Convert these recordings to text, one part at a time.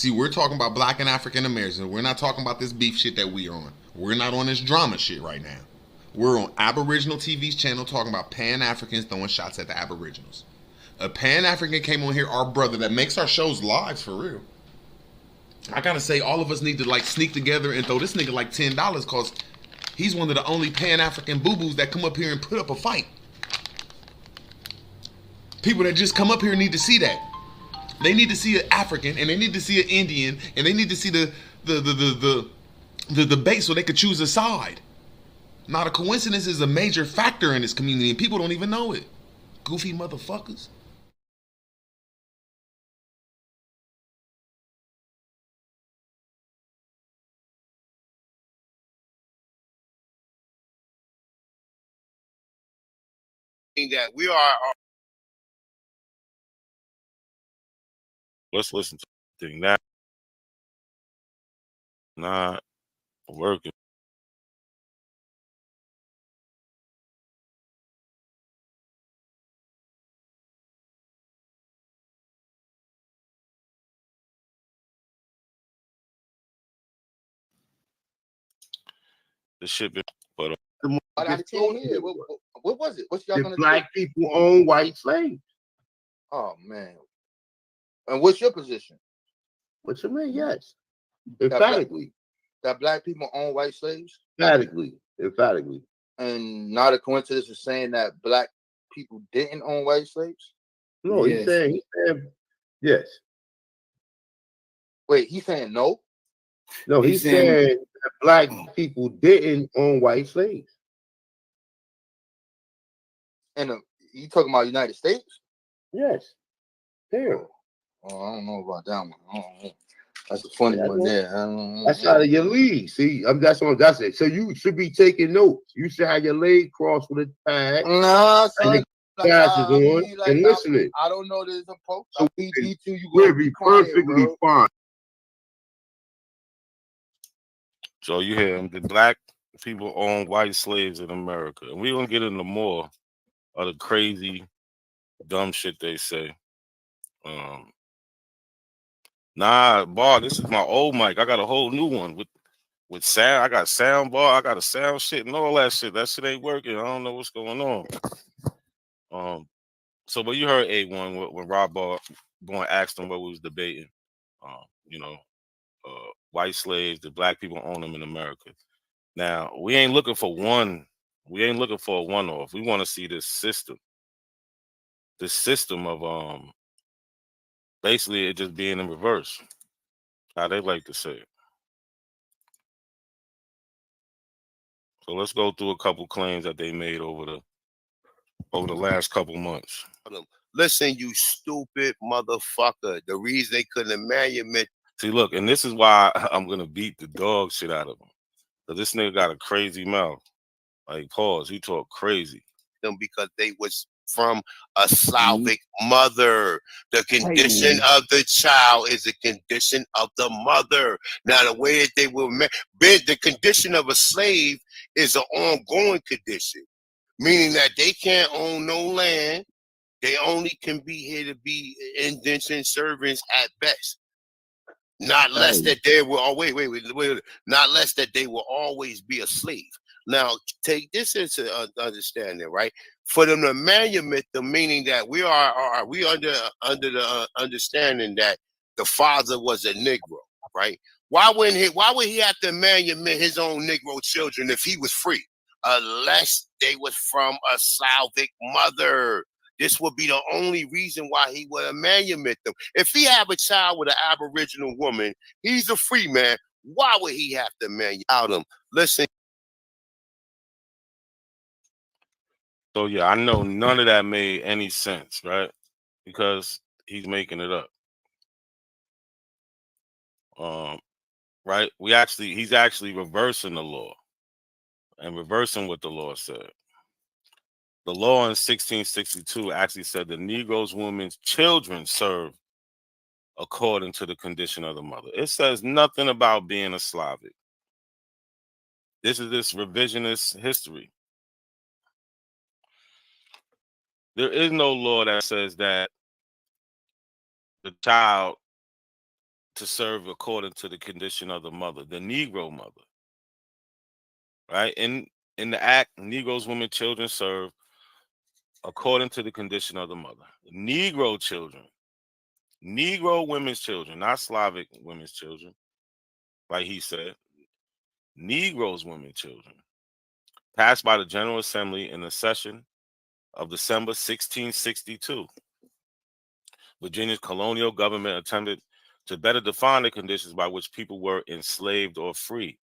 See, we're talking about black and African Americans. We're not talking about this beef shit that we are on. We're not on this drama shit right now. We're on Aboriginal TV's channel talking about Pan Africans throwing shots at the Aboriginals. A Pan African came on here, our brother that makes our shows live for real. I gotta say, all of us need to like sneak together and throw this nigga like $10 because he's one of the only Pan African boo boos that come up here and put up a fight. People that just come up here need to see that. They need to see an African and they need to see an Indian and they need to see the debate so they could choose a side. Not a coincidence is a major factor in this community and people don't even know it. Goofy motherfuckers. That we are. Let's listen to the thing. That not working. The shit been, but I can't hear. What was it? What y'all the gonna black do? people own white slaves. Oh man. And what's your position? What you mean? Yes. Emphatically. That black people own white slaves? Emphatically. Emphatically. And not a coincidence is saying that black people didn't own white slaves? No, Yes. he's saying yes. Wait, he's saying no? No, he's saying that black people didn't own white slaves. And you talking about United States? Yes. Here. Oh, I don't know about that one. I don't know. That's a funny one there. That's out of your league. See, that's it. So you should be taking notes. You should have your leg crossed with a pad. Nah, son. And the glasses on and listening. I don't know this approach. So we'll be perfectly fine. So you hear him, the black people own white slaves in America. And we're gonna get into more of the crazy, dumb shit they say. Nah, bar, this is my old mic. I got a whole new one with sound. I got sound bar, I got a sound shit and all that shit. That shit ain't working. I don't know what's going on. So but you heard A1 when Rob Bourne asked him what we was debating. White slaves, the black people own them in America. Now, we ain't looking for one. We ain't looking for a one-off. We want to see this system. This system of basically it just being in reverse. How they like to say it. So let's go through a couple claims that they made over the last couple months. Listen, you stupid motherfucker. The reason they couldn't emmanuate. See, look, and this is why I'm gonna beat the dog shit out of him. Cause this nigga got a crazy mouth. Like, pause, he talk crazy. Them because they was from a Slavic mother. The condition of the child is the condition of the mother. Now, the way that they were the condition of a slave is an ongoing condition, meaning that they can't own no land. They only can be here to be indentured servants at best. Not less that they will. Oh, wait. Not less that they will always be a slave. Now, take this into understanding, right? For them to emmanuate them, meaning that we under the understanding that the father was a Negro, right? Why would he have to emmanuate his own Negro children if he was free? Unless they was from a Slavic mother. This would be the only reason why he would emmanuate them. If he have a child with an Aboriginal woman, he's a free man. Why would he have to emmanuate them? Listen. So yeah, I know none of that made any sense, right? Because he's making it up. Right? He's actually reversing the law and reversing what the law said. The law in 1662 actually said the Negro's women's children serve according to the condition of the mother. It says nothing about being a Slavic. This is this revisionist history. There is no law that says that the child to serve according to the condition of the mother, the Negro mother, right? In the act, Negroes, women, children serve according to the condition of the mother. Negro children, Negro women's children, not Slavic women's children, like he said. Negroes, women, children, passed by the General Assembly in the session of December 1662. Virginia's colonial government attempted to better define the conditions by which people were enslaved or free.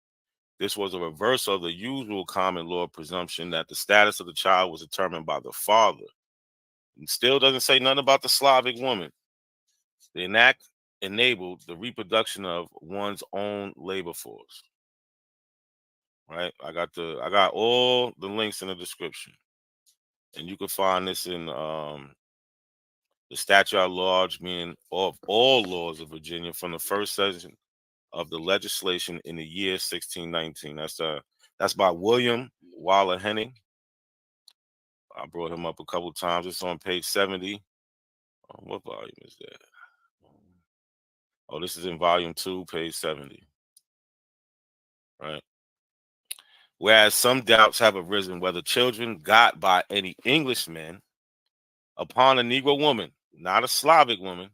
This was a reversal of the usual common law presumption that the status of the child was determined by the father. It still doesn't say nothing about the Slavic woman. The NAC enabled the reproduction of one's own labor force. Right? I got all the links in the description. And you can find this in the statute at large, meaning of all laws of Virginia from the first session of the legislation in the year 1619. That's by William Waller Henning. I brought him up a couple times. It's on page 70. What volume is that? Oh, this is in volume 2, page 70. Right. Whereas some doubts have arisen whether children got by any Englishman upon a Negro woman, not a Slavic woman,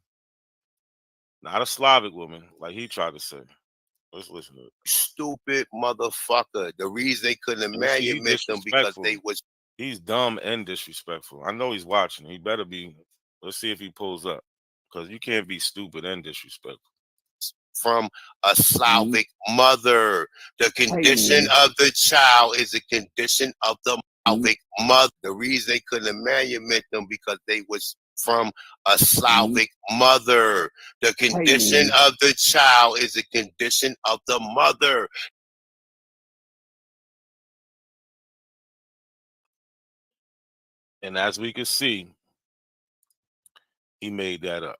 like he tried to say. Let's listen to it. Stupid motherfucker. The reason they couldn't And see, he's emmanuate them because they was he's dumb and disrespectful. I know he's watching. He better be. Let's see if he pulls up, because you can't be stupid and disrespectful. from a Slavic mother. The condition of the child is a condition of the Slavic mother. The reason they couldn't emmanuate them because they was from a Slavic mother. The condition of the child is a condition of the mother. And as we can see, he made that up.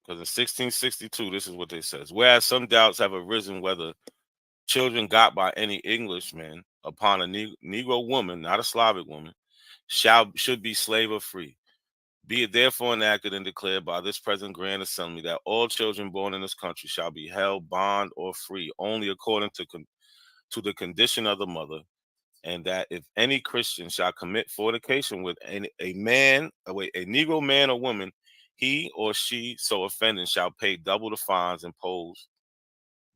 Because in 1662, this is what they says. Whereas some doubts have arisen whether children got by any Englishman upon a Negro woman, not a Slavic woman, should be slave or free. Be it therefore enacted and declared by this present Grand Assembly that all children born in this country shall be held bond or free only according to the condition of the mother, and that if any Christian shall commit fornication with a Negro man or woman, he or she so offending shall pay double the fines imposed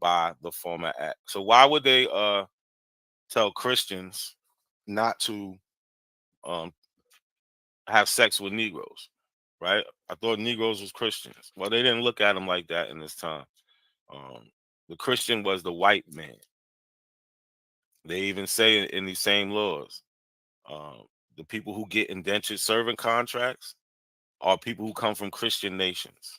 by the former act. So why would they tell Christians not to have sex with Negroes? Right? I thought Negroes was Christians. Well, they didn't look at them like that in this time. The Christian was the white man. They even say in these same laws, the people who get indentured servant contracts are people who come from Christian nations.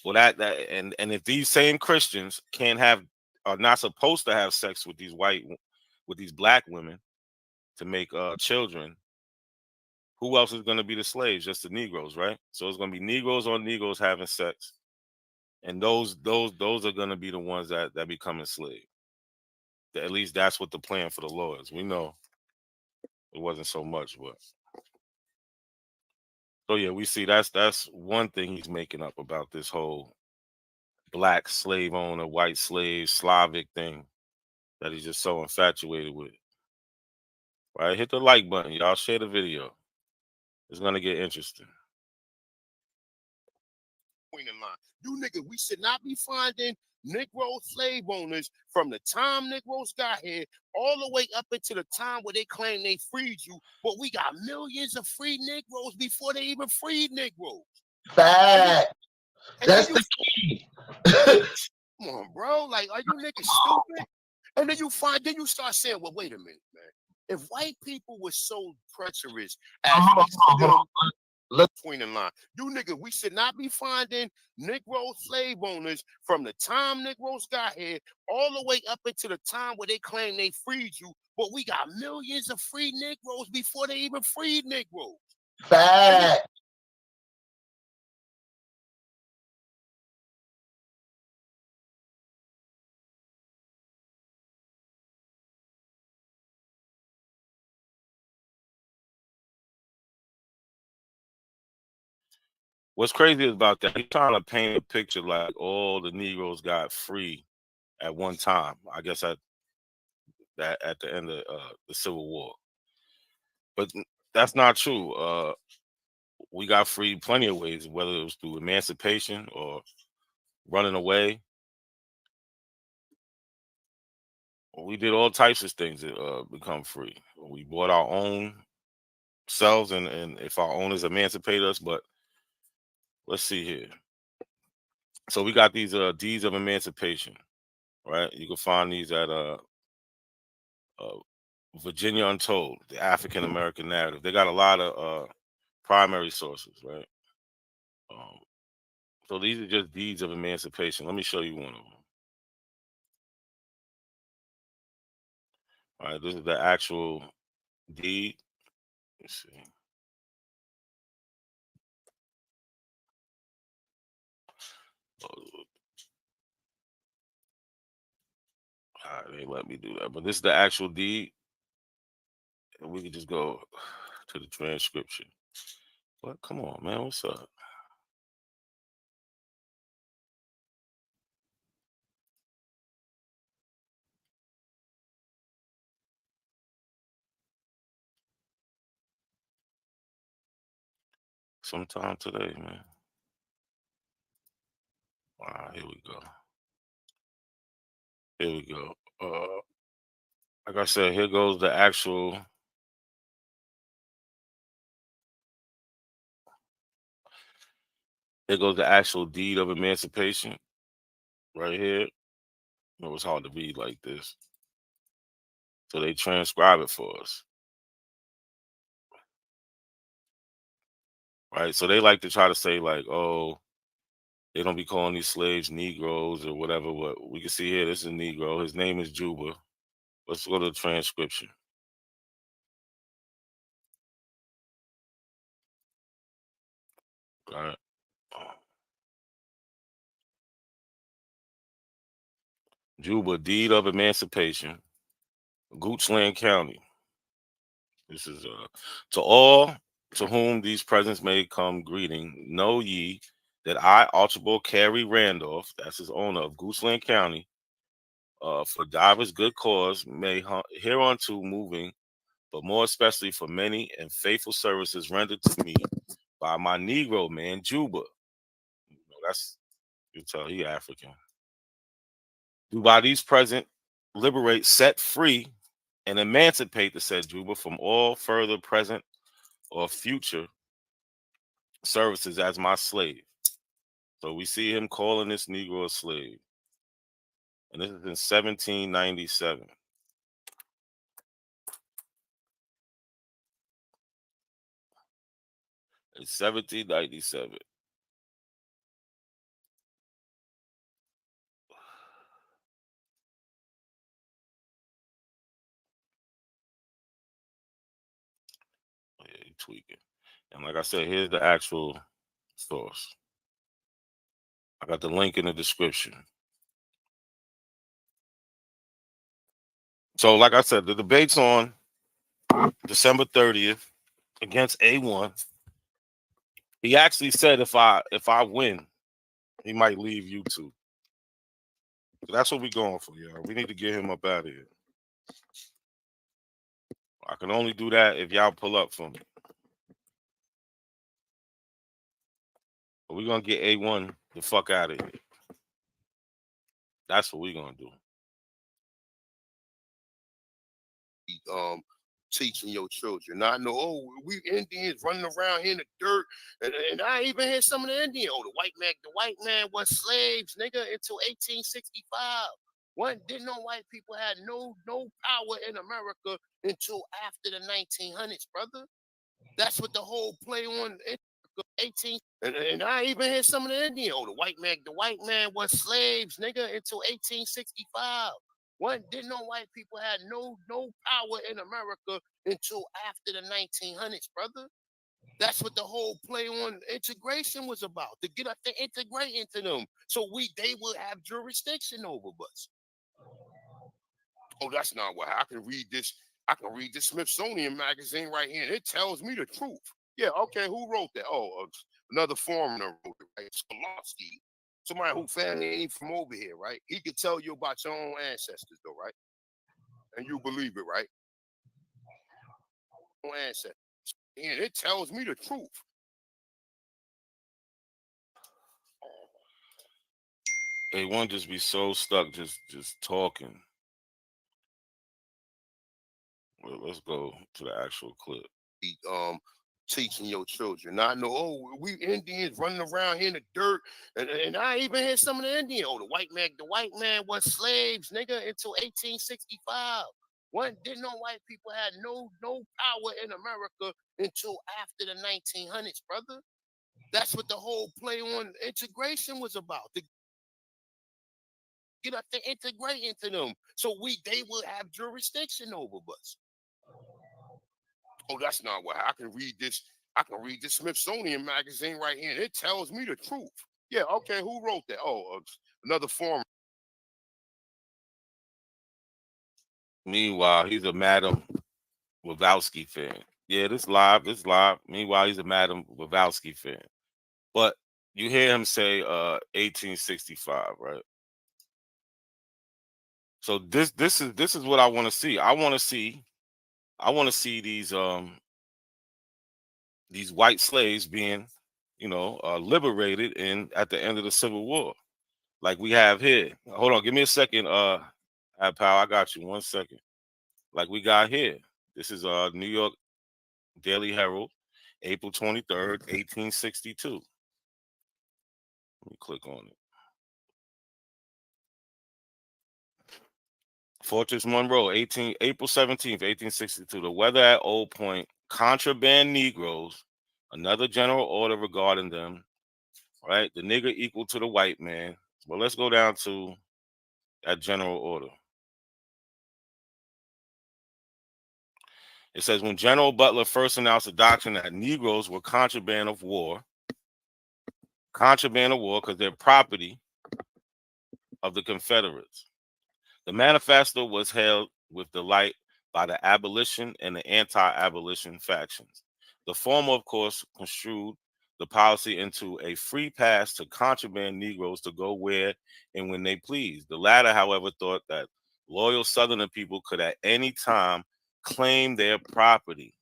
Well, and if these same Christians are not supposed to have sex with these black women to make children, who else is going to be the slaves? Just the Negroes, right? So it's going to be Negroes on Negroes having sex, and those are going to be the ones that become enslaved. At least that's what the plan for the law is. We know it wasn't so much, but so yeah, we see that's one thing he's making up about this whole black slave owner, white slave, Slavic thing that he's just so infatuated with. Right? Hit the like button, y'all. Share the video. It's gonna get interesting. You niggas, we should not be finding Negro slave owners from the time Negroes got here all the way up into the time where they claim they freed you. But we got millions of free Negroes before they even freed Negroes. Fact. That's the key. Come on, bro. Like, are you niggas stupid? And then you start saying, well, wait a minute, man. If white people were so treacherous as look between the line, you nigga, we should not be finding Negro slave owners from the time Negroes got here all the way up into the time where they claim they freed you. But we got millions of free Negroes before they even freed Negroes. Fact. What's crazy about that? He's trying to paint a picture like all the Negroes got free at one time. I guess at the end of the Civil War, but that's not true. We got free plenty of ways, whether it was through emancipation or running away. We did all types of things to become free. We bought our own selves, and if our owners emancipate us. But let's see here. So we got these deeds of emancipation, right? You can find these at uh, Virginia Untold, the African American narrative. They got a lot of primary sources, right? Um, so these are just deeds of emancipation. Let me show you one of them. All right, this is the actual deed. Let's see. All right, they let me do that, but this is the actual deed, and we can just go to the transcription. But come on, man, what's up? Sometime today, man. All right, here we go. Here we go. Like I said, here goes the actual. Here goes the actual deed of emancipation, right here. It was hard to read like this, so they transcribe it for us, right? So they like to try to say like, oh, they don't be calling these slaves Negroes or whatever. But we can see here, this is a Negro. His name is Juba. Let's go to the transcription. All right. Juba, deed of emancipation, Goochland County. This is to all to whom these presents may come greeting. Know ye that I, Archibald Carey Randolph, that's his owner of Goochland County, for divers good cause, may hereunto moving, but more especially for many and faithful services rendered to me by my Negro man Juba. That's, you tell he African. Do by these present liberate, set free, and emancipate the said Juba from all further present or future services as my slave. So we see him calling this Negro a slave. And this is in 1797. In 1797. Oh, yeah, he tweaking. And like I said, here's the actual source. I got the link in the description. So, like I said, the debate's on December 30th against A1. He actually said if I win, he might leave YouTube. So that's what we're going for, y'all. We need to get him up out of here. I can only do that if y'all pull up for me. But we're gonna get A1 the fuck out of here. That's what we're gonna do. Teaching your children. Now I know, oh, we Indians running around here in the dirt, and I even hear some of the Indian. Oh, the white man was slaves, nigga, until 1865. What didn't know white people had no power in America until after the 1900s, brother. That's what the whole play on 18. And I even hear some of the Indian. Oh, the white man was slaves, nigga, until 1865. What didn't know white people had no power in America until after the 1900s, brother. That's what the whole play on integration was about, to get us to integrate into them, so they will have jurisdiction over us. Oh, that's not what I can read this. I can read this Smithsonian magazine right here, and it tells me the truth. Yeah, okay, who wrote that? Oh, another foreigner wrote it, right? Skolowski. Somebody who family ain't from over here, right? He could tell you about your own ancestors, though, right? And you believe it, right? Own ancestors. And it tells me the truth. They want to just be so stuck just talking. Well, let's go to the actual clip. Teaching your children. Not know, oh, we Indians running around here in the dirt, and I even hear some of the Indians. Oh, the white man was slaves, nigga, until 1865. Didn't know white people had no power in America until after the 1900s, brother. That's what the whole play on integration was about. To get us to integrate into them, so they will have jurisdiction over us. Oh, that's not what I can read this. I can read the Smithsonian magazine right here, and it tells me the truth. Yeah, okay, who wrote that? Oh, another foreigner. Meanwhile, he's a Madam Wazowski fan. Yeah, this live. Meanwhile, he's a Madam Wazowski fan. But you hear him say 1865, right? So this is what I want to see. I want to see these white slaves being, liberated at the end of the Civil War, like we have here. Hold on, give me a second, pal. I got you. 1 second. Like we got here. This is New York Daily Herald, April 23rd, 1862. Let me click on it. Fortress Monroe, April 17th, 1862. The weather at Old Point, contraband Negroes, another general order regarding them, right? The nigger equal to the white man. Well, let's go down to that general order. It says, when General Butler first announced the doctrine that Negroes were contraband of war because they're property of the Confederates. The manifesto was hailed with delight by the abolition and the anti-abolition factions. The former, of course, construed the policy into a free pass to contraband Negroes to go where and when they pleased. The latter, however, thought that loyal Southern people could at any time claim their property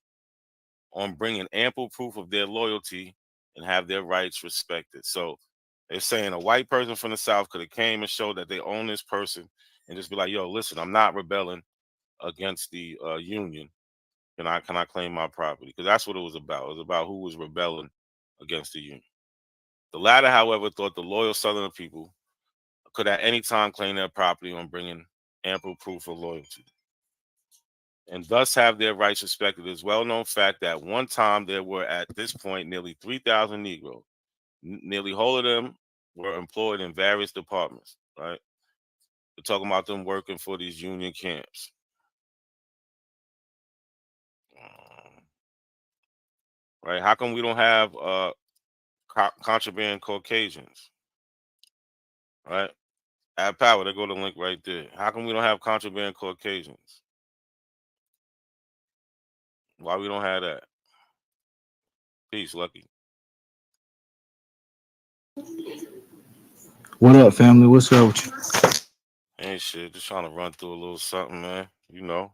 on bringing ample proof of their loyalty and have their rights respected. So they're saying a white person from the South could have came and showed that they own this person and just be like, yo, listen, I'm not rebelling against the Union. Can I claim my property? Because that's what it was about. It was about who was rebelling against the Union. The latter, however, thought the loyal Southern people could at any time claim their property on bringing ample proof of loyalty and thus have their rights respected. It is well-known fact that one time there were at this point nearly 3,000 Negroes. Nearly whole of them were employed in various departments, right? We're talking about them working for these Union camps. Right? How come we don't have contraband Caucasians? Right? Add power. There go the link right there. How come we don't have contraband Caucasians? Why we don't have that? Peace, Lucky. What up, family? What's up with you? Ain't shit. Just trying to run through a little something, man. You know.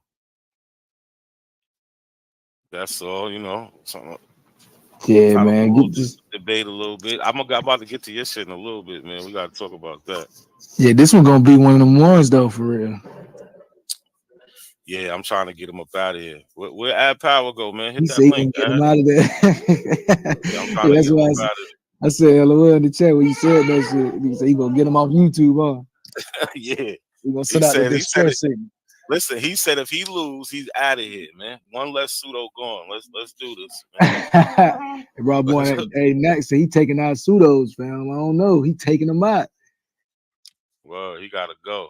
That's all, something. Yeah, man. Get this. Debate a little bit. I'm about to get to your shit in a little bit, man. We got to talk about that. Yeah, this one gonna be one of them ones though, for real. Yeah, I'm trying to get him up out of here. Where Add Power go, man? Hit He that said link, get him out of there. Yeah, I'm trying to get him up out of there. I said LOL in the chat when you said that shit. He said he gonna get him off YouTube, huh? Yeah. He gonna send out the distress signal. Listen, he said if he lose, he's out of here, man. One less pseudo gone. Let's do this, man. Bro, boy, hey, NAC said he taking out pseudos, fam. I don't know. He taking them out. Well, he gotta go.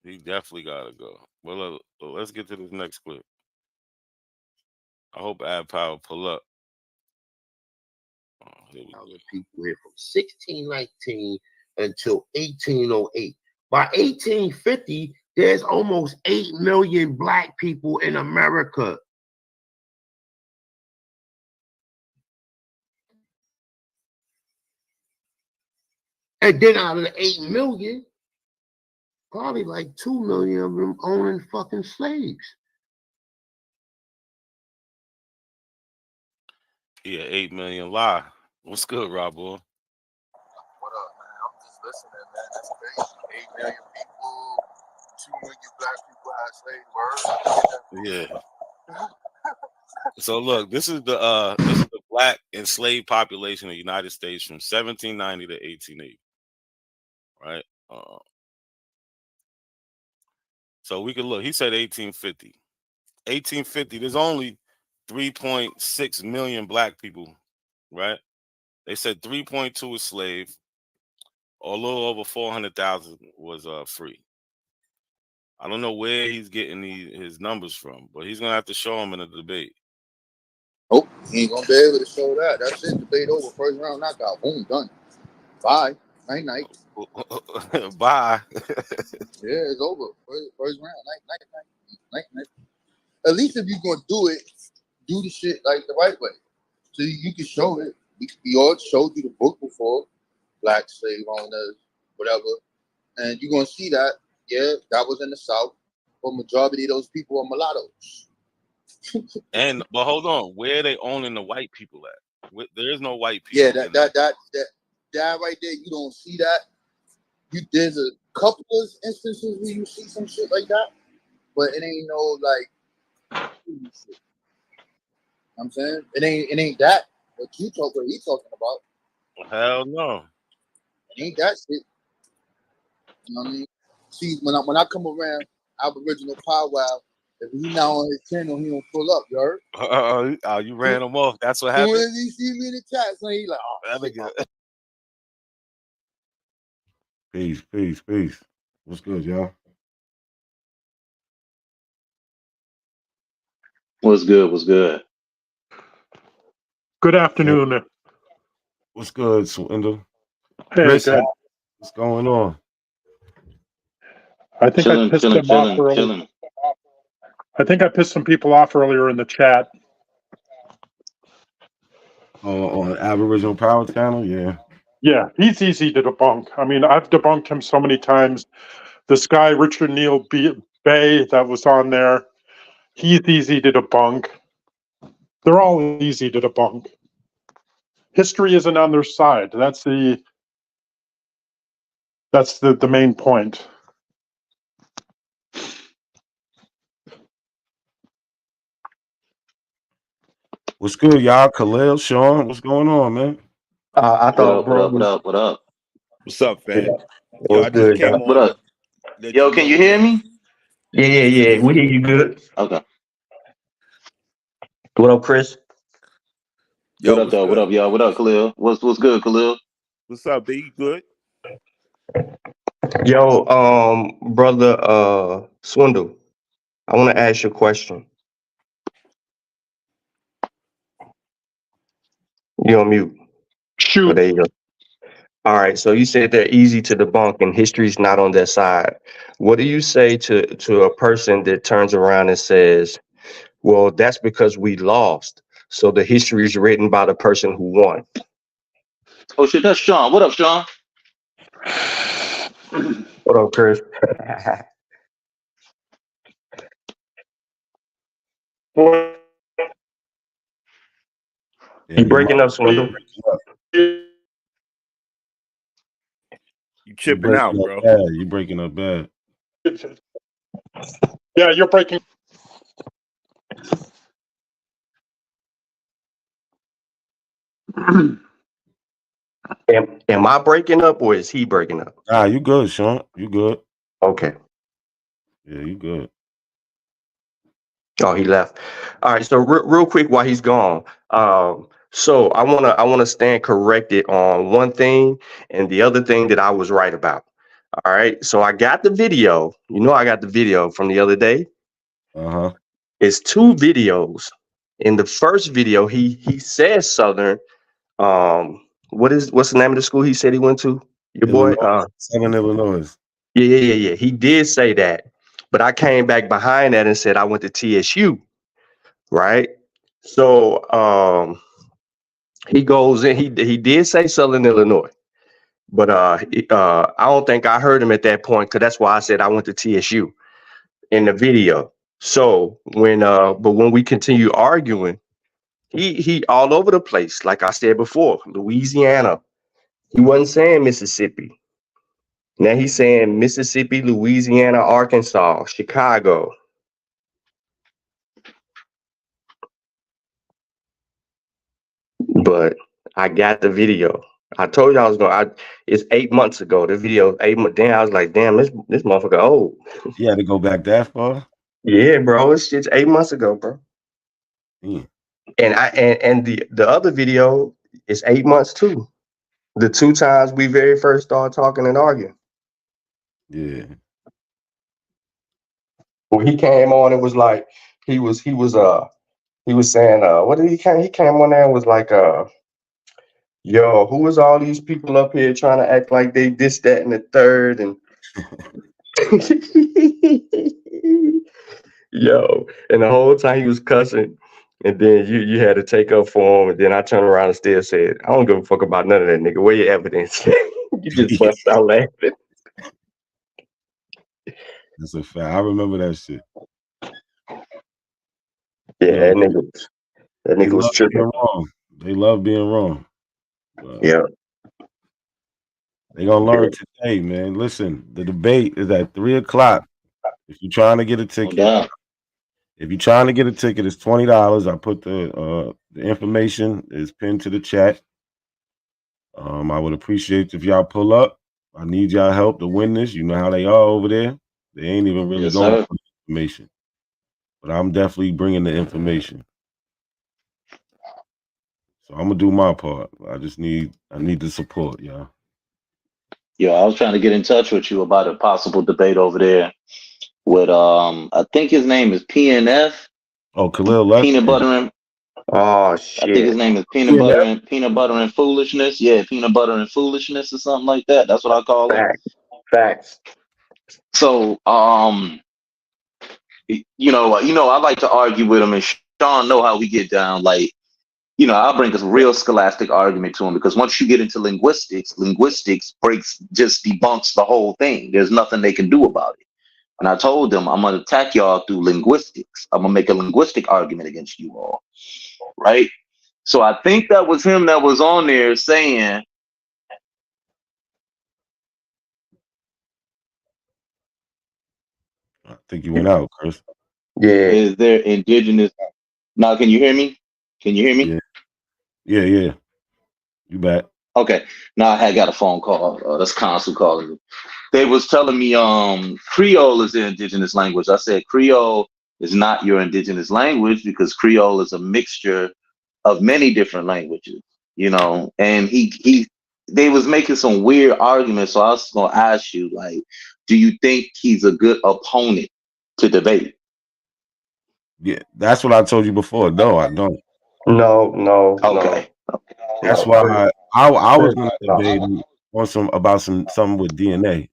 He definitely gotta go. Well, let's get to this next clip. I hope Add Power pull up. Oh, here we go. People here from 1619 until 1808. By 1850, there's almost 8 million black people in America. And then out of the 8 million, probably like 2 million of them owning fucking slaves. Yeah, 8 million lie. What's good, Rob boy? What up, man? I'm just listening, man. That's crazy. 8 million people, 2 million black people have slave Yeah. So look, this is the black enslaved population of the United States from 1790 to 1880. Right? So we can look. He said 1850. 1850, there's only 3.6 million black people, right? They said 3.2 was slave, or a little over 400,000 was free. I don't know where he's getting his numbers from, but he's gonna have to show them in a debate. Oh, he ain't gonna be able to show that. That's it. Debate over. First round knockout. Boom, done. Bye. Night night. Bye. Yeah, it's over. First round. Night. At least if you're gonna do it, do the shit like the right way. So you can show it. We all showed you the book before, Black Slave Owners, whatever. And you're gonna see that, yeah, that was in the South, but majority of those people are mulattoes. But hold on, where are they owning the white people at? There is no white people. Yeah, that right there, you don't see that. There's a couple of instances where you see some shit like that, but it ain't no like shit. I'm saying it ain't that what he talking about. Hell no. It ain't that shit. You know what I mean? See, when I come around Aboriginal powwow, if he not on his channel, he don't pull up, you heard? You ran him off. That's what As soon happened. as he see me in the chat, so he like, oh, shit, Peace. What's good, y'all? What's good? Good afternoon. What's good, Swindle? Hey, Chris, good. what's going on? I think I pissed them off earlier. I think I pissed some people off earlier in the chat. On Aboriginal Power Channel, yeah. Yeah, he's easy to debunk. I mean, I've debunked him so many times. This guy, Richard Neal Bay, that was on there, he's easy to debunk. They're all easy to debunk. History isn't on their side. That's the main point. What's good, y'all? Khalil, Sean, what's going on, man? I thought, what up? What's up, fam? Yeah. Yo, I just came on. What up? Yo, can you hear me? Yeah. We hear you good. Okay. What up, Chris? Yo, what up, though? What up, y'all? What up, Khalil? What's good, Khalil? What's up, B? Good? Yo, brother Swindle, I want to ask you a question. You're on mute. Shoot. Oh, there you go. All right, so you said they're easy to debunk and history's not on their side. What do you say to a person that turns around and says, well, that's because we lost, so the history is written by the person who won? Oh, shit, that's Sean. What up, Sean? What up, Chris? You breaking up, Swindle? You chipping out, bro. You breaking up bad. Yeah, you're breaking. Am I breaking up or is he breaking up? Nah, you good, Sean. You good. Okay. Yeah, you good. Oh, he left. All right. So real quick while he's gone. So I wanna stand corrected on one thing and the other thing that I was right about. All right. So I got the video. I got the video from the other day. Uh-huh. It's 2 videos. In the first video, he says Southern. What's the name of the school he said he went to? Your boy? Southern Illinois. Yeah. He did say that. But I came back behind that and said I went to TSU. Right. So he goes in, he did say Southern Illinois. But I don't think I heard him at that point because that's why I said I went to TSU in the video. So when we continue arguing, he all over the place. Like I said before, Louisiana. He wasn't saying Mississippi. Now he's saying Mississippi, Louisiana, Arkansas, Chicago. But I got the video. I told you I was going. It's 8 months ago. The video 8 months. Damn, I was like, damn, this motherfucker old. You had to go back that far. Yeah, bro. It's 8 months ago, bro. Mm. And the other video is 8 months too. The 2 times we very first started talking and arguing. Yeah. When he came on, it was like he was saying what did he came? He came on there and was like yo, who is all these people up here trying to act like they this, that, and the third? And yo, and the whole time he was cussing, and then you had to take up for him, and then I turned around and still said, I don't give a fuck about none of that, nigga. Where your evidence? You just bust out laughing. That's a fact. I remember that shit. Yeah, Yo, that nigga was tripping. Wrong. They love being wrong. Yeah. They gonna learn today, man. Listen, the debate is at 3:00. If you're trying to get a ticket, it's $20. I put the information is pinned to the chat. I would appreciate if y'all pull up. I need y'all help to win this. You know how they are over there. They ain't even really going for the information, but I'm definitely bringing the information. So I'm gonna do my part. I need the support, y'all. Yo, I was trying to get in touch with you about a possible debate over there with I think his name is PNF. Oh, Khalil left. Peanut butter and oh shit. I think his name is peanut butter and foolishness. Yeah, peanut butter and foolishness or something like that. That's what I call it. Facts. So you know, I like to argue with him, and Sean know how we get down. Like, you know, I'll bring a real scholastic argument to him because once you get into linguistics just debunks the whole thing. There's nothing they can do about it. And I told them I'm gonna attack y'all through linguistics. I'm gonna make a linguistic argument against you all. Right? So I think that was him that was on there saying I think you went out, Chris. Yeah. Is there indigenous? Now, can you hear me? Can you hear me? Yeah. You back. Okay. Now I had got a phone call. That's Consul calling me. They was telling me Creole is the indigenous language. I said Creole is not your indigenous language because Creole is a mixture of many different languages, you know. And they was making some weird arguments. So I was gonna ask you, like, do you think he's a good opponent to debate? Yeah, that's what I told you before. No, I don't. No. Okay. That's why I was gonna debate on something with DNA.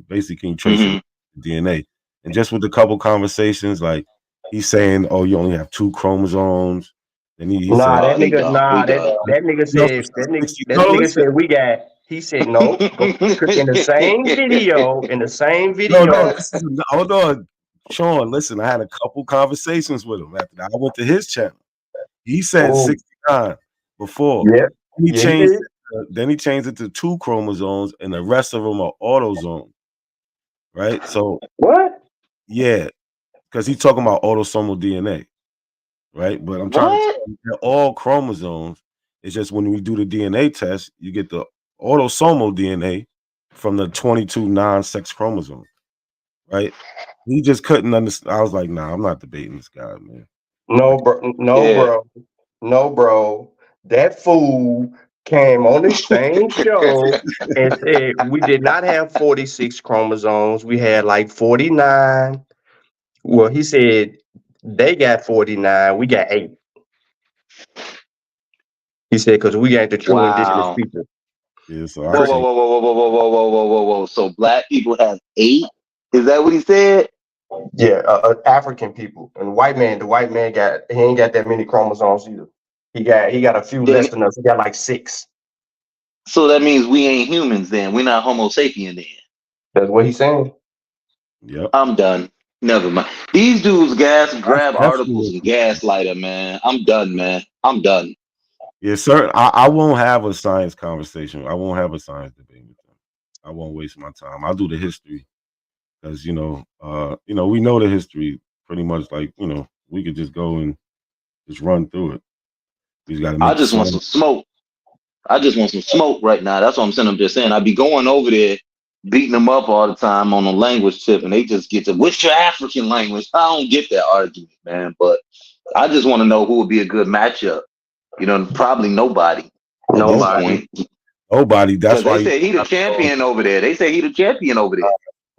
Basically, can you trace it DNA? And just with a couple conversations, like he's saying, "Oh, you only have 2 chromosomes." And he said, that nigga said we got. He said no. In the same video. No, hold on, Sean. Listen, I had a couple conversations with him after that. I went to his channel. He said 69 before. Yeah. Then he changed it to 2 chromosomes, and the rest of them are autosomes. Right? So what? Yeah, because he's talking about autosomal DNA. Right? But I'm trying to tell you they're all chromosomes. It's just when we do the DNA test, you get the autosomal DNA from the 22 non-sex chromosomes. Right? He just couldn't understand. I was like, nah, I'm not debating this guy, man. No, bro. That fool came on the same show and said we did not have 46 chromosomes. We had like 49. Well, he said they got 49. We got 8. He said because we got the true indigenous people. Yeah, so whoa. So black people have 8? Is that what he said? Yeah, African people. And the white man he ain't got that many chromosomes either. He got a few less than us. He got like 6. So that means we ain't humans then. We're not Homo sapien then. That's what he's saying. Yep. I'm done. Never mind. These dudes grab That's articles what and it is. gaslight them, man. I'm done, man. I'm done. Yes, sir. I won't have a science conversation. I won't have a science debate with them. I won't waste my time. I'll do the history because we know the history pretty much. Like we could just go and just run through it. We just got to I make just want some. some smoke. I just want some smoke right now. That's what I'm saying. I'm just saying. I be going over there, beating them up all the time on a language tip, and they just get to, what's your African language? I don't get that argument, man. But I just want to know who would be a good matchup. Probably nobody at this Nobody. point. Nobody. Because That's why they say he the champion over there. They say he the champion over there.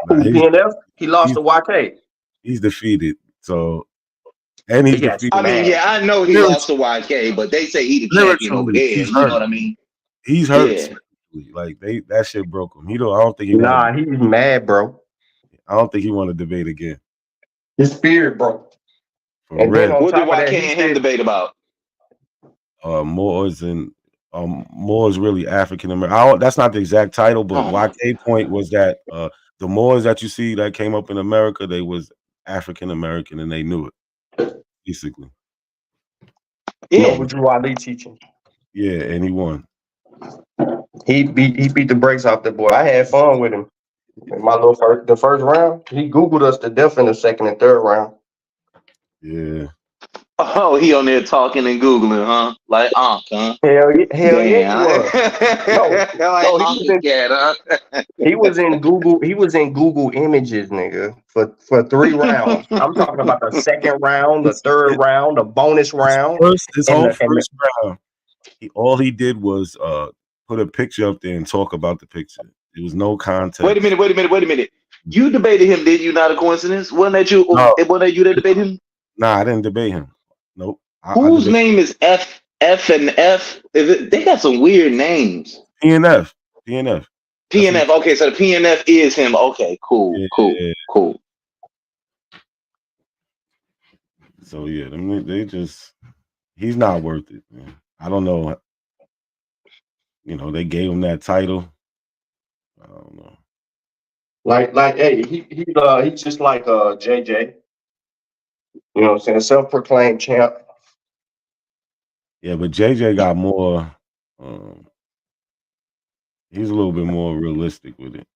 Who, PNF? He lost he's, to YK. he's defeated. So and He he's got defeated. I mean, yeah, I know he lost to Spiritually, YK, but they say he the champion over spiritually, there. he's You know hurt. what I mean? He's hurt Yeah. spiritually. Like that shit broke him. I don't think he want Nah, he's mad, bro. I don't think he want to debate again. His spirit broke. For And real. then on What did top of that, YK he and him said, debate about? Moors and Moors really African American. That's not the exact title, but YK point was that the Moors that you see that came up in America, they was African American and they knew it, basically. Yeah. Noble Drew Ali teaching. Yeah, and he won. He beat the brakes off the boy. I had fun with him. In my the first round, he Googled us to death in the second and third round. Yeah. Oh, he on there talking and Googling, huh? Like Ankh, huh? Hell yeah, Damn. he was. Like Cat, huh? He was in Google. He was in Google Images, nigga, for 3 rounds. I'm talking about the second round, the third round, the bonus round. His whole first round, all he did was put a picture up there and talk about the picture. There was no context. Wait a minute. You debated him, did you? Not a coincidence? Wasn't that you? No. Wasn't that you that debated him? Nah, I didn't debate him. Nope. Whose name is F and F? They got some weird names. PNF. PNF. Okay, so the PNF is him. Okay, cool. So yeah, he's not worth it, man. I don't know. They gave him that title. I don't know. Like, hey, he's just like JJ. You know what I'm saying? Self-proclaimed champ. Yeah, but JJ got more. He's a little bit more realistic with it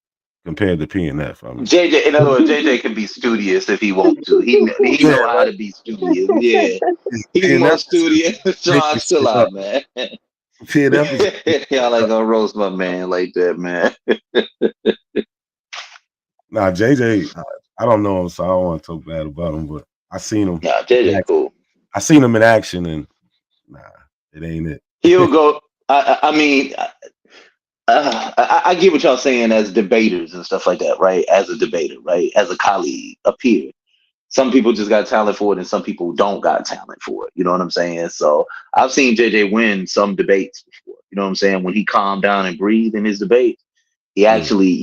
compared to PNF. I mean. JJ, in other words, JJ can be studious if he wants to. He know how to be studious. Yeah, he's more studious. Sean, chill out, man. PNF Y'all ain't gonna roast my man like that, man. Nah, JJ, I don't know him, so I don't want to talk bad about him. But I seen him. Nah, JJ cool. I seen him in action, and nah, it ain't it. He'll go. I mean, I get what y'all saying as debaters and stuff like that, right? As a debater, right? As a colleague, a peer. Some people just got talent for it, and some people don't got talent for it. You know what I'm saying? So I've seen JJ win some debates before. You know what I'm saying? When he calmed down and breathed in his debates, he actually,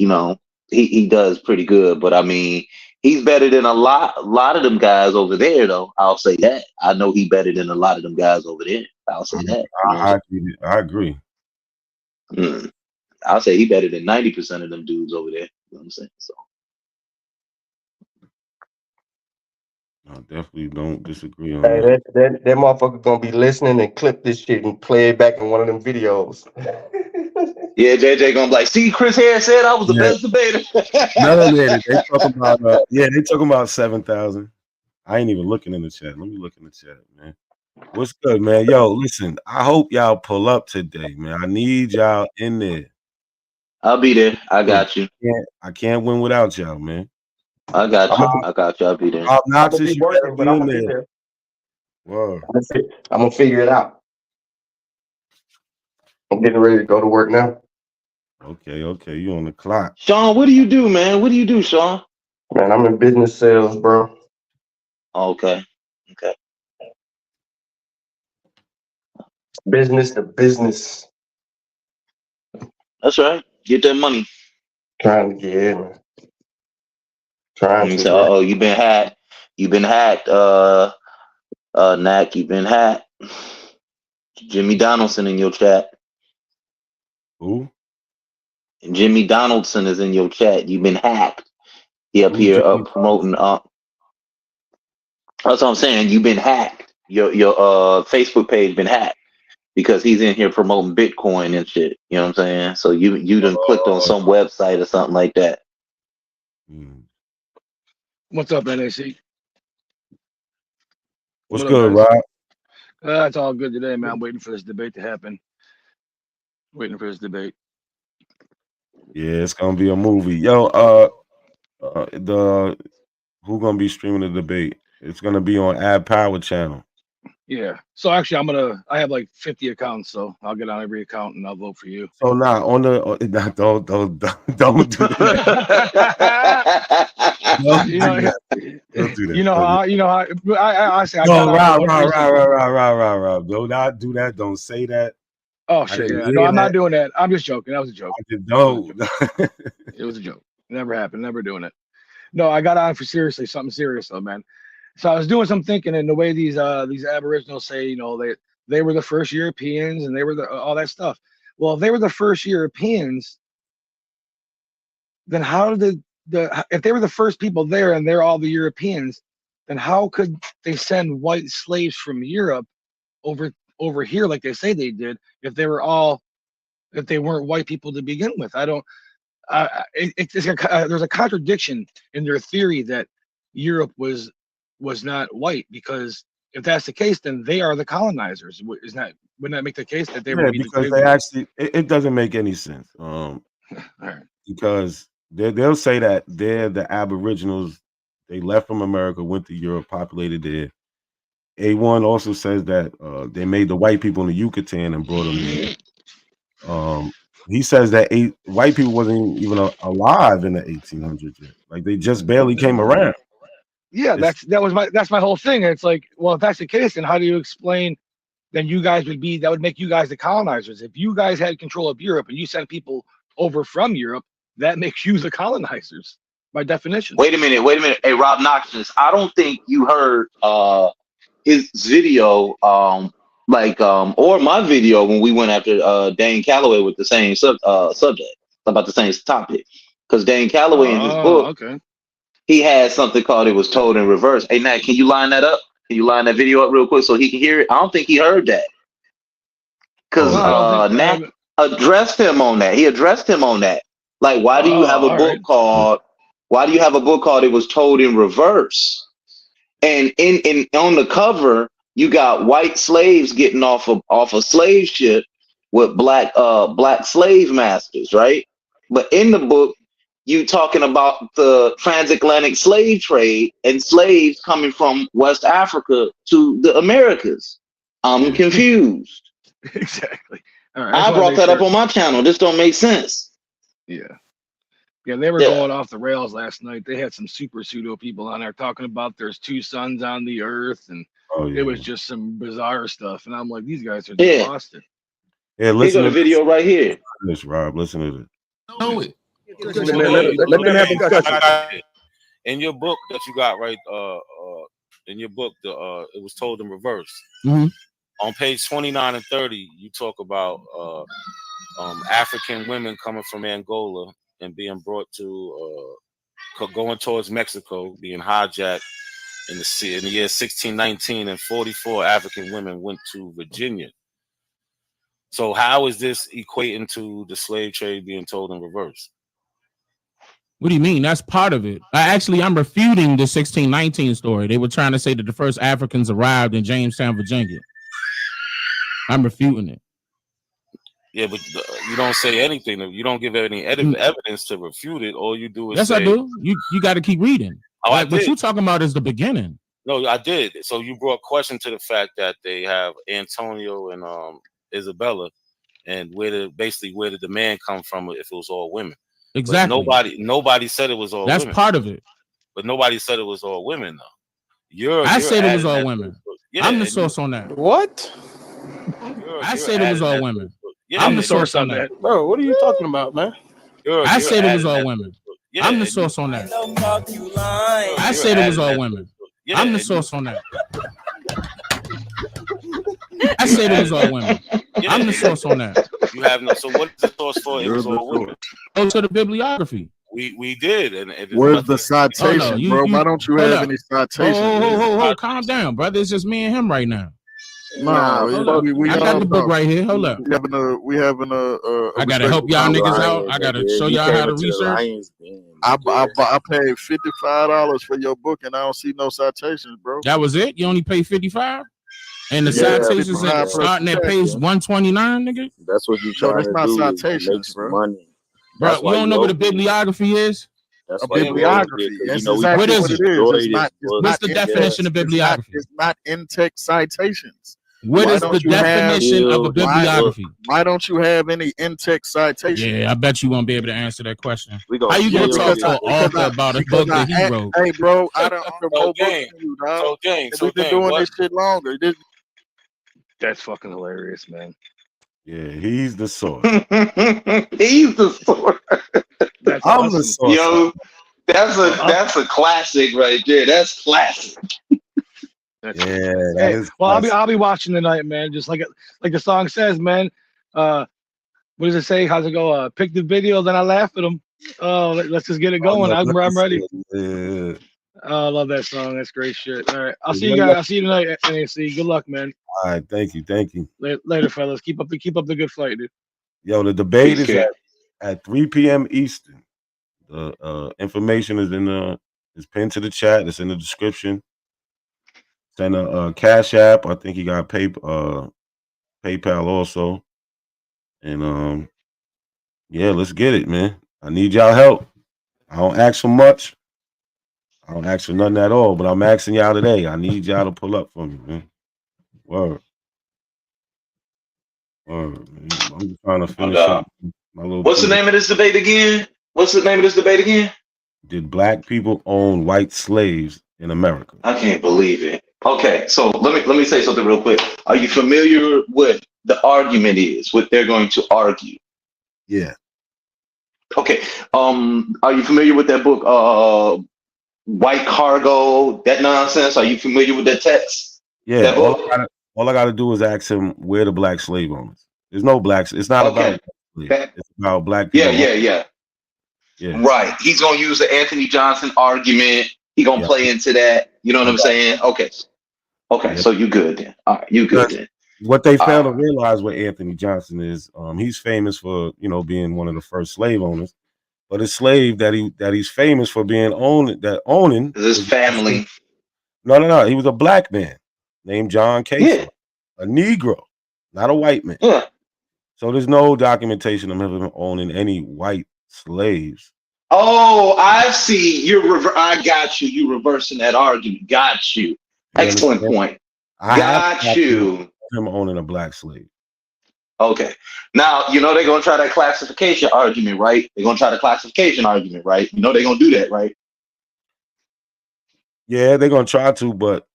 he does pretty good. But I mean, he's better than a lot of them guys over there, though. I'll say that. I know he better than a lot of them guys over there. I'll say that. I agree. I'll say he better than 90% of them dudes over there. You know what I'm saying? So I definitely don't disagree on that. That motherfucker gonna be listening and clip this shit and play it back in one of them videos. Yeah, JJ gonna be like, see, Chris Harris said I was the best debater. No, they talking about 7,000. I ain't even looking in the chat. Let me look in the chat, man. What's good, man? Yo, listen, I hope y'all pull up today, man. I need y'all in there. I'll be there. I got you. I can't win without y'all, man. I got you. I'll be there. Obnoxious, you better be in there. Whoa. I'm gonna figure it out. I'm getting ready to go to work now. Okay. You on the clock. Sean, what do you do, man? What do you do, Sean? Man, I'm in business sales, bro. Okay. Business to business. That's right. Get that money. Trying to get in, man. Trying to. Oh, you been hacked. You've been hacked. NAC, you've been hacked. Jimmy Donaldson in your chat. Who? Jimmy Donaldson is in your chat. You've been hacked. He up Who's here Jimmy promoting. Donaldson? That's what I'm saying. You've been hacked. Your Facebook page been hacked because he's in here promoting Bitcoin and shit. You know what I'm saying? So you done clicked on some website or something like that. What's up, NAC? What's What up, good, guys? Rob? It's all good today, man. I'm waiting for this debate to happen. Waiting for this debate. Yeah, it's gonna be a movie. Yo, the who gonna be streaming the debate? It's gonna be on Ad Power channel. Yeah. So actually, I have like 50 accounts, so I'll get on every account and I'll vote for you. So now don't do that. Don't do that. Don't do that. Don't do that. You know how I say I No, got Rob. Do not do that. Don't say that. Oh shit! Yeah, no, I'm not doing that. I'm just joking. That was a joke. No, it was a joke. Never happened. Never doing it. No, I got on for something serious though, man. So I was doing some thinking, and the way these Aboriginals say, you know, they were the first Europeans, and they were all that stuff. Well, if they were the first Europeans, then how did if they were the first people there, and they're all the Europeans, then how could they send white slaves from Europe over here like they say they did if they weren't white people to begin with? There's a contradiction in their theory that Europe was not white, because if that's the case, then they are the colonizers. Wouldn't that make the case that they would be because they actually it doesn't make any sense. Because they'll say that they're the Aboriginals. They left from America, went to Europe, populated there. A1 also says that they made the white people in the Yucatan and brought them there. He says that white people wasn't even alive in the 1800s yet. Like they just barely came around. Yeah, that's my whole thing. It's like, well, if that's the case, then how do you explain? Then that would make you guys the colonizers. If you guys had control of Europe and you sent people over from Europe, that makes you the colonizers by definition. Wait a minute. Hey, Rob Noxious, I don't think you heard his video, or my video when we went after Dane Calloway with the same subject about the same topic. Because Dane Calloway in his book, he had something called "It Was Told in Reverse." Hey, Nat, can you line that up? Can you line that video up real quick so he can hear it? I don't think he heard that. Because Nat addressed him on that. He addressed him on that. Like, why do you have a book called "It Was Told in Reverse"? And in on the cover, you got white slaves getting off a slave ship with black slave masters, right? But in the book, you talking about the transatlantic slave trade and slaves coming from West Africa to the Americas. I'm confused. Exactly. All right, I brought that up on my channel. This don't make sense. Yeah, they were going off the rails last night. They had some super pseudo people on there talking about there's two suns on the earth, and it was just some bizarre stuff. And I'm like, these guys are just lost it. Yeah, listen to the video right here. This, Rob, listen to this. Know it. Let me have a discussion. In your book that you got right, in your book, it was told in reverse. Mm-hmm. On page 29 and 30, you talk about African women coming from Angola and being brought to going towards Mexico, being hijacked in the year 1619, and 44 African women went to Virginia. So how is this equating to the slave trade being told in reverse? What do you mean? That's part of it. I'm refuting the 1619 story. They were trying to say that the first Africans arrived in Jamestown, Virginia. I'm refuting it. Yeah, but you don't say anything. You don't give any evidence to refute it. All you do is yes, say, I do. You got to keep reading. What you're talking about is the beginning. No, I did. So you brought question to the fact that they have Antonio and Isabella, and where did the man come from if it was all women? Exactly. But nobody said it was all That's women. That's part of it. But nobody said it was all women though. I said it was all women. I'm the source on that. What? I said it was all women. Yeah, I'm the source on that. Bro, what are you talking about, man? I said it was all women. Yeah, I'm the source on that. I said it was all women. Yeah, I'm the source on that. I said it was all women. I'm the source on that. You have no. So what is the source for? It was all women. Go to the bibliography. We did, and where's the citation, Hold on, bro? Why don't you hold have up. any citations? Oh, calm down, brother. It's just me and him right now. Nah, we I got the book right here. Hold up. We having a I gotta help y'all niggas out. I gotta show y'all how to research. I paid $55 for your book and I don't see no citations, bro. That was it? You only paid 55? And the citations starting at page 129, nigga? That's what you trying to do. Citations, bro. Money. Bro, you don't know what a bibliography is? That's a bibliography. That's what exactly is what it is. What's the definition of bibliography? It's not in-text citations. What is the definition of a bibliography? Why don't you have any in-text citations? Yeah, I bet you won't be able to answer that question. How you gonna talk to an author about a book that he wrote? Hey, bro, I don't know more books than you, dog. We've been doing this shit longer. That's fucking hilarious, man. Yeah, he's the source. He's the source. I'm the source. Yo, that's a classic right there. That's classic. I'll be watching tonight, man. Just like the song says, man. What does it say? How's it go? Pick the video, then I laugh at them. Oh, let's just get it going. I'm ready. Yeah. Oh, I love that song. That's great shit. All right, I'll see you guys. I'll see you tonight, NAC. Good luck, man. All right, thank you. Later, fellas. Keep up the good fight, dude. Yo, the debate is at 3 p.m. Eastern. The information is pinned to the chat. It's in the description. Send a Cash App. I think he got PayPal also. And yeah, let's get it, man. I need y'all help. I don't ask for much. I don't ask for nothing at all, but I'm asking y'all today. I need y'all to pull up for me, man. Word, man. I'm just trying to finish up my little. What's the name of this debate again? Did black people own white slaves in America? I can't believe it. Okay, so let me say something real quick. Are you familiar with the argument is what they're going to argue? Yeah. Okay. Are you familiar with that book, White Cargo, that nonsense? Are you familiar with that text? Yeah. That book? All I got to do is ask him where the black slave owners. There's no blacks. It's not about slaves. It's about black people. Yeah. Right. He's gonna use the Anthony Johnson argument. He's gonna play into that. You know what I'm saying? Okay. Yeah. So you good then. All right, you good then. What they fail to realize with Anthony Johnson is he's famous for, being one of the first slave owners. But a slave that he's famous for owning his family. No. He was a black man named John Casey, a Negro, not a white man. Yeah. So there's no documentation of him owning any white slaves. Oh, I see. I got you. You reversing that argument. Got you. Excellent point. Got you. Him owning a black slave. Okay. Now, they're going to try that classification argument, right? They're going to try the classification argument, right? They're going to do that, right? Yeah, they're going to try to, but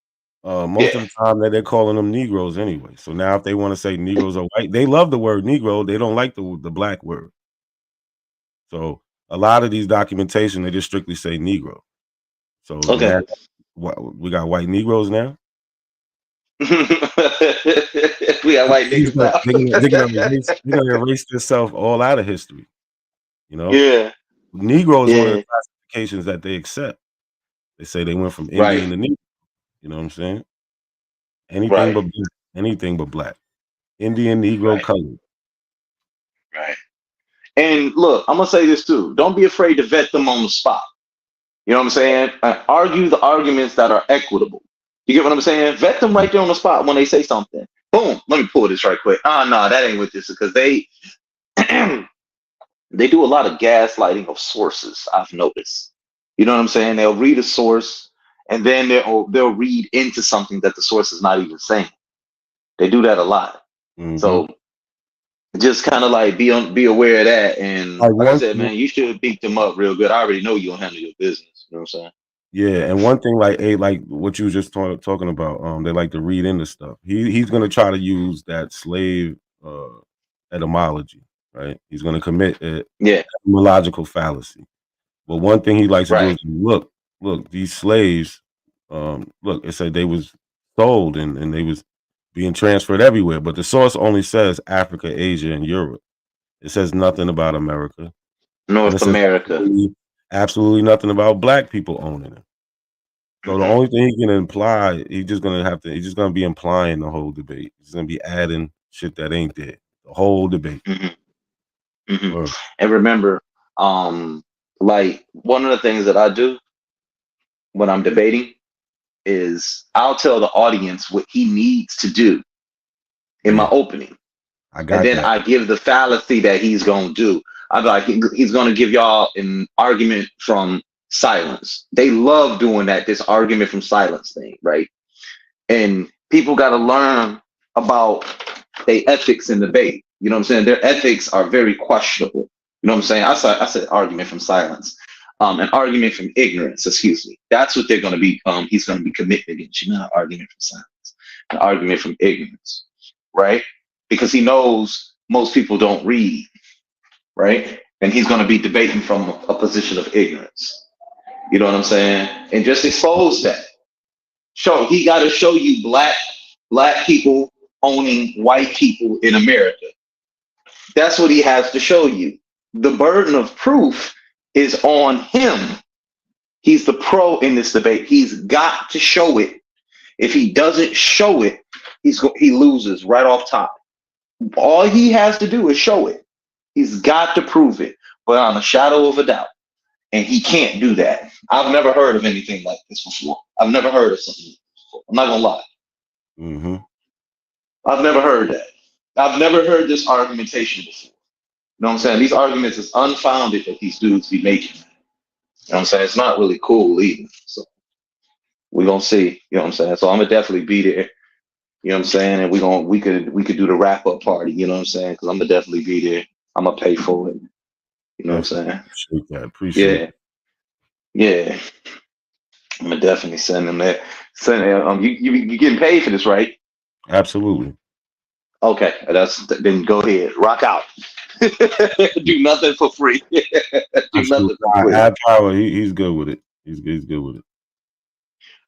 most of the time they're calling them Negroes anyway. So now if they want to say Negroes are white, they love the word Negro. They don't like the black word. So a lot of these documentation, they just strictly say Negro. So we got white Negroes now. We got white niggas now. They're gonna erase themselves all out of history. Yeah. Negroes are one of the classifications that they accept. They say they went from Indian to Negro. You know what I'm saying? Anything but black. Indian, Negro, colored. Right. And look, I'm gonna say this too. Don't be afraid to vet them on the spot. You know what I'm saying? Argue the arguments that are equitable. You get what I'm saying? Vet them right there on the spot when they say something. Boom. Let me pull this right quick. No, that ain't what this is, because they they do a lot of gaslighting of sources, I've noticed. You know what I'm saying? They'll read a source and then they'll read into something that the source is not even saying. They do that a lot. Mm-hmm. So just kind of like be aware of that. And like I said, man, you should beat them up real good. I already know you don't handle your business. You know what I'm saying? Yeah, and one thing like what you were just talking about, they like to read into stuff. He's gonna try to use that slave etymology, right? He's gonna commit etymological fallacy. But one thing he likes to do is look, these slaves, look, it said they was sold and they was being transferred everywhere, but the source only says Africa, Asia, and Europe. It says nothing about America, and it North says America. absolutely nothing about black people owning it. So the only thing he can imply, he's just gonna be implying the whole debate. He's gonna be adding shit that ain't there. The whole debate. Word. And remember, like one of the things that I do when I'm debating is I'll tell the audience what he needs to do in my opening. I And got then that. I give the fallacy that he's going to do. I'm like, he's going to give y'all an argument from silence. They love doing that, this argument from silence thing, right? And people got to learn about their ethics in debate. You know what I'm saying? Their ethics are very questionable. You know what I'm saying? I said argument from silence. An argument from ignorance, excuse me. That's what they're going to be, he's going to be committed against you, not an argument from silence. An argument from ignorance, right? Because he knows most people don't read, right? And he's going to be debating from a position of ignorance. You know what I'm saying? And just expose that. He got to show you black people owning white people in America. That's what he has to show you. The burden of proof is on him. He's the pro in this debate. He's got to show it. If he doesn't show it, he loses right off top. All he has to do is show it. He's got to prove it, but on a shadow of a doubt. And he can't do that. I've never heard of anything like this before. I've never heard of something like this before. I'm not gonna lie. I've never heard that. I've never heard this argumentation before. You know what I'm saying? These arguments is unfounded that these dudes be making. You know what I'm saying? It's not really cool either. So we're gonna see. You know what I'm saying? So I'm gonna definitely be there. You know what I'm saying? And we could do the wrap up party. You know what I'm saying? Because I'm gonna definitely be there. I'm gonna pay for it. You know what I'm saying? Appreciate that. Appreciate it. Yeah. I'm gonna definitely send them that. You getting paid for this, right? Absolutely. Okay, then go ahead, rock out. Do nothing for free. Do nothing for free. Ad Power, he's good with it. He's good with it.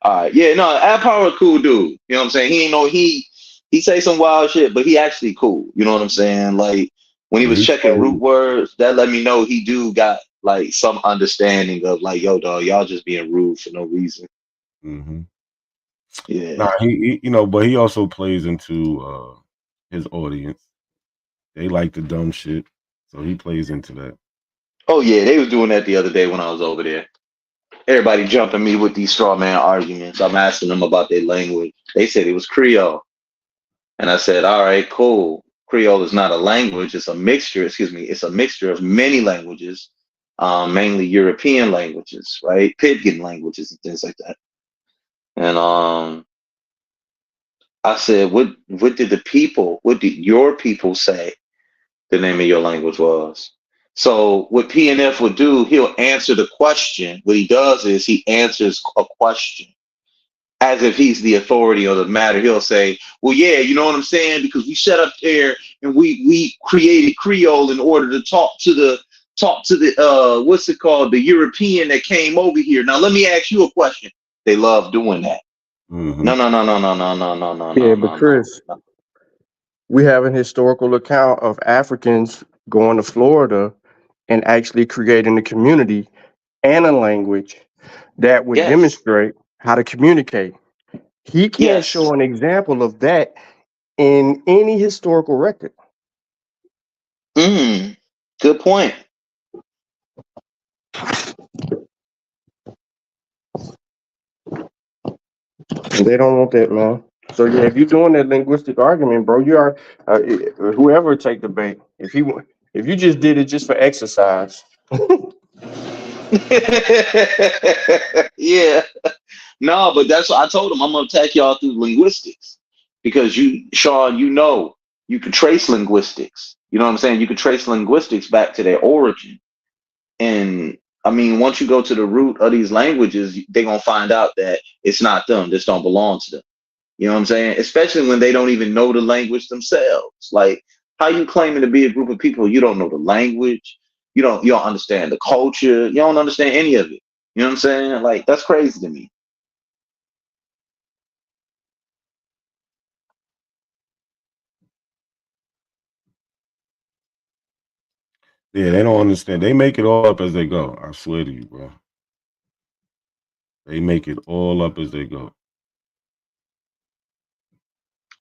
All right, yeah, no, Ad Power, a cool dude. You know what I'm saying? He say some wild shit, but he actually cool. You know what I'm saying? Like when he was checking root words, that let me know he do got like some understanding of like, yo, dog, y'all just being rude for no reason. Yeah. Nah, he but he also plays into his audience. They like the dumb shit, so he plays into that. Oh yeah, they was doing that the other day when I was over there. Everybody jumping me with these straw man arguments. I'm asking them about their language. They said it was Creole. And I said, all right, cool. Creole is not a language. It's a mixture, it's a mixture of many languages, mainly European languages, right? Pidgin languages and things like that. And I said, what did your people say the name of your language was? So what PNF would do, he'll answer the question. What he does is he answers a question as if he's the authority on the matter. He'll say, well, yeah, you know what I'm saying? Because we sat up there and we created Creole in order to talk to the what's it called? The European that came over here. Now let me ask you a question. They love doing that. No. Yeah, but Chris, we have an historical account of Africans going to Florida and actually creating a community and a language that would demonstrate how to communicate. He can't show an example of that in any historical record. Good point. They don't want that, man. So yeah, if you're doing that linguistic argument, bro, you are whoever take the bait. If you just did it just for exercise. Yeah. No, but that's what I told him. I'm gonna attack y'all through linguistics. Because Sean, you can trace linguistics. You know what I'm saying? You can trace linguistics back to their origin. And I mean, once you go to the root of these languages, they're gonna find out that it's not them. This don't belong to them. You know what I'm saying? Especially when they don't even know the language themselves. Like, how you claiming to be a group of people you don't know the language, you don't understand the culture, you don't understand any of it. You know what I'm saying? Like, that's crazy to me. Yeah, they don't understand. They make it all up as they go. I swear to you, bro. They make it all up as they go.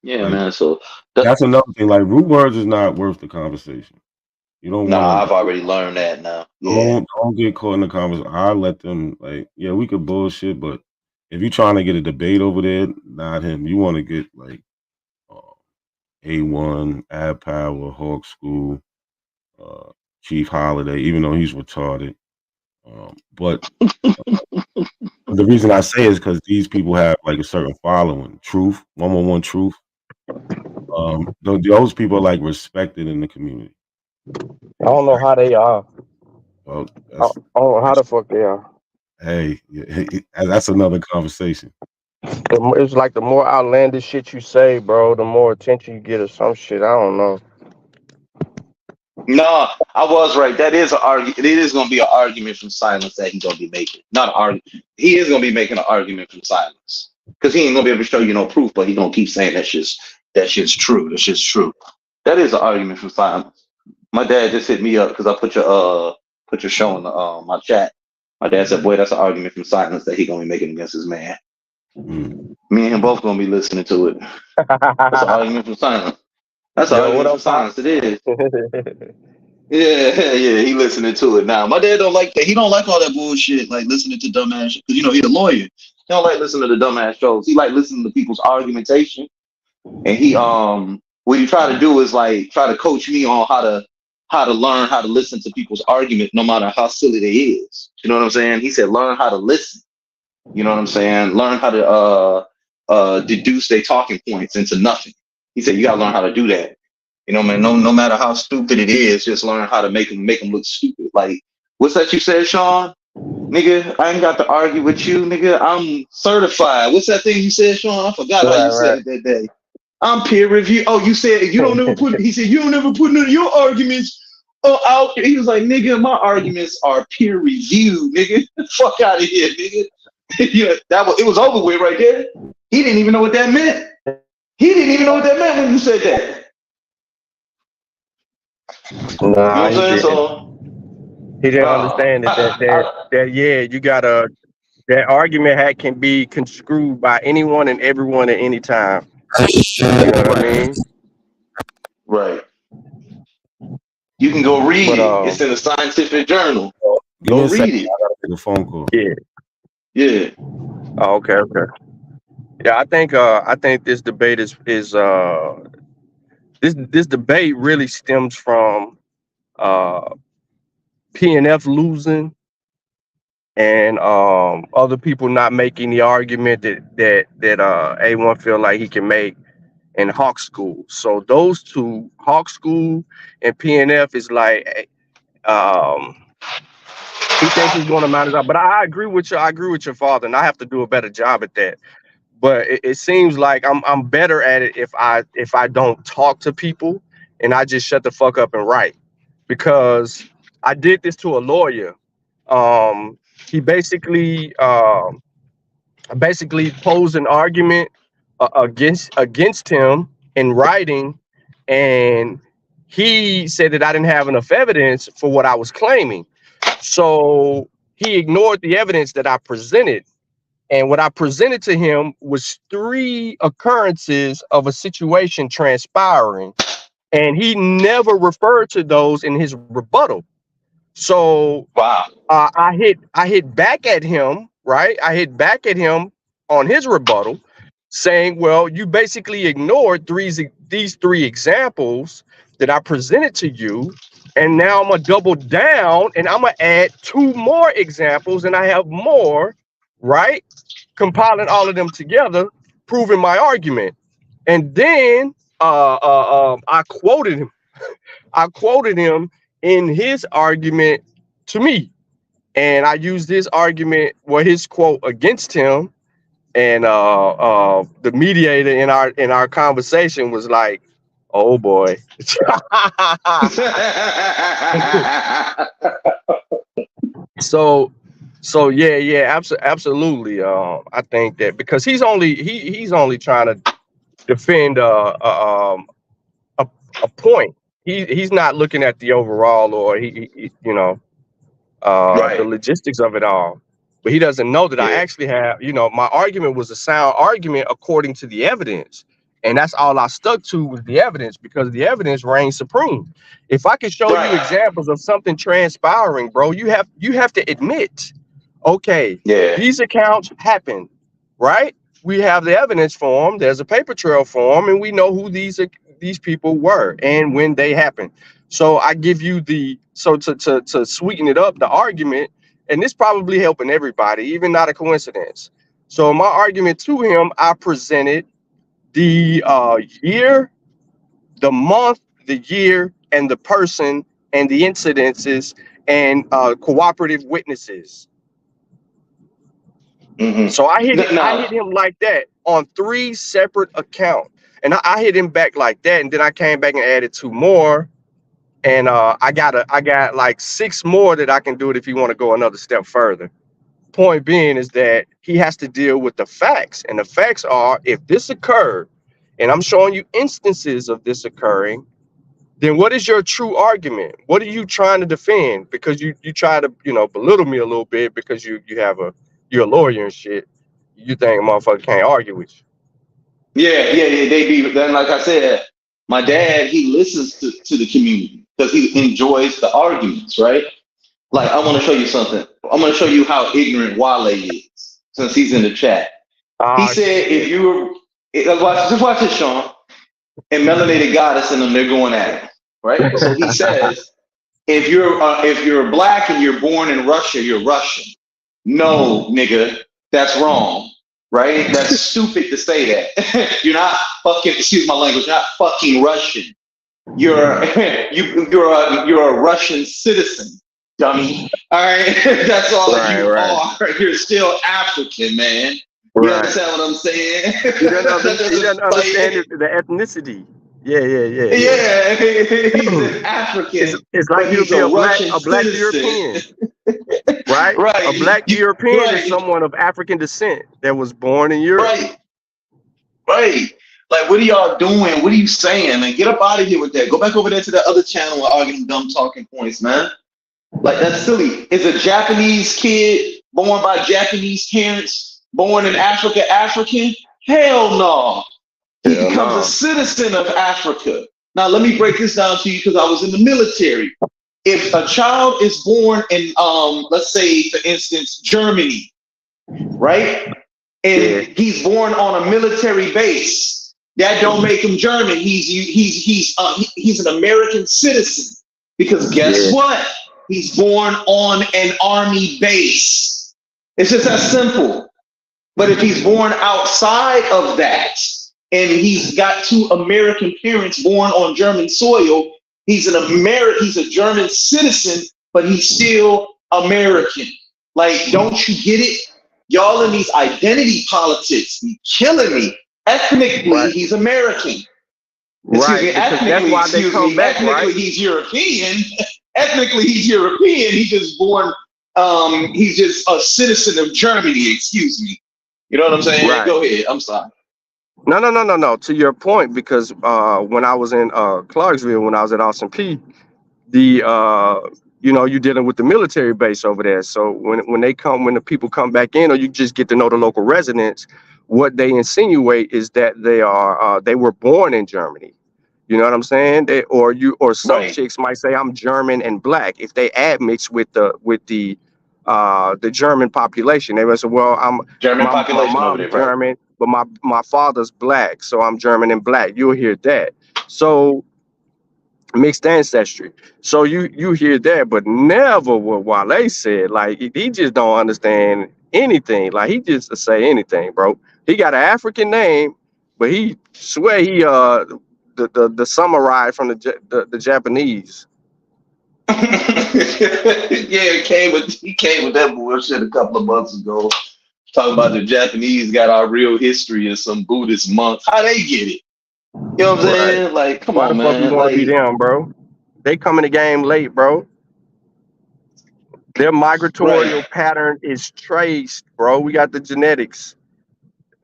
Yeah, Like man. So that's another thing. Like root words is not worth the conversation. You don't want nah, to. I've already learned that now. Yeah. Don't get caught in the conversation. I let them like, yeah, we could bullshit, but if you're trying to get a debate over there, not him. You want to get like A1, Ab Power, Hawk School, Chief Holiday, even though he's retarded. But the reason I say is because these people have like a certain following. Truth, 111 Truth. Those people are like respected in the community. I don't know how they are. Well, I don't know how the fuck they are. hey, that's another conversation. It's like the more outlandish shit you say, bro, the more attention you get or some shit. I don't know. No, I was right. That is an argument. It is going to be an argument from silence that he's going to be making. Not an argument. He is going to be making an argument from silence because he ain't going to be able to show you no proof, but he's going to keep saying that shit's true. That shit's true. That is an argument from silence. My dad just hit me up because I put your show in my chat. My dad said, "Boy, that's an argument from silence that he's going to be making against his man." Me and him both going to be listening to it. That's an argument from silence. That's an argument from silence. It is. Yeah, he listening to it now. My dad don't like that. He don't like all that bullshit, like listening to dumbass shit. Cause he a lawyer. He don't like listening to the dumbass shows. He like listening to people's argumentation. And he what he try to do is like try to coach me on how to learn how to listen to people's argument, no matter how silly they is. You know what I'm saying? He said learn how to listen. You know what I'm saying? Learn how to deduce their talking points into nothing. He said you gotta learn how to do that. You know, man, no matter how stupid it is, just learn how to make them look stupid. Like, what's that you said, Sean? Nigga, I ain't got to argue with you, nigga. I'm certified. What's that thing you said, Sean? I forgot how you said it that day. I'm peer review. Oh, you said you don't ever put. He said you don't ever put none of your arguments out. He was like, nigga, my arguments are peer review, nigga. Fuck out of here, nigga. Yeah, it was over with right there. He didn't even know what that meant. He didn't even know what that meant when you said that. Nah, you know what I'm saying? So he didn't understand that yeah, you gotta that argument can be construed by anyone and everyone at any time. You know what I mean? Right. You can go read it. It's in a scientific journal. Go read it. I gotta take a phone call. Yeah. Yeah. Oh, okay. Yeah, I think this debate is this debate really stems from PNF losing and other people not making the argument that A1 feel like he can make in Hawk School. So those two, Hawk School and PNF, is like he thinks he's going to mount it up. But I agree with you. I agree with your father, and I have to do a better job at that. But it seems like I'm better at it if I don't talk to people and I just shut the fuck up and write. Because I did this to a lawyer. He basically posed an argument against him in writing, and he said that I didn't have enough evidence for what I was claiming. So he ignored the evidence that I presented. And what I presented to him was 3 occurrences of a situation transpiring. And he never referred to those in his rebuttal. So wow. I hit back at him, right? I hit back at him on his rebuttal, saying, well, you basically ignored these 3 examples that I presented to you. And now I'm gonna double down and I'm gonna add 2 more examples, and I have more, right? Compiling all of them together, proving my argument. And then I quoted him. I quoted him in his argument to me. And I used his argument, his quote against him. And the mediator in our conversation was like, oh boy. So yeah, absolutely. I think that because he's only trying to defend a point. he's not looking at the overall, or he the Right. logistics of it all. But he doesn't know that I Yeah. actually have, my argument was a sound argument according to the evidence. And that's all I stuck to was the evidence, because the evidence reigns supreme. If I could show you Right. examples of something transpiring, bro, you have to admit, okay, Yeah. these accounts happened, right? We have the evidence for them. There's a paper trail for them, and we know who these people were and when they happened. So I give you to sweeten it up, the argument, and this probably helping everybody, even not a coincidence. So my argument to him, I presented the year, the month, the year, and the person, and the incidences, and cooperative witnesses. Mm-hmm. So I hit No. him like that on 3 separate accounts, and I hit him back like that, and then I came back and added 2 more. And I got like 6 more that I can do it if you want to go another step further. Point being is that he has to deal with the facts. And the facts are, if this occurred, and I'm showing you instances of this occurring, then what is your true argument? What are you trying to defend? Because you try to, belittle me a little bit because you're a lawyer and shit. You think a motherfucker can't argue with you. Yeah. They be then, like I said, my dad, he listens to the community because he enjoys the arguments, right? Like, I want to show you something. I'm going to show you how ignorant Wale is, since he's in the chat. He said, if you were, just watch this, Sean, and Melanated Goddess and them, they're going at it, right? So he says, if you're black and you're born in Russia, you're Russian. No, nigga, that's wrong, right? That's stupid to say that. You're not fucking, excuse my language, you're not fucking Russian. You're a Russian citizen. Dummy. All right, that's all you are. You're still African, man. You understand what I'm saying? He doesn't understand the ethnicity. Yeah. Yeah, he's an African. It's like you'd be a black European, right? Right. A black European is someone of African descent that was born in Europe. Right. Like, what are y'all doing? What are you saying, man? Get up out of here with that. Go back over there to the other channel and argue dumb talking points, man. Like, that's silly. Is a Japanese kid born by Japanese parents, born in Africa, African? Hell no. He becomes a citizen of Africa. Now, let me break this down to you because I was in the military. If a child is born in, let's say, for instance, Germany, right? And he's born on a military base, that don't make him German. He's an American citizen because guess what? He's born on an army base. It's just that simple. But if he's born outside of that and he's got 2 American parents born on German soil, he's a German citizen, but he's still American. Like, don't you get it? Y'all in these identity politics, be killing me. Ethnically, he's American. Excuse me, ethnically, that's why they come back, ethnically, he's European. Ethnically, he's European. He's just born, he's just a citizen of Germany, excuse me. You know what I'm saying? Right. Go ahead. I'm sorry. No. To your point, because when I was in Clarksville, when I was at Austin P, you're dealing with the military base over there. So when the people come back in, or you just get to know the local residents, what they insinuate is that they were born in Germany. You know what I'm saying? Some chicks might say I'm German and black if they admix with the German population. They would say, well, I'm German my population mom's over there, German, but my father's black, so I'm German and black. You'll hear that. So mixed ancestry. So you hear that, but never what Wale said. Like, he just don't understand anything. Like, he just say anything, bro. He got an African name, but he swear he the samurai from the Japanese. He came with that bullshit a couple of months ago, talking about the Japanese got our real history and some Buddhist monks. How they get it? You know what I'm saying? Like, come on, man. Why the fuck you want to be them, bro? They come in the game late, bro. Their migratorial pattern is traced, bro. We got the genetics.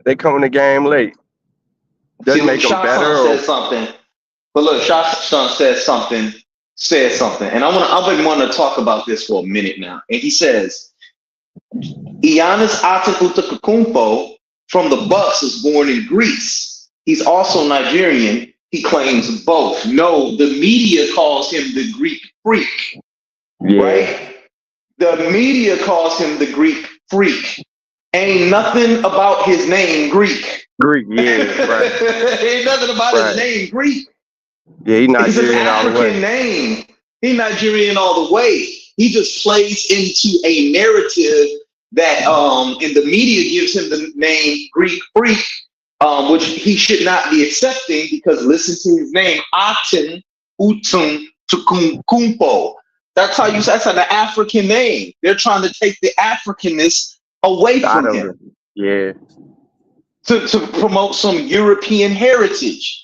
They come in the game late. Doesn't make them better. Said something. But look, Shashan said something, and I've been wanting to talk about this for a minute now. And he says, Giannis Antetokounmpo from the Bucks was born in Greece. He's also Nigerian. He claims both. No, the media calls him the Greek freak, right? The media calls him the Greek freak. Ain't nothing about his name Greek. Greek, yeah, right. Ain't nothing about his name Greek. Yeah, he's It's an Nigerian all the way. African name. He's Nigerian all the way. He just plays into a narrative that and the media gives him the name Greek freak, which he should not be accepting, because listen to his name, Aten Utun Tukumpo. That's an African name. They're trying to take the Africanness away from him. Yeah. To promote some European heritage.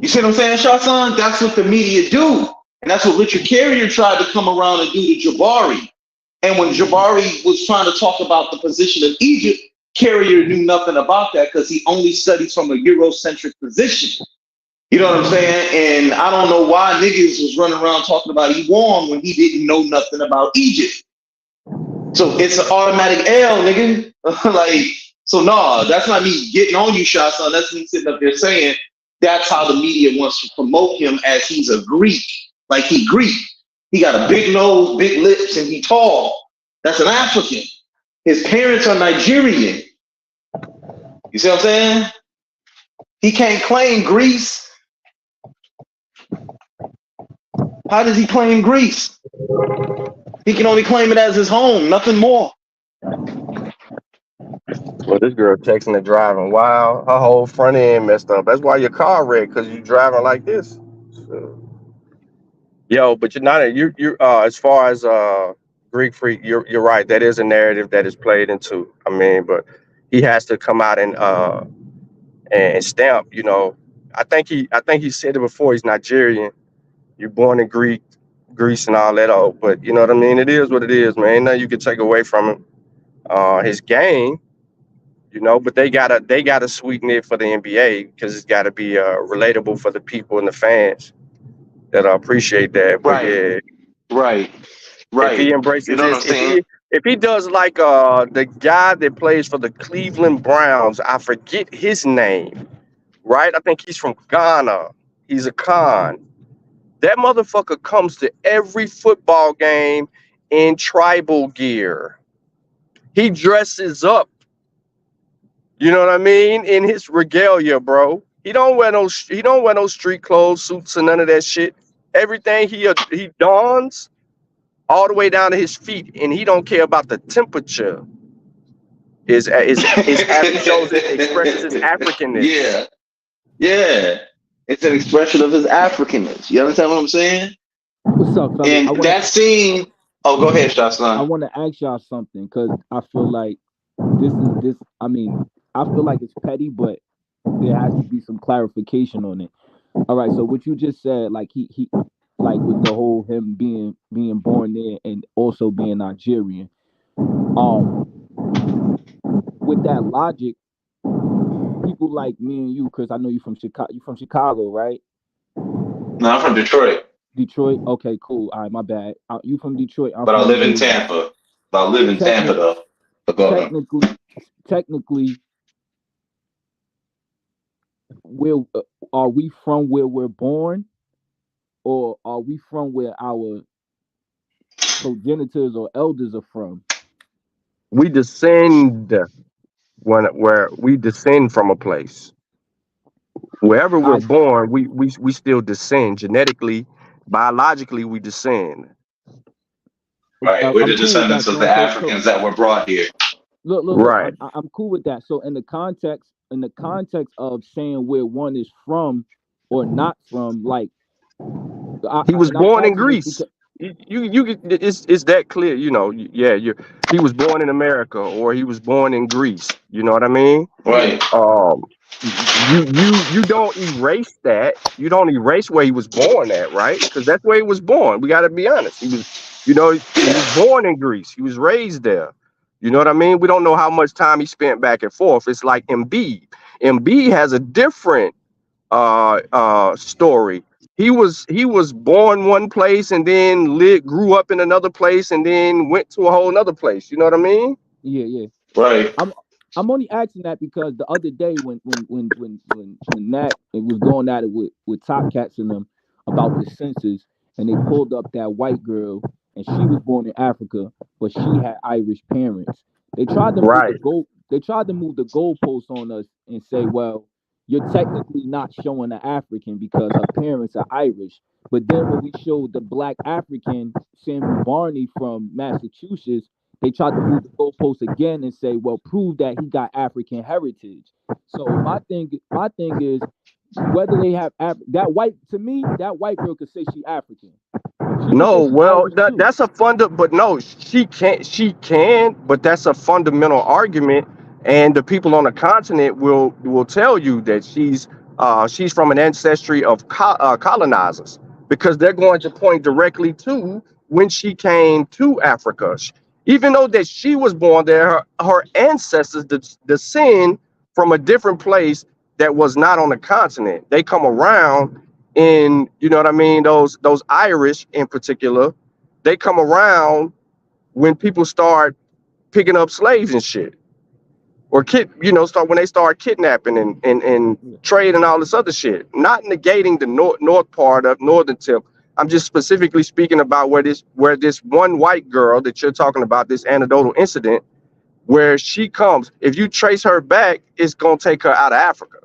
You see what I'm saying, Shashan? That's what the media do. And that's what Richard Carrier tried to come around and do to Jabari. And when Jabari was trying to talk about the position of Egypt, Carrier knew nothing about that because he only studies from a Eurocentric position. You know what I'm saying? And I don't know why niggas was running around talking about Iwan when he didn't know nothing about Egypt. So it's an automatic L, nigga. So nah, that's not me getting on you, Shashan. That's me sitting up there saying that's how the media wants to promote him, as he's a Greek. Like he Greek. He got a big nose, big lips, and he tall. That's an African. His parents are Nigerian. You see what I'm saying? He can't claim Greece. How does he claim Greece? He can only claim it as his home, nothing more. Well, this girl texting and driving wild. Her whole front end messed up. That's why your car wrecked, because you driving like this. So. Yo, but you're as far as Greek freak, you're right. That is a narrative that is played into. I mean, but he has to come out and stamp. You know, I think he said it before. He's Nigerian. You're born in Greece and all that. Oh, but you know what I mean. It is what it is, man. Ain't nothing you can take away from him. His game. You know, but they gotta sweeten it for the NBA, because it's got to be relatable for the people and the fans that appreciate that. But Right. If he embraces You know what I'm saying? if he does like the guy that plays for the Cleveland Browns, I forget his name, right? I think he's from Ghana. He's a Khan. That motherfucker comes to every football game in tribal gear. He dresses up. You know what I mean? In his regalia, bro. He don't wear no street clothes, suits, and none of that shit. Everything he dons all the way down to his feet, and he don't care about the temperature. Is shows it expresses his Africanness. Yeah. It's an expression of his Africanness. You understand what I'm saying? What's up, fellas? And that scene. Oh, go ahead, Shashan. I want to ask y'all something, because I feel like this. I mean, I feel like it's petty, but there has to be some clarification on it. All right, so what you just said, like he like with the whole him being born there and also being Nigerian. With that logic, people like me and you, because I know you from Chicago. You from Chicago, right? No, I'm from Detroit. Detroit. Okay, cool. All right, my bad. You from Detroit? But I live in Tampa. Though. Technically, where are we from? Where we're born, or are we from where our progenitors or elders are from? We descend where we descend from a place. Wherever we're born, we still descend genetically, biologically. We descend. Right, we're the descendants of the Africans that were brought here. Look, right. I'm cool with that. So in the context of saying where one is from or not from, like he was born in Greece. It's that clear, you know. He was born in America, or he was born in Greece. You know what I mean? Right. You don't erase that. You don't erase where he was born at, right? Because that's where he was born. We got to be honest. He was born in Greece. He was raised there. You know what I mean? We don't know how much time he spent back and forth. It's like Embiid. Embiid has a different story. He was born one place and then grew up in another place and then went to a whole another place. You know what I mean? Yeah, yeah. Right. I'm only asking that because the other day when Nat it was going at it with Top Cats and them about the census, and they pulled up that white girl and she was born in Africa, but she had Irish parents. They tried to move the Right. goal. They tried to move the goalposts on us and say, well, you're technically not showing an African because her parents are Irish. But then when we showed the black African Samuel Barney from Massachusetts, they tried to move the goalposts again and say, well, prove that he got African heritage. So my thing is whether they have that white to me, that white girl could say she African. She could say No, she well, Irish too. that's a but no, she can, but that's a fundamental argument, and the people on the continent will tell you that she's from an ancestry of colonizers because they're going to point directly to when she came to Africa. Even though that she was born there, her ancestors descend from a different place that was not on the continent. They come around in, you know what I mean, those Irish in particular, they come around when people start picking up slaves and shit, or start when they start kidnapping and Yeah. trade and all this other shit. Not negating the north part of northern tip. I'm just specifically speaking about where this one white girl that you're talking about, this anecdotal incident, where she comes. If you trace her back, it's gonna take her out of Africa.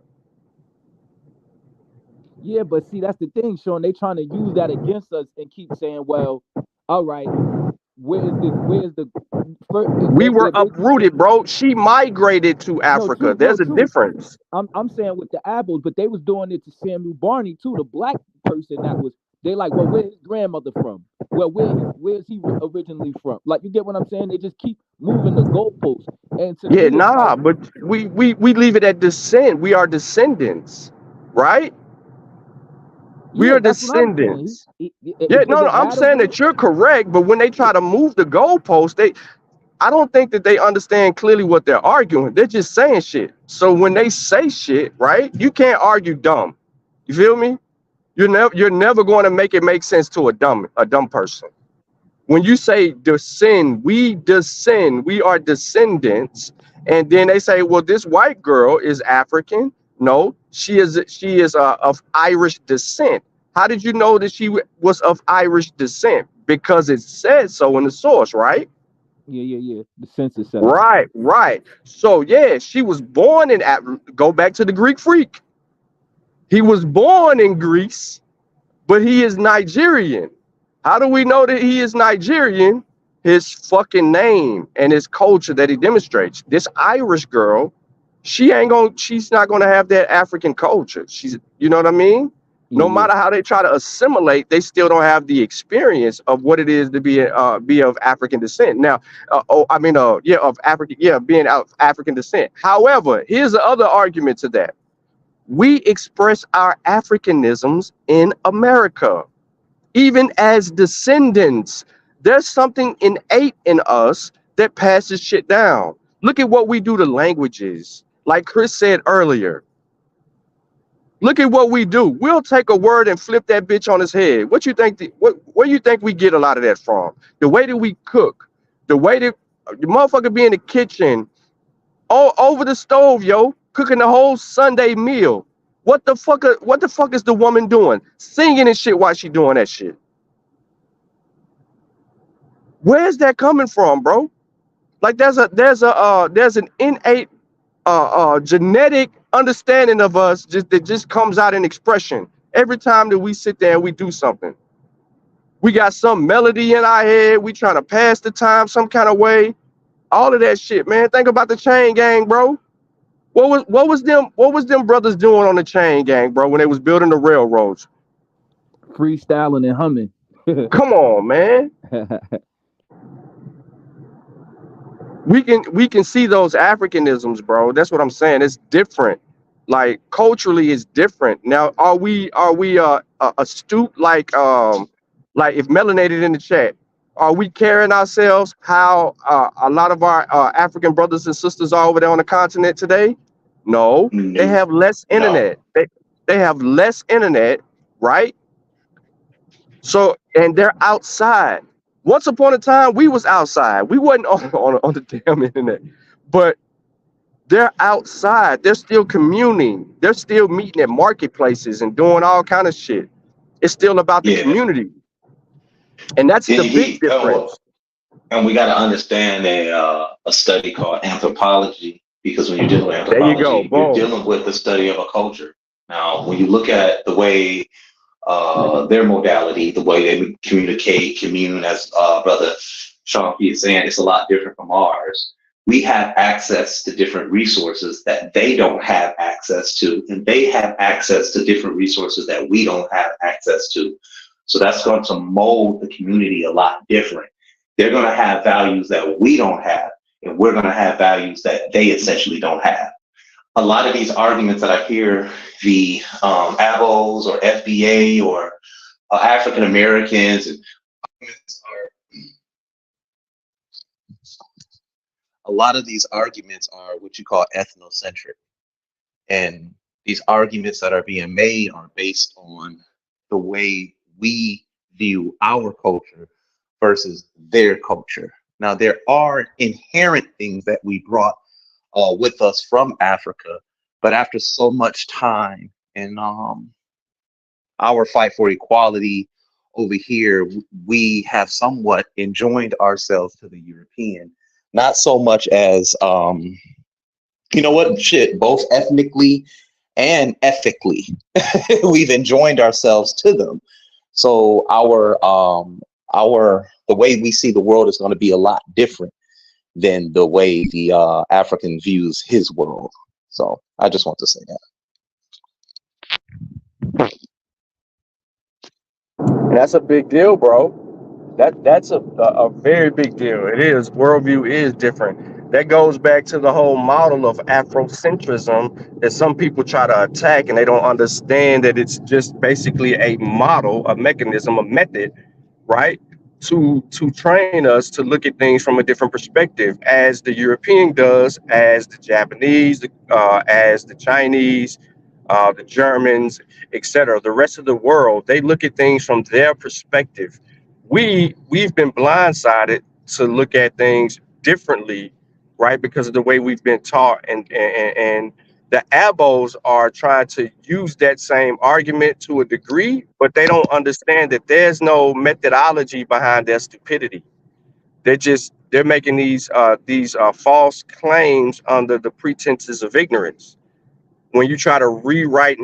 Yeah, but see, that's the thing, Sean. They trying to use that against us and keep saying, well, all right, where's the first We were they're uprooted, bro. She migrated to no Africa. true, no There's a true. difference. I'm saying with the apples, but they was doing it to Samuel Barney too, the black person that was they like, well, where's his grandmother from? Well, where's he originally from? Like, you get what I'm saying? They just keep moving the goalposts. And to Yeah, me, it's nah, like, but we leave it at descent. We are descendants, right? We yeah, are that's what I'm saying. descendants. Yeah, Does no, it I'm matter saying what? that you're correct, but when they try to move the goalpost, I don't think that they understand clearly what they're arguing. They're just saying shit. So when they say shit, right, you can't argue dumb. You feel me? You're never going to make it make sense to a dumb person. When you say descend, we are descendants, and then they say, well, this white girl is African. No, she is of Irish descent. How did you know that was of Irish descent? Because it said so in the source, right? Yeah, yeah, yeah. The census said it. Right, right. So yeah, she was born in go back to the Greek freak. He was born in Greece, but he is Nigerian. How do we know that he is Nigerian? His fucking name and his culture that he demonstrates. This Irish girl, she's not gonna have that African culture. You know what I mean? Yeah, No yeah. matter how they try to assimilate, they still don't have the experience of what it is to be of African descent. Now, of African, being of African descent. However, here's the other argument to that. We express our Africanisms in America, even as descendants. There's something innate in us that passes shit down. Look at what we do to languages. Like Chris said earlier, look at what we do. We'll take a word and flip that bitch on his head. What you think? Where you think we get a lot of that from? The way that we cook, the way that the motherfucker be in the kitchen, all over the stove, yo, cooking the whole Sunday meal. What the fuck is the woman doing? Singing and shit while she doing that shit. Where's that coming from, bro? Like there's an innate genetic understanding of us that just comes out in expression every time that we sit there and we do something. We got some melody in our head. We trying to pass the time some kind of way. All of that shit, man. Think about the chain gang, bro. What was them brothers doing on the chain gang, bro, when they was building the railroads? Freestyling and humming. Come on, man. We can see those Africanisms, bro. That's what I'm saying. It's different. Like culturally, it's different. Now, are we astute like if melanated in the chat? Are we carrying ourselves how a lot of our African brothers and sisters are over there on the continent today? No, they No. have less No. internet. They They have less internet, right? So, and they're outside. Once upon a time, we was outside. We wasn't on the damn internet, but they're outside. They're still communing. They're still meeting at marketplaces and doing all kind of shit. It's still about the Yeah. community, and that's the big difference. And we got to understand a study called anthropology, because when you're dealing with There you go. anthropology, you're Boom. dealing with the study of a culture. Now, when you look at the way their modality, the way they would commune, as Brother Sean P is saying, it's a lot different from ours. We have access to different resources that they don't have access to, and they have access to different resources that we don't have access to. So that's going to mold the community a lot different. They're going to have values that we don't have, and we're going to have values that they essentially don't have. A lot of these arguments that I hear the ABOs or FBA or African Americans, a lot of these arguments are what you call ethnocentric. And these arguments that are being made are based on the way we view our culture versus their culture. Now, there are inherent things that we brought with us from Africa, but after so much time and our fight for equality over here, we have somewhat enjoined ourselves to the European, not so much as, you know what, shit, both ethnically and ethically. We've enjoined ourselves to them. So the way we see the world is going to be a lot different than the way the African views his world. So I just want to say that. And that's a big deal, bro. That's a very big deal. It is. Worldview is different. That goes back to the whole model of Afrocentrism that some people try to attack, and they don't understand that it's just basically a model, a mechanism, a method, right? To train us to look at things from a different perspective, as the European does, as the Japanese, as the Chinese, the Germans, etc. The rest of the world, they look at things from their perspective. We've been blindsided to look at things differently, right? Because of the way we've been taught, and the abos are trying to use that same argument to a degree, but they don't understand that there's no methodology behind their stupidity. They're making these false claims under the pretenses of ignorance. When you try to rewrite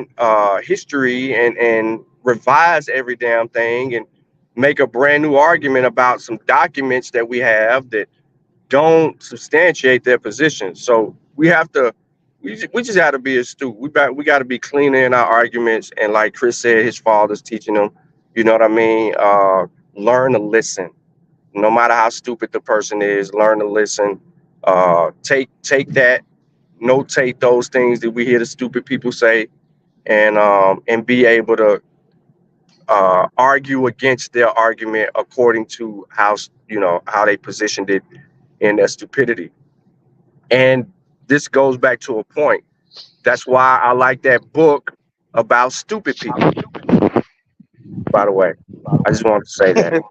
history and revise every damn thing and make a brand new argument about some documents that we have that don't substantiate their position. So we just have to be astute. We got to be cleaner in our arguments. And like Chris said, his father's teaching them, you know what I mean? Learn to listen. No matter how stupid the person is, learn to listen. Take that, notate those things that we hear the stupid people say, and be able to argue against their argument according to how they positioned it in their stupidity. And this goes back to a point. That's why I like that book about stupid people. By the way, I just wanted to say that.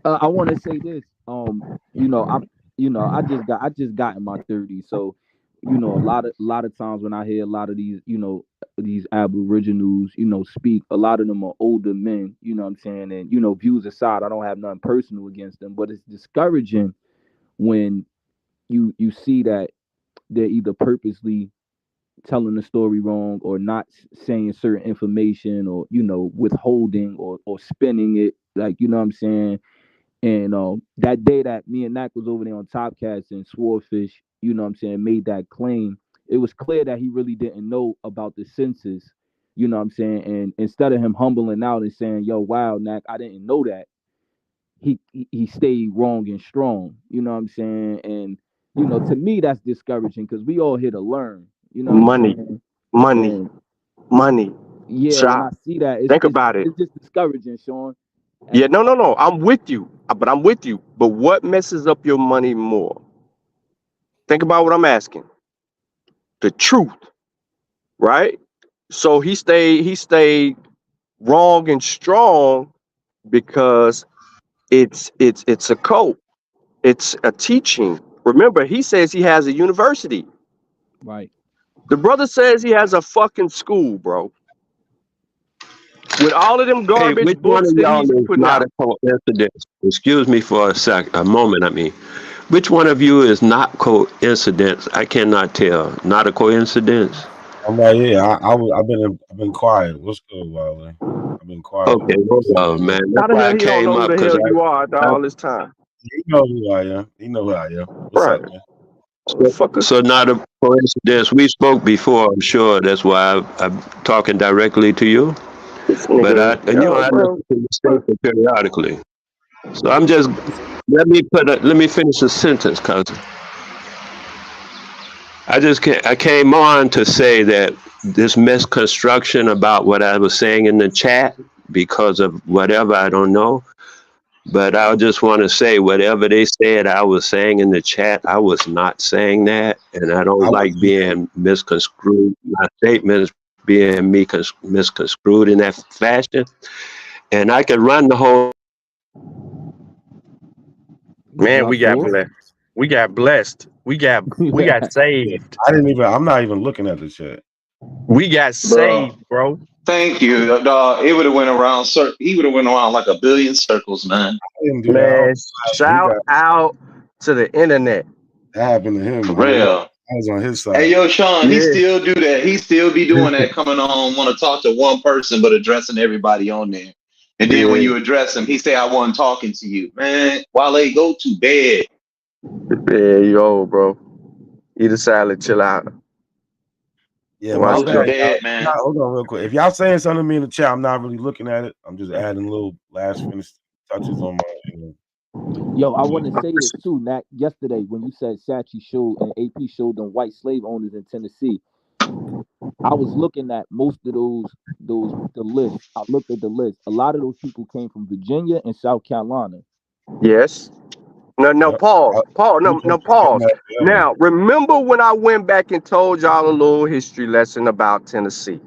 I want to say this. I just got in my 30s, so a lot of times when I hear a lot of these, these Aboriginals, speak, a lot of them are older men. You know what I'm saying? And views aside, I don't have nothing personal against them, but it's discouraging when you see that they're either purposely telling the story wrong or not saying certain information, or withholding or spinning it, like, you know what I'm saying. And that day that me and NAC was over there on Topcats and Swordfish, you know what I'm saying, made that claim, it was clear that he really didn't know about the census, you know what I'm saying. And instead of him humbling out and saying, yo, wow, NAC, I didn't know that, he stayed wrong and strong, you know what I'm saying. And to me, that's discouraging, because we all here to learn, you know what I'm saying. Money. Yeah, when I see that, Think about it. It's just discouraging, Sean. Yeah, no. I'm with you. But what messes up your money more? Think about what I'm asking. The truth, right? So he stayed wrong and strong because it's a cult. It's a teaching. Remember, he says he has a university. Right. The brother says he has a fucking school, bro. With all of them Hey, garbage which one books of that y'all he's is putting not out. a coincidence? Excuse me for a moment. I mean, which one of you is not coincidence? I cannot tell. Not a coincidence. I'm right here. I've been quiet. What's good, Wale? I've been quiet. Okay, man. That's How the why hell I he don't came know who up the because hell you are after I all this time? You know who I am. You know who I am. What's Right. up, man? so not a coincidence. We spoke before. I'm sure that's why I'm talking directly to you. This But nigga, I yo, bro. listen to the station periodically. So I'm just let me finish the sentence, cousin. I came on to say that this misconstruction about what I was saying in the chat because of whatever I don't know. But I just want to say whatever they said I was saying in the chat, I was not saying that, and I don't like being misconstrued. My statements being misconstrued in that fashion, and I could run the whole. Man, we Drop got off. blessed. We got blessed. We got saved. I'm not even looking at the chat. We got saved, bro. Thank you, dog. It would have went around. He would have went around like a billion circles, man. I didn't do that. Man, shout out to the internet. That happened to him, For man. real. I was on his side. Hey, yo, Sean, he Yeah. still do that. He still be doing that, coming on, want to talk to one person, but addressing everybody on there. And then when Yeah. you address him, he say, I wasn't talking to you. Man, Wale, go to bed. Yeah, you old, bro. Eat a salad, chill out. Yeah, Watch my Go to bad. bed, Y'all. man. Hold on real quick. If y'all saying something to me in the chat, I'm not really looking at it. I'm just adding little last finished touches on my Yo, I want to say this too, Nat. Yesterday, when you said Sachi showed and AP showed them white slave owners in Tennessee, I was looking at most of the list. I looked at the list. A lot of those people came from Virginia and South Carolina. Yes. No, pause. Pause. Now, remember when I went back and told y'all a little history lesson about Tennessee?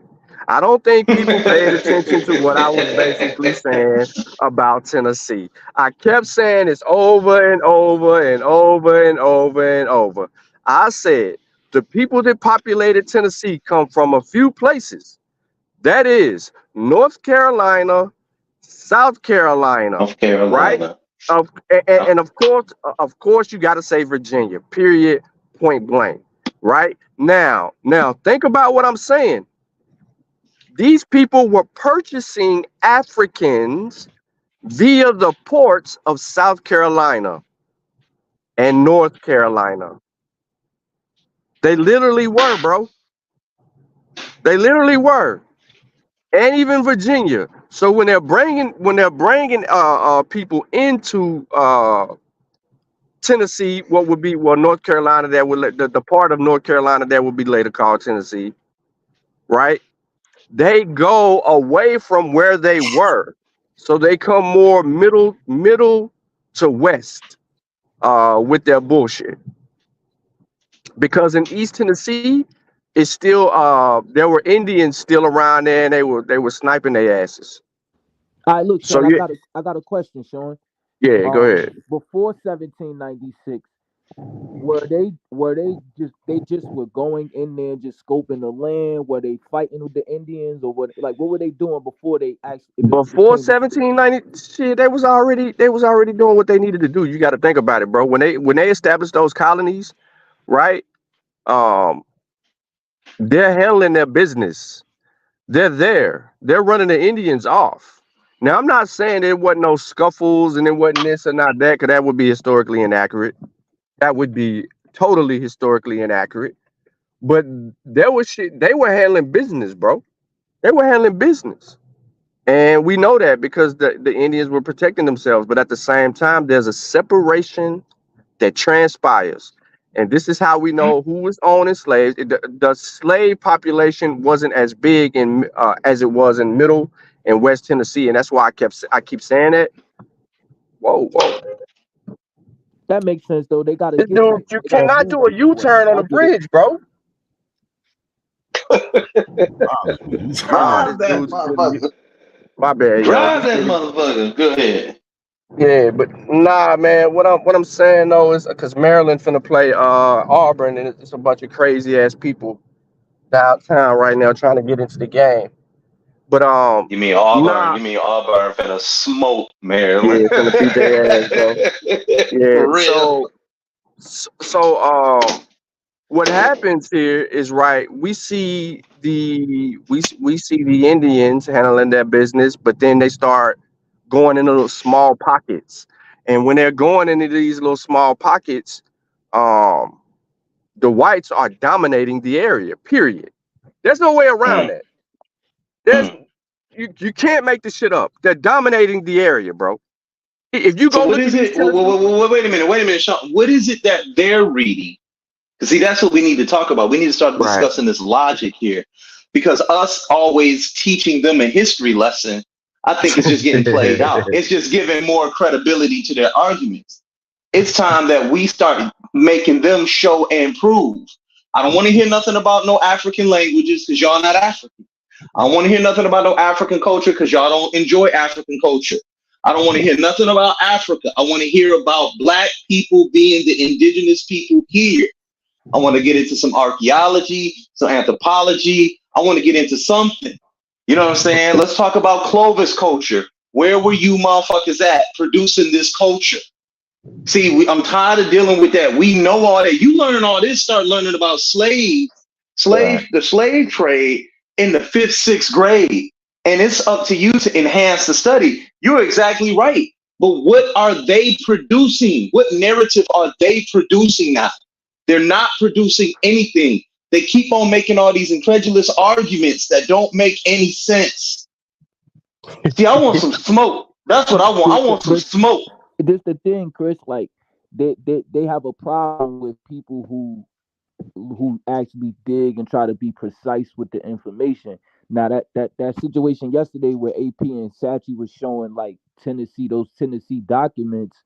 I don't think people paid attention to what I was basically saying about Tennessee. I kept saying it's over and over and over and over and over. I said the people that populated Tennessee come from a few places. That is North Carolina, South Carolina, North Carolina. right? And of course, you got to say Virginia. Period. Point blank. Right now, think about what I'm saying. These people were purchasing Africans via the ports of South Carolina and North Carolina. They literally were, bro. They literally were. And even Virginia. So when they're bringing people into Tennessee, North Carolina, that would the part of North Carolina that would be later called Tennessee, right? They go away from where they were, so they come more middle to west with their bullshit. Because in East Tennessee, it's still there were Indians still around there, and they were sniping their asses. All right, look, So Sean, yeah, I got a question, Sean. yeah, go ahead. Before 1796, were they just were going in there just scoping the land? Were they fighting with the Indians, or what were they doing before they actually Before 1790, shit, they was already doing what they needed to do. You got to think about it, bro. When they established those colonies, right? They're handling their business. They're there. They're running the Indians off. Now, I'm not saying there wasn't no scuffles and it wasn't this or not that, because that would be historically inaccurate. That would be totally historically inaccurate. But there was shit. They were handling business, bro. They were handling business. And we know that because the Indians were protecting themselves. But at the same time, there's a separation that transpires. And this is how we know who was owning slaves. The slave population wasn't as big as it was in Middle and West Tennessee. And that's why I keep saying that. Whoa. That makes sense, though. They gotta Dude, get. you cannot do a U-turn on a bridge, bro. Nah, this dude's really, my bad, yo. Drive This that really, motherfucker. Go ahead. yeah, but nah, man. What I'm saying though is because Maryland finna play Auburn, and it's a bunch of crazy ass people downtown right now trying to get into the game. But You mean Auburn? nah, You mean Auburn finna smoke Maryland? yeah, finna beat their ass, bro. Yeah, For real. so what happens here is right. We see the Indians handling their business, but then they start going into little small pockets, and when they're going into these little small pockets, um, the whites are dominating the area. Period. There's no way around Mm, that. There's mm. you can't make this shit up. They're dominating the area, bro. If you So go what look at is these it? Tennessee, Wait a minute, Sean. What is it that they're reading? Because see, that's what we need to talk about. We need to start right? discussing this logic here, because us always teaching them a history lesson, I think it's just getting played out. It's just giving more credibility to their arguments. It's time that we start making them show and prove. I don't want to hear nothing about no African languages because y'all not African. I don't want to hear nothing about no African culture because y'all don't enjoy African culture. I don't want to hear nothing about Africa. I want to hear about Black people being the indigenous people here. I want to get into some archaeology, some anthropology. I want to get into something. You know what I'm saying? Let's talk about Clovis culture. Where were you motherfuckers at producing this culture? See, I'm tired of dealing with that. We know all that. You learn all this, start learning about Right. the slave trade in the 5th, 6th grade. And it's up to you to enhance the study. You're exactly right. But what are they producing? What narrative are they producing now? They're not producing anything. They keep on making all these incredulous arguments that don't make any sense. See, I want some smoke. That's what I want. I want some But smoke. this the thing, Chris. Like they have a problem with people who actually dig and try to be precise with the information. Now that situation yesterday where AP and Sachi was showing like those Tennessee documents,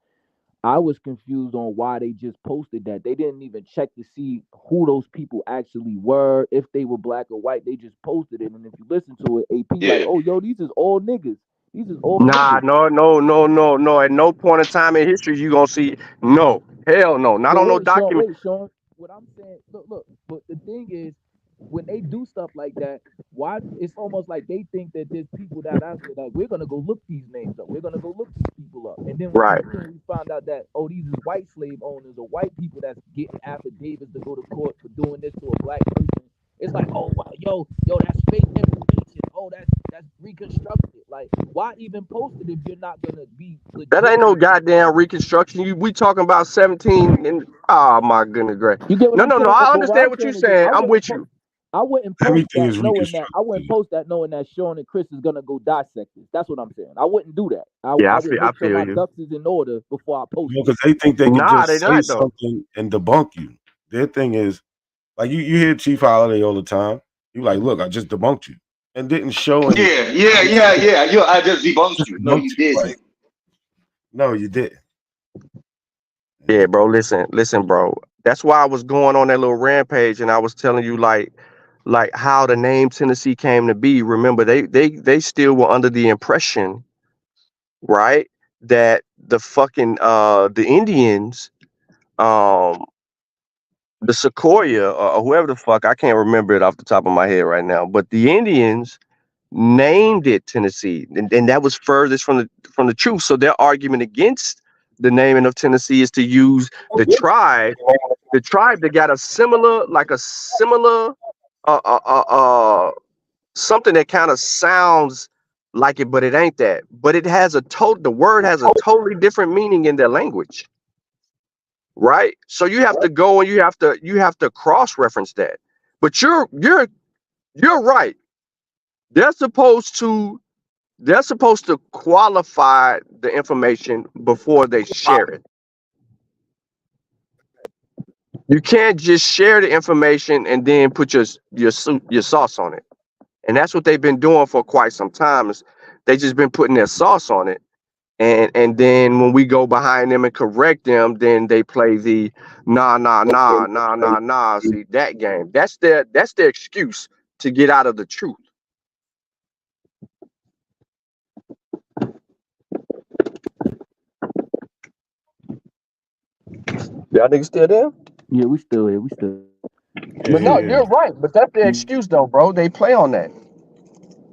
I was confused on why they just posted that. They didn't even check to see who those people actually were, if they were black or white. They just posted it, and if you listen to it, AP like, Yeah. oh yo, these is all niggas. These is all Nah, niggas. no. At no point in time in history you gonna see no, hell no, not But on no wait, Sean, document. What I'm saying, look. But the thing is, when they do stuff like that, why it's almost like they think that there's people that out there like we're gonna go look these names up. We're gonna go look these people up. And then when we Right. do, we find out that these is white slave owners or white people that's getting affidavits to go to court for doing this to a black person. It's like, oh wow, yo, that's fake information. Oh, that's reconstructed. Like, why even post it if you're not gonna be That ain't no legitimate? goddamn reconstruction. We talking about 17 and oh my goodness, great. You get what I'm No. saying? I But what understand I'm what you're saying is this: saying. I'm with you. I wouldn't post Everything that is knowing that reconstructed. Sean and Chris is gonna go dissect this. That's what I'm saying. I wouldn't do that. I Yeah, would I make sure feel my you. ducks is in order before I post Because it. they think they can Nah, they just say not though. something and debunk you. Their thing is like you hear Chief Holiday all the time. You like, look, I just debunked you and didn't show any. Yeah. Yo, I just debunked Just you. No, debunked you you. didn't. Like, no, you didn't. Yeah, bro. Listen, bro. That's why I was going on that little rampage, and I was telling you like how the name Tennessee came to be. Remember, they still were under the impression, right, that the fucking the Indians, um, the Sequoia or whoever the fuck, I can't remember it off the top of my head right now, but the Indians named it Tennessee, and that was furthest from the truth. So their argument against the naming of Tennessee is to use the tribe that got a similar uh, uh, uh, uh something that kind of sounds like it, but it ain't that. But it has the word has a totally different meaning in their language, right? So you have to go and you have to cross reference that. But you're right. They're supposed to qualify the information before they share it. You can't just share the information and then put your sauce on it. And that's what they've been doing for quite some time. Is they just been putting their sauce on it. And then when we go behind them and correct them, then they play the nah. See that game. That's their excuse to get out of the truth. Y'all niggas still there? Yeah, we still here. We still. But no, you're right. But that's the excuse, though, bro. They play on that.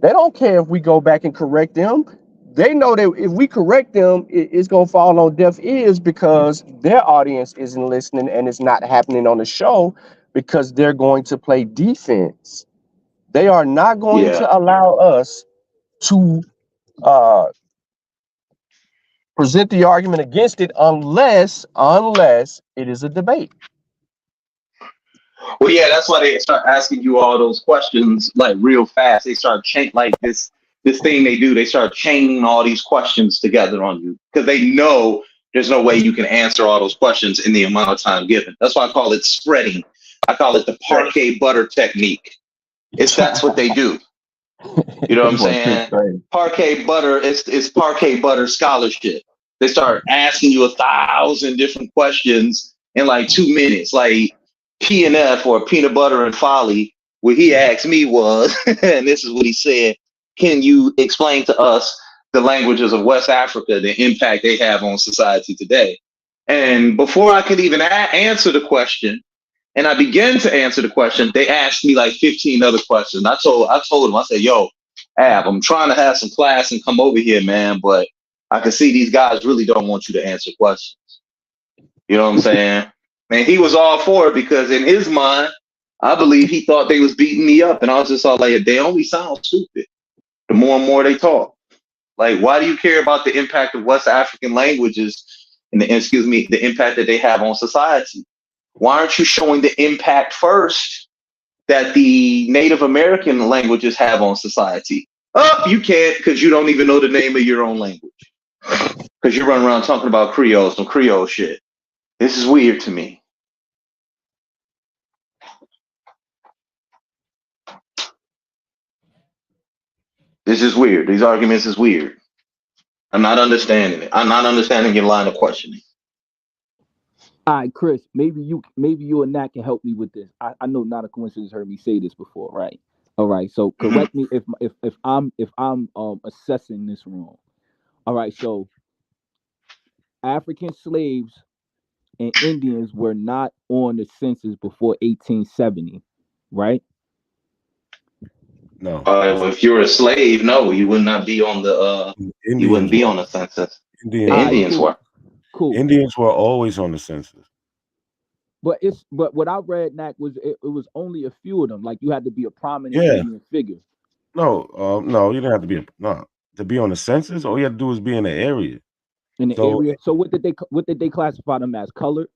They don't care if we go back and correct them. They know that if we correct them, it's gonna fall on deaf ears because their audience isn't listening and it's not happening on the show because they're going to play defense. They are not going Yeah. to allow us to present the argument against it unless it is a debate. Well, yeah, that's why they start asking you all those questions like real fast. They start like this thing they do. They start chaining all these questions together on you because they know there's no way you can answer all those questions in the amount of time given. That's why I call it spreading. I call it the parquet butter technique. That's what they do. You know what I'm saying? Parquet butter. It's parquet butter scholarship. They start asking you 1,000 different questions in like 2 minutes, like P&F or peanut butter and folly. What he asked me was, and this is what he said: can you explain to us the languages of West Africa, the impact they have on society today? And before I could even answer the question, and I began to answer the question, they asked me like 15 other questions. I told him, I said, yo, Ab, I'm trying to have some class and come over here, man, but I can see these guys really don't want you to answer questions. You know what I'm saying? And he was all for it because in his mind, I believe he thought they was beating me up. And I was just all like, they only sound stupid the more and more they talk. Like, why do you care about the impact of West African languages and the impact that they have on society? Why aren't you showing the impact first that the Native American languages have on society? Oh, you can't because you don't even know the name of your own language. Because you run around talking about Creole, some Creole shit. This is weird to me. This is weird. These arguments is weird. I'm not understanding it. I'm not understanding your line of questioning. All right, Chris, maybe you and Nat can help me with this. I know Not a Coincidence heard me say this before, right? All right, so correct me if I'm assessing this wrong. All right, so African slaves and Indians were not on the census before 1870, right? No. If you're a slave, no, you would not be on the you wouldn't be on the census. The Indians were. Cool. Indians were always on the census. But what I read, Nat, was it was only a few of them. Like you had to be a prominent Yeah. Indian figure. No, you didn't have to be to be on the census. All you had to do was be in the area. In the area. So what did they classify them as? Colored?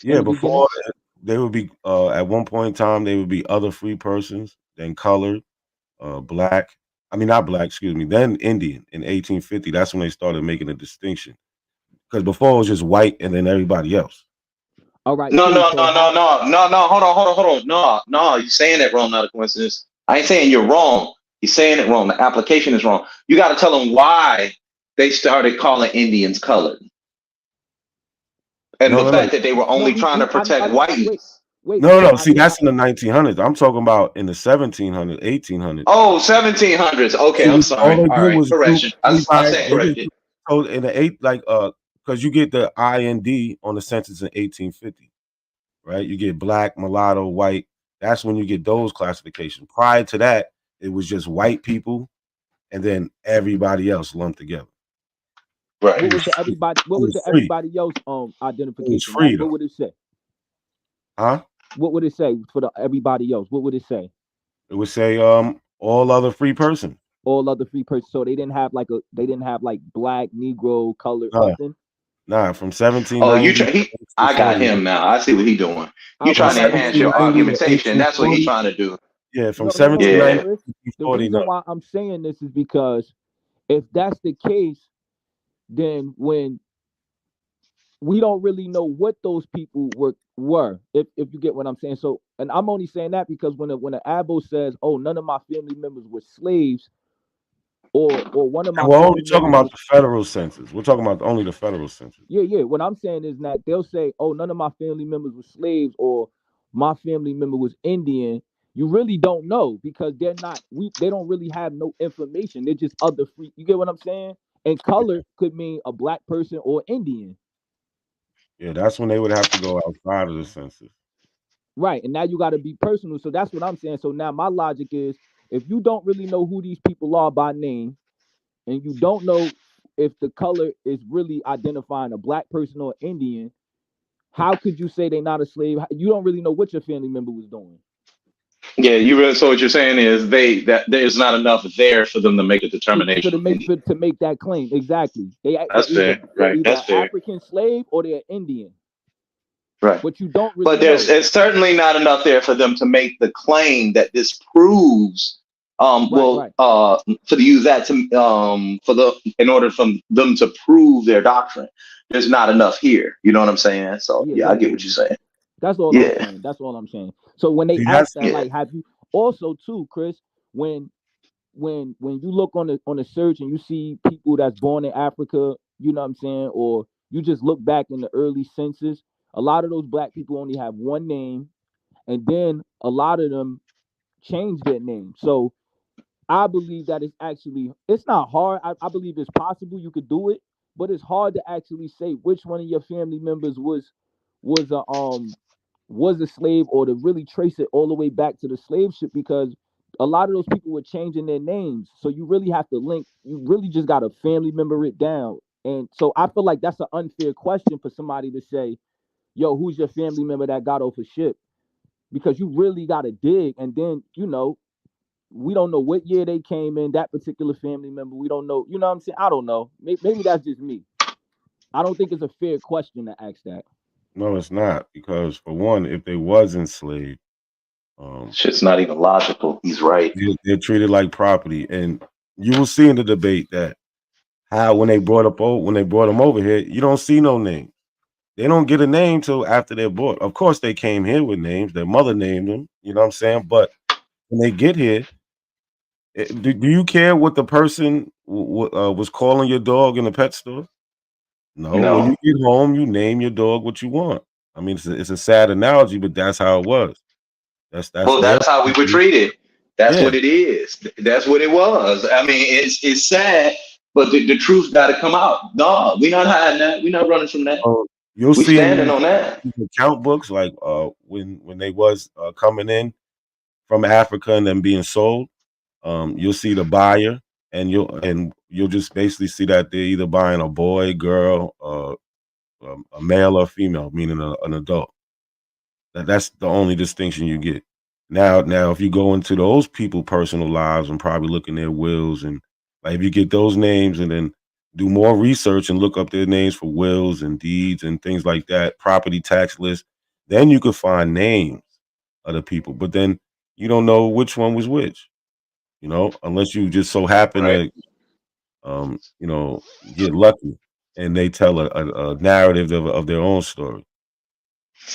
Yeah, before they would be at one point in time they would be other free persons, then colored, black. I mean not black, excuse me. Then Indian in 1850. That's when they started making a distinction. Because before it was just white and then everybody else. All right. No. Hold on. No. You're saying that wrong. Not a coincidence. I ain't saying you're wrong. You're saying it wrong. The application is wrong. You got to tell them why they started calling Indians colored, and the fact that they were only trying to protect whites. No. See, that's in the 1900s. I'm talking about in the 1700s, 1800s. Oh, 1700s. Okay, I'm sorry. All right, correction. I said corrected. So in the because you get the IND on the census in 1850, right? You get black, mulatto, white. That's when you get those classifications. Prior to that, it was just white people, and then everybody else lumped together. Right. What was the everybody else identification? It was free, what would it say? Huh? What would it say for the everybody else? What would it say? It would say all other free person. All other free person. So they didn't have like black, Negro, colored, nothing. Nah, from 1790. I got him now. I see what he's doing. You trying to enhance your argumentation. That's what he's trying to do. Yeah, from 1790 to The reason why I'm saying this is because if that's the case, then when we don't really know what those people were, if you get what I'm saying. So, and I'm only saying that because when an Abo says, "Oh, none of my family members were slaves," or one of my we're only talking about the federal census. We're talking about only the federal census. Yeah. What I'm saying is that they'll say, "Oh, none of my family members were slaves," or "My family member was Indian," you really don't know because they don't really have no information. They're just other free. You get what I'm saying? And color could mean a black person or Indian. Yeah, that's when they would have to go outside of the census. Right. And now you got to be personal. So that's what I'm saying. So now my logic is if you don't really know who these people are by name and you don't know if the color is really identifying a black person or Indian, how could you say they're not a slave? You don't really know what your family member was doing. Yeah, you really. So what you're saying is that there's not enough there for them to make a determination. To make that claim. Exactly. That's fair. Right. Either That's an fair. African slave or they're Indian. Right. But you don't really But it's certainly not enough there for them to make the claim that this proves to use that to in order for them to prove their doctrine. There's not enough here. You know what I'm saying? So yeah, I get what you're saying. That's all I'm saying. That's all I'm saying. So when they ask that, like, have you also too, Chris, when you look on the search and you see people that's born in Africa, you know what I'm saying, or you just look back in the early census, a lot of those black people only have one name, and then a lot of them change their name. So I believe that it's not hard. I believe it's possible you could do it, but it's hard to actually say which one of your family members was a slave or to really trace it all the way back to the slave ship because a lot of those people were changing their names. So you really have to you really just got to family member it down. And so I feel like that's an unfair question for somebody to say, yo, who's your family member that got off a ship? Because you really got to dig. And then, we don't know what year they came in, that particular family member. We don't know. You know what I'm saying? I don't know. Maybe that's just me. I don't think it's a fair question to ask that. No, it's not. Because for one, if they was enslaved, shit's not even logical. He's right. They're treated like property. And you will see in the debate that how when they brought them over here, you don't see no name. They don't get a name till after they're bought. Of course, they came here with names. Their mother named them. You know what I'm saying? But when they get here, do you care what the person was calling your dog in the pet store? No. When you get home, you name your dog what you want. I mean, it's a sad analogy, but that's how it was. That's how we were treated. That's what it is. That's what it was. I mean, it's sad, but the truth got to come out. No, we're not hiding that. We're not running from that. You'll see standing on that. Account books like when they was coming in from Africa and then being sold. You'll see the buyer, and you'll just basically see that they're either buying a boy, girl, a male or female, meaning an adult. That's the only distinction you get. Now, if you go into those people's personal lives and probably look in their wills and like if you get those names and then do more research and look up their names for wills and deeds and things like that, property tax list, then you could find names of the people. But then you don't know which one was which, unless you just so happen to, get lucky and they tell a narrative of their own story.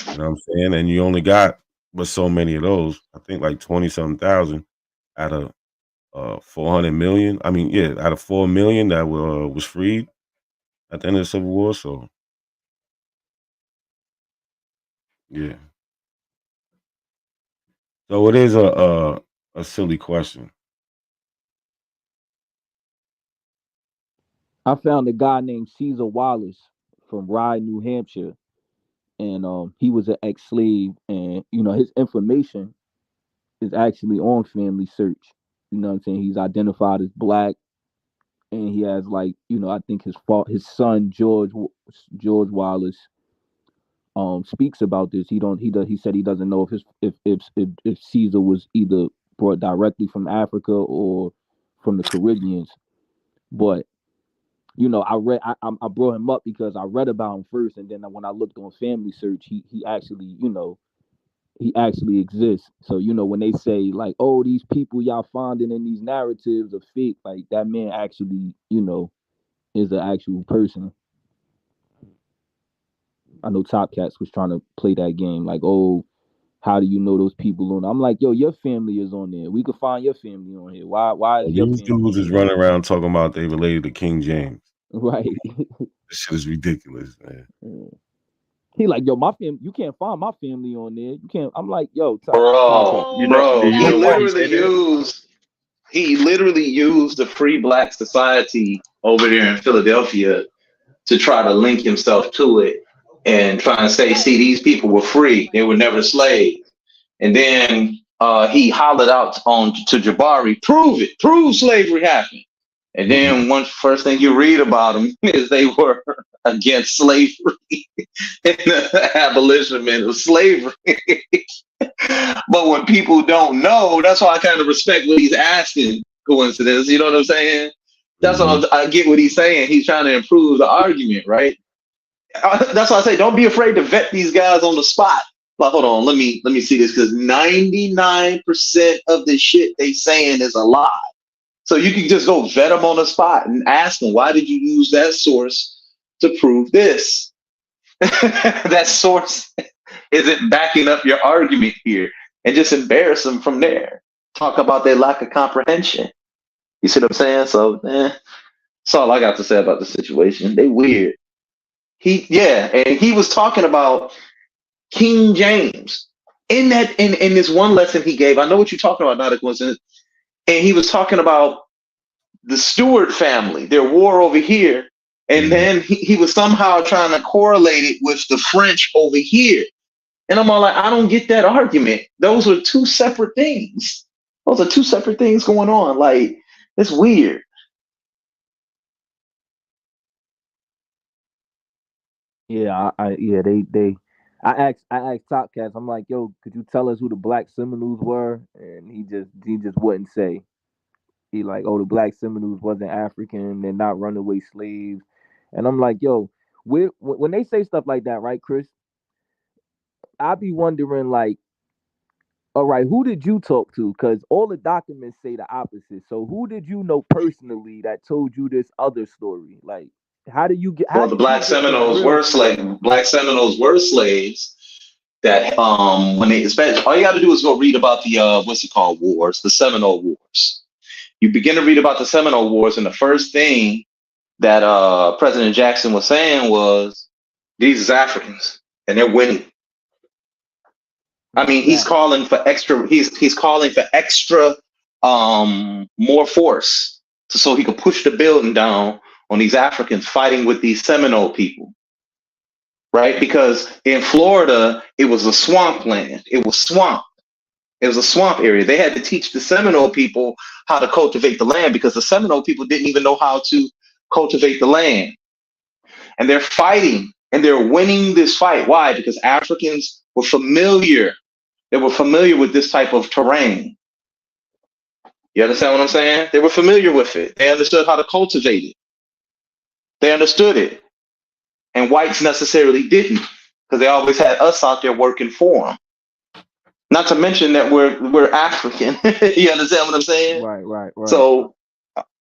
You know what I'm saying? And you only got but so many of those. I think like 20-something thousand out of 400 million. I mean, yeah, out of 4 million that was freed at the end of the Civil War. So, yeah. So it is a silly question. I found a guy named Caesar Wallace from Rye, New Hampshire, and he was an ex-slave, and his information is actually on Family Search. You know what I'm saying? He's identified as black, and he has I think his son George Wallace speaks about this. He said he doesn't know if Caesar was either brought directly from Africa or from the Caribbeans, but I brought him up because I read about him first, and then when I looked on Family Search, he actually he actually exists. So when they say like, oh, these people y'all finding in these narratives are fake, like that man actually is an actual person. I know Top Cats was trying to play that game, like, oh, how do you know those people on? I'm like, yo, your family is on there. We could find your family on here. Why is your These family dudes is running around talking about they related to King James. right? This shit is ridiculous, man. He like, yo, my family, you can't find my family on there. You can't. I'm like, yo, Bro, You know, do bro, you know why he said that? he literally used the Free Black Society over there in Philadelphia to try to link himself to it and try and say, see, these people were free. They were never slaves. And then he hollered out on to Jabari, prove it, prove slavery happened. And then one first thing you read about them is they were against slavery and the abolition of slavery. But when people don't know, that's why I kind of respect what he's asking. Coincidence, you know what I'm saying? That's what I get what he's saying. He's trying to improve the argument, right? That's why I say don't be afraid to vet these guys on the spot. Like, hold on, let me see this, because 99% of the shit they saying is a lie. So you can just go vet them on the spot and ask them, why did you use that source to prove this? That source isn't backing up your argument here, and just embarrass them from there. Talk about their lack of comprehension. You see what I'm saying? So, that's all I got to say about the situation. They weird. And he was talking about King James in this one lesson he gave. I know what you're talking about, not a coincidence. And he was talking about the Stewart family, their war over here, and then he was somehow trying to correlate it with the French over here. And I'm all like, I don't get that argument. Those are two separate things. Those are two separate things going on. Like, it's weird. Yeah, I asked Top Cats. I'm like, yo, could you tell us who the Black Seminoles were? And he just wouldn't say. He like, oh, the Black Seminoles wasn't African. They're not runaway slaves. And I'm like, yo, when they say stuff like that, right, Chris? I be wondering, like, all right, who did you talk to? Because all the documents say the opposite. So who did you know personally that told you this other story? Like, how do you get? How Well, the did you Black get this Seminoles real were story? Black Seminoles were slaves. That when they, especially, all you got to do is go read about the what's it called, wars, the Seminole Wars. You begin to read about the Seminole Wars, and the first thing that President Jackson was saying was, these is Africans and they're winning. I mean, he's calling for extra. He's calling for extra, more force so he could push the building down on these Africans fighting with these Seminole people, right? Because in Florida, it was a swamp land. It was swamp. It was a swamp area. They had to teach the Seminole people how to cultivate the land because the Seminole people didn't even know how to cultivate the land. And they're fighting and they're winning this fight. Why? Because Africans were familiar. They were familiar with this type of terrain. You understand what I'm saying? They were familiar with it. They understood how to cultivate it. They understood it. And whites necessarily didn't, because they always had us out there working for them. Not to mention that we're African. You understand what I'm saying? Right. So,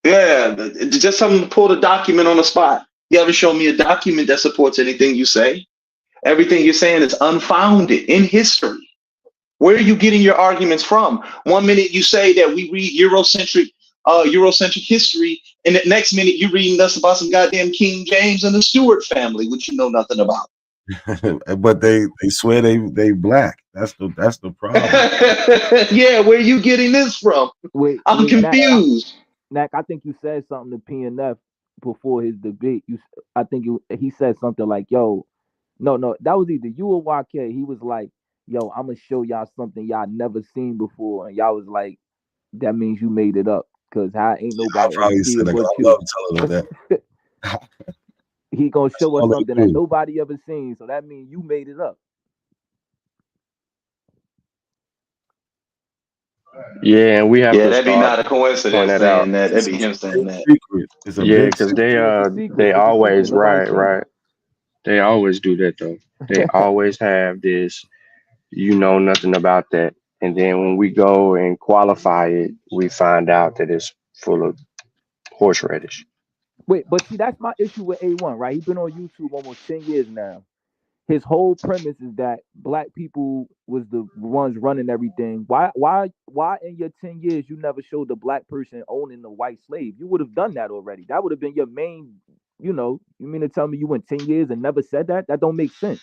yeah, just something to pull the document on the spot. You ever show me a document that supports anything you say? Everything you're saying is unfounded in history. Where are you getting your arguments from? One minute you say that we read Eurocentric history, and the next minute you're reading us about some goddamn King James and the Stewart family, which you know nothing about. But they swear they black. That's the problem. Yeah, where are you getting this from? I'm confused. Nac, I think you said something to PNF before his debate. I think he said something like, "Yo, no, that was either you or YK." He was like, "Yo, I'm gonna show y'all something y'all never seen before," and y'all was like, "That means you made it up, cause how ain't nobody ever probably see said it that. but I you." love telling them that. He gonna show us all they something that do. nobody ever seen, so that means you made it up. Yeah, and we have Yeah, to that'd be start not a coincidence pointing that out. saying that. That'd It's be a him saying big that. secret. It's a Yeah, big because secret. Yeah, it's a secret. they It's a secret. always Nobody seen right. They always do that though. They it. always have this. You know nothing about that, and then when we go and qualify it, we find out that it's full of horseradish. Wait, but see, that's my issue with A1, right? He's been on YouTube almost 10 years now. His whole premise is that black people was the ones running everything. Why in your 10 years you never showed the black person owning the white slave? You would have done that already. That would have been your main, you mean to tell me you went 10 years and never said that? That don't make sense.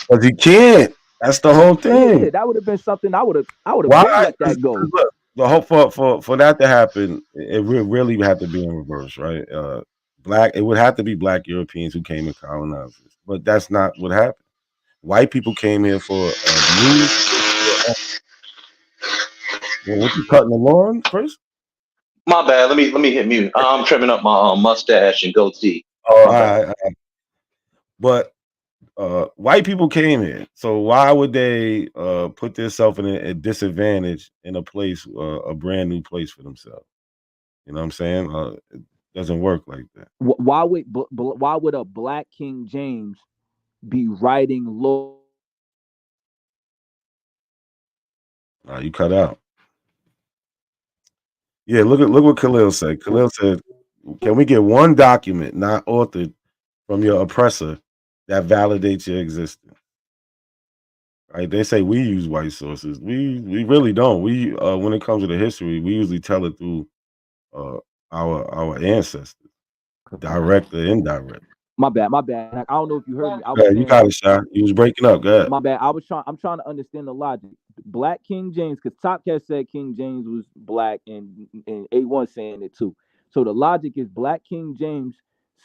But he can't. That's the whole thing. Yeah, that would have been something I would have Why? been let that 'Cause go. look, the whole for that to happen, it really had to be in reverse, right? It would have to be black Europeans who came and colonized us, but that's not what happened. White people came here for new. Well, what you cutting the lawn first? My bad. Let me hit mute. I'm trimming up my mustache and goatee. Oh, My bad. all right. But white people came here, so why would they put themselves in a disadvantage in a place, a brand new place for themselves? You know what I'm saying? It doesn't work like that. Why would a black King James be writing law? You cut out. Yeah, look what Khalil said. Khalil said, "Can we get one document not authored from your oppressor that validates your existence?" Right? They say we use white sources. We really don't. We when it comes to the history, we usually tell it through uh, our ancestors, direct or indirect. My bad. I don't know if you heard me. I was Yeah, you saying got it, shot. You was breaking up. Go ahead. my bad. I'm trying to understand the logic. Black King James, because Top Cat said King James was black, and A1 saying it too. So the logic is Black King James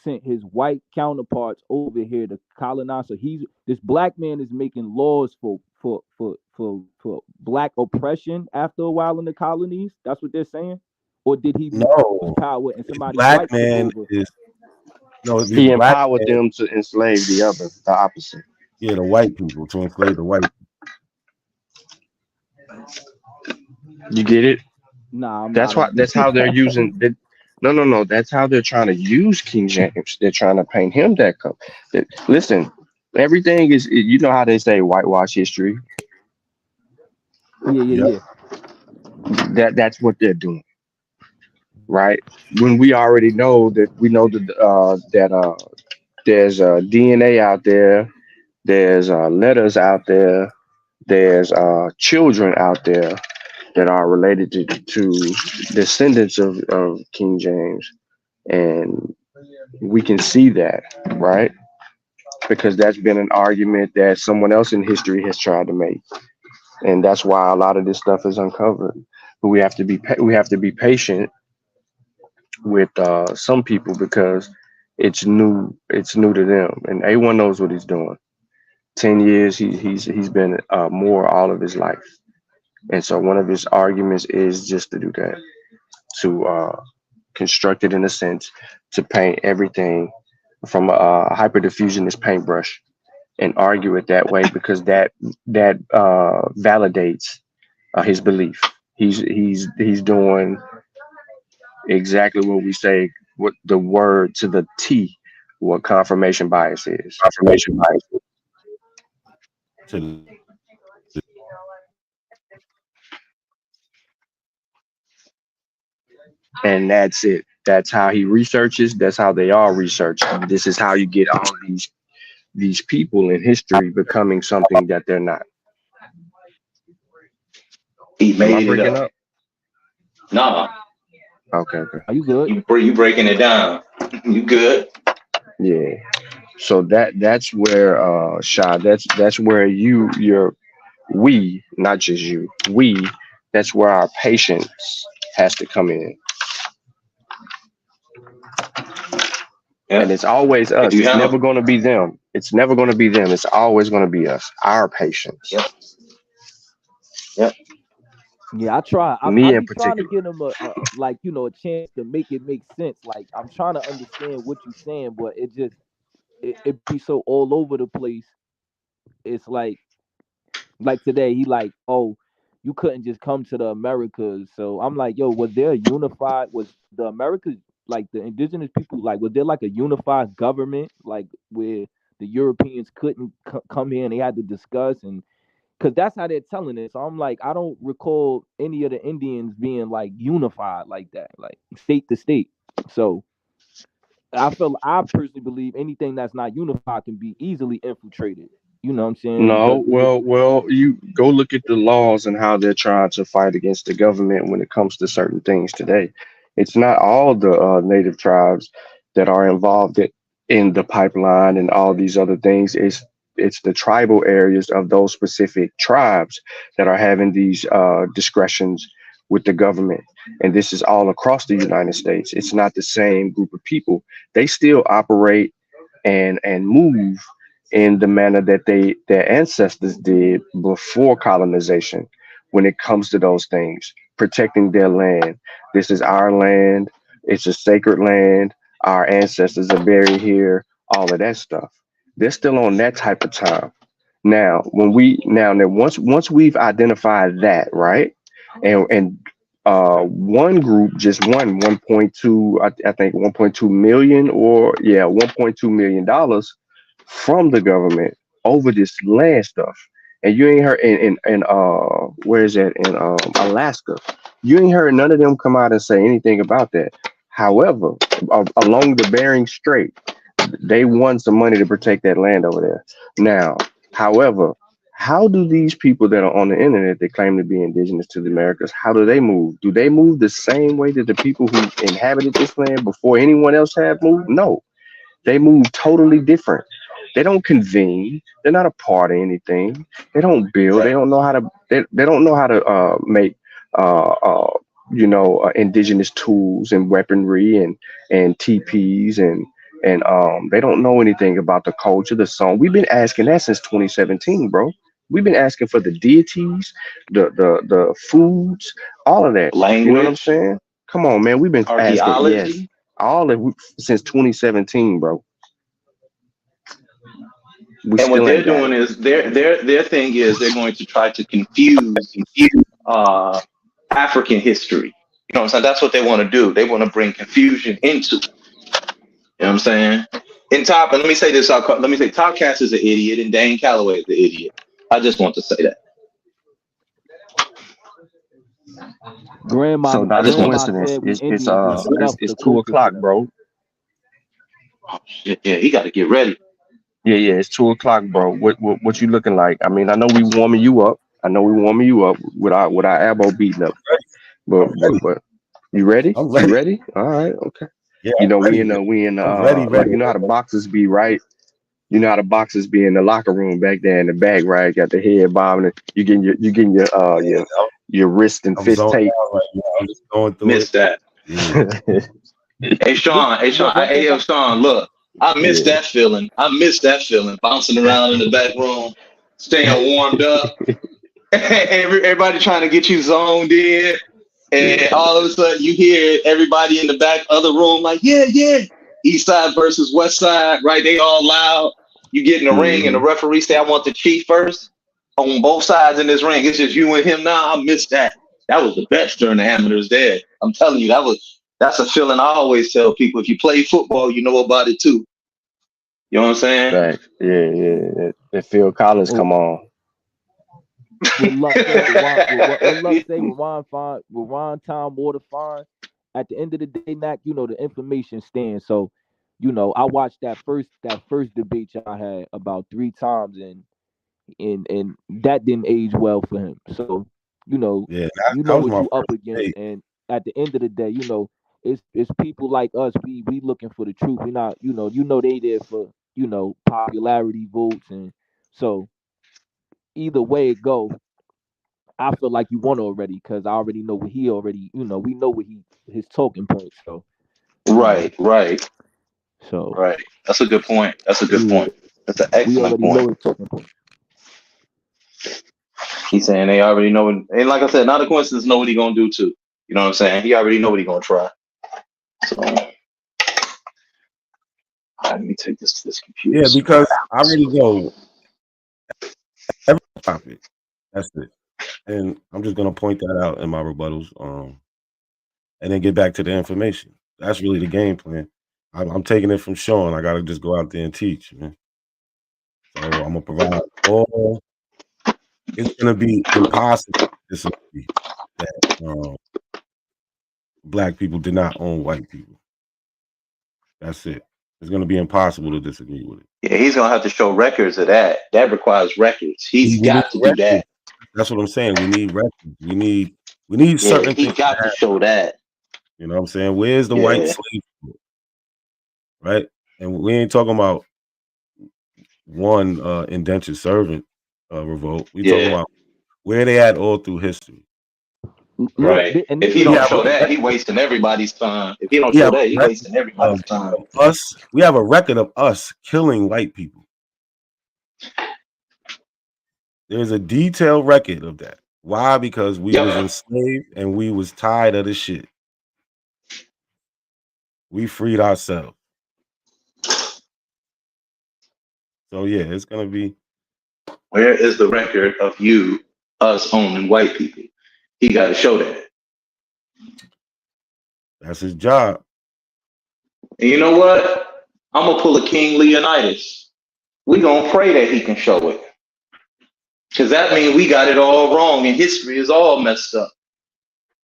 sent his white counterparts over here to colonize. So this black man is making laws for black oppression after a while in the colonies. That's what they're saying. Or did he use No, power and this somebody black white took man over? is no. This He black empowered man, them to enslave the other, the opposite. yeah, the white people to enslave the white. You get it? Nah, I'm That's not why. on That's how they're using it. No, no, no. That's how they're trying to use King James. They're trying to paint him listen, everything is. You know how they say whitewash history. Yeah, Yep. yeah, That's what they're doing, right? When we already know that there's DNA out there, there's letters out there, there's children out there that are related to descendants of King James, and we can see that, right? Because that's been an argument that someone else in history has tried to make, and that's why a lot of this stuff is uncovered. But we have to be patient with some people because it's new to them, and A1 knows what he's doing. 10 years he's been more all of his life, and so one of his arguments is just to do that, to construct it in a sense, to paint everything from a hyperdiffusionist paintbrush and argue it that way because that validates his belief. He's doing exactly what we say, what the word to the T, what confirmation bias is. Confirmation bias. To And that's it. That's how he researches. That's how they all research. This is how you get all these people in history becoming something that they're not. He Am I made it breaking up. up? Nah, Okay. Are you good? you breaking it down. You good? Yeah. So that's where Sha, that's where we, not just you, that's where our patience has to come in. Yeah. And it's always us. You It's handle. never gonna be them. It's never gonna be them. It's always gonna be us. Our patience. Yep. Yep. Yeah, I try. I Me in be trying to particular. get them like a chance to make it make sense. Like I'm trying to understand what you're saying, but it be so all over the place. It's like today he like, oh, you couldn't just come to the Americas. So I'm like, yo, was the Americas, like the indigenous people, like was there like a unified government, like where the Europeans couldn't come here and they had to discuss, and because that's how they're telling it. So I'm like, I don't recall any of the Indians being like unified like that, like state to state. So I personally believe anything that's not unified can be easily infiltrated. You know what I'm saying? No, well, you go look at the laws and how they're trying to fight against the government when it comes to certain things today. It's not all the native tribes that are involved in the pipeline and all these other things. it's the tribal areas of those specific tribes that are having these discretions with the government. And this is all across the United States. It's not the same group of people. They still operate and move in the manner that their ancestors did before colonization when it comes to those things, protecting their land. This is our land. It's a sacred land. Our ancestors are buried here, all of that stuff. They're still on that type of time. Now, once we've identified that, right? And one group just won 1.2, I think 1.2 million, or yeah, 1.2 million dollars from the government over this land stuff. And you ain't heard in where is that, in Alaska? You ain't heard none of them come out and say anything about that. However, along the Bering Strait, they won some money to protect that land over there. Now, however, how do these people that are on the internet that claim to be indigenous to the Americas, how do they move? Do they move the same way that the people who inhabited this land before anyone else have moved? No, they move totally different. They don't convene. They're not a part of anything. They don't build. They don't know how to. They don't know how to make indigenous tools and weaponry and TPs and they don't know anything about the culture, the song. We've been asking that since 2017, bro. We've been asking for the deities, the foods, all of that. You know what I'm Language, saying? Come on, man. We've been asking, yes, archaeology. all of since 2017, bro. We And what still they're ain't got doing it. is their thing is they're going to try to confuse uh, African history. You know what I'm saying? That's what they want to do. They want to bring confusion into it. You know what I'm saying? In top, and let me say this, let me say Topcast is an idiot and Dane Calloway is the idiot. I just want to say that. So not a Grandma coincidence. said we It's Indians is snuff it's the 2 o'clock, culture. bro. Oh shit, yeah, he got to get ready. Yeah, it's 2 o'clock, bro. What you looking like? I mean, I know we warming you up. I know we warming you up with our elbow beating up. But you ready? I'm You ready. ready? All right, okay. Yeah, You I'm know, ready. we in I'm ready. like, you know how the boxes be, right? You know how the boxes be in the locker room back there in the back, right? Got the head bobbing. And you getting Yeah, your wrist and I'm fist zoned tape. out right now. I'm just going through Missed it. that. Yeah. Hey Sean, hey Sean, look, I miss Yeah. that feeling. I miss that feeling, bouncing around in the back room, staying warmed up. Everybody trying to get you zoned in, and Yeah. all of a sudden you hear everybody in the back other room like, yeah, yeah, East Side versus West Side, right? They all loud. You get in the ring, and the Mm-hmm. referee say, "I want the chief first." On both sides in this ring, it's just you and him now. I miss that. That was the best during the amateurs there. I'm telling you, that's a feeling I always tell people. If you play football, you know about it too. You know what I'm saying? Right. Yeah. If Phil Collins Well, come on. what Luck said, what Luck say, with Ron Tom Water Fine. At the end of the day, Mac, the information stands. So, I watched that first debate y'all had about 3 times, and that didn't age well for him. So, Yeah, you that know was what my you up first against, date. and at the end of the day, it's people like us. We looking for the truth. We not, they there for popularity votes, and so either way it go, I feel like you won already because I already know what he already, we know what his talking points. So, you know, Right, right, so right. That's a good point. That's a good yeah, point. That's an we excellent already know point. his talking points. He's saying they already know, and like I said, not a coincidence. Know what he gonna do too. You know what I'm saying? He already know what he gonna try. So let me take this computer Yeah, screen because I already know every topic. That's it. And I'm just gonna point that out in my rebuttals, and then get back to the information. That's really the game plan. I'm taking it from Sean. I gotta just go out there and teach, man. So I'm gonna provide all. It's gonna be impossible to disagree that black people did not own white people. That's it. It's gonna be impossible to disagree with it. Yeah, he's gonna have to show records of that. That requires records. He's We need got to do records. that. That's what I'm saying. We need records. We need Yeah, certain he things to got to happen. show that. You know what I'm saying? Where's the white Yeah. slave, right? And we ain't talking about one indentured servant revolt. We Yeah. talking about where they at all through history. Right. And If this he is don't Yeah, show but that, he wasting everybody's time. If he don't we show have that, a he record wasting everybody's time. of us. We have a record of us killing white people. There's a detailed record of that. Why? Because we was Yep. enslaved and we was tired of the shit. We freed ourselves. So yeah, it's gonna be. Where is the record of us owning white people? He got to show that. That's his job. And you know what? I'm gonna pull a King Leonidas. We gonna pray that he can show it, because that means we got it all wrong and history is all messed up.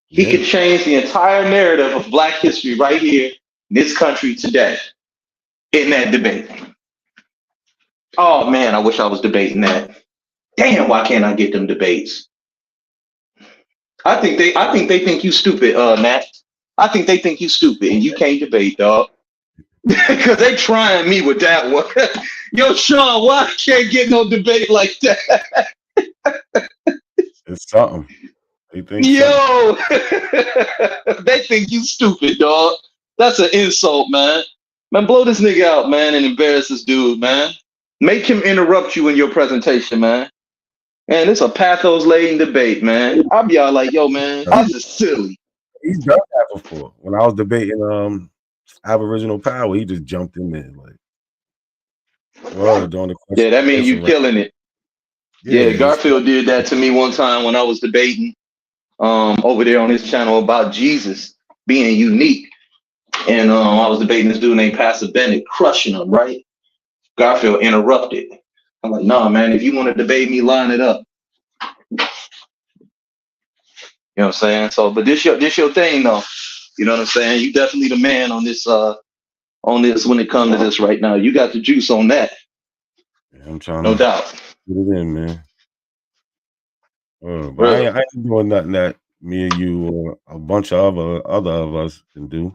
He Yeah. could change the entire narrative of Black history right here in this country today in that debate. Oh man, I wish I was debating that. Damn, why can't I get them debates? I think they think you stupid, Nat. I think they think you stupid and you can't debate, dog. Because they trying me with that one. Yo, Sean, why I can't get no debate like that? It's something. They think Yo, they think you stupid, dog. That's an insult, man. Man, blow this nigga out, man, and embarrass this dude, man. Make him interrupt you in your presentation, man. Man, it's a pathos-laden debate, man. I'll be all like, yo, man, this is silly. He's done that before. When I was debating Aboriginal power, he just jumped in there like doing the question. Yeah, that means you killing it. Yeah, Garfield did that to me one time when I was debating over there on his channel about Jesus being unique. And I was debating this dude named Pastor Bennett, crushing him, right? Garfield interrupted. I'm like, nah, man, if you want to debate me, line it up. You know what I'm saying? So, but this your thing, though. You know what I'm saying? You definitely the man on this when it comes to this right now. You got the juice on that. Yeah, I'm trying no to doubt. Get it in, man. But I ain't doing nothing that me and you or a bunch of other of us can do.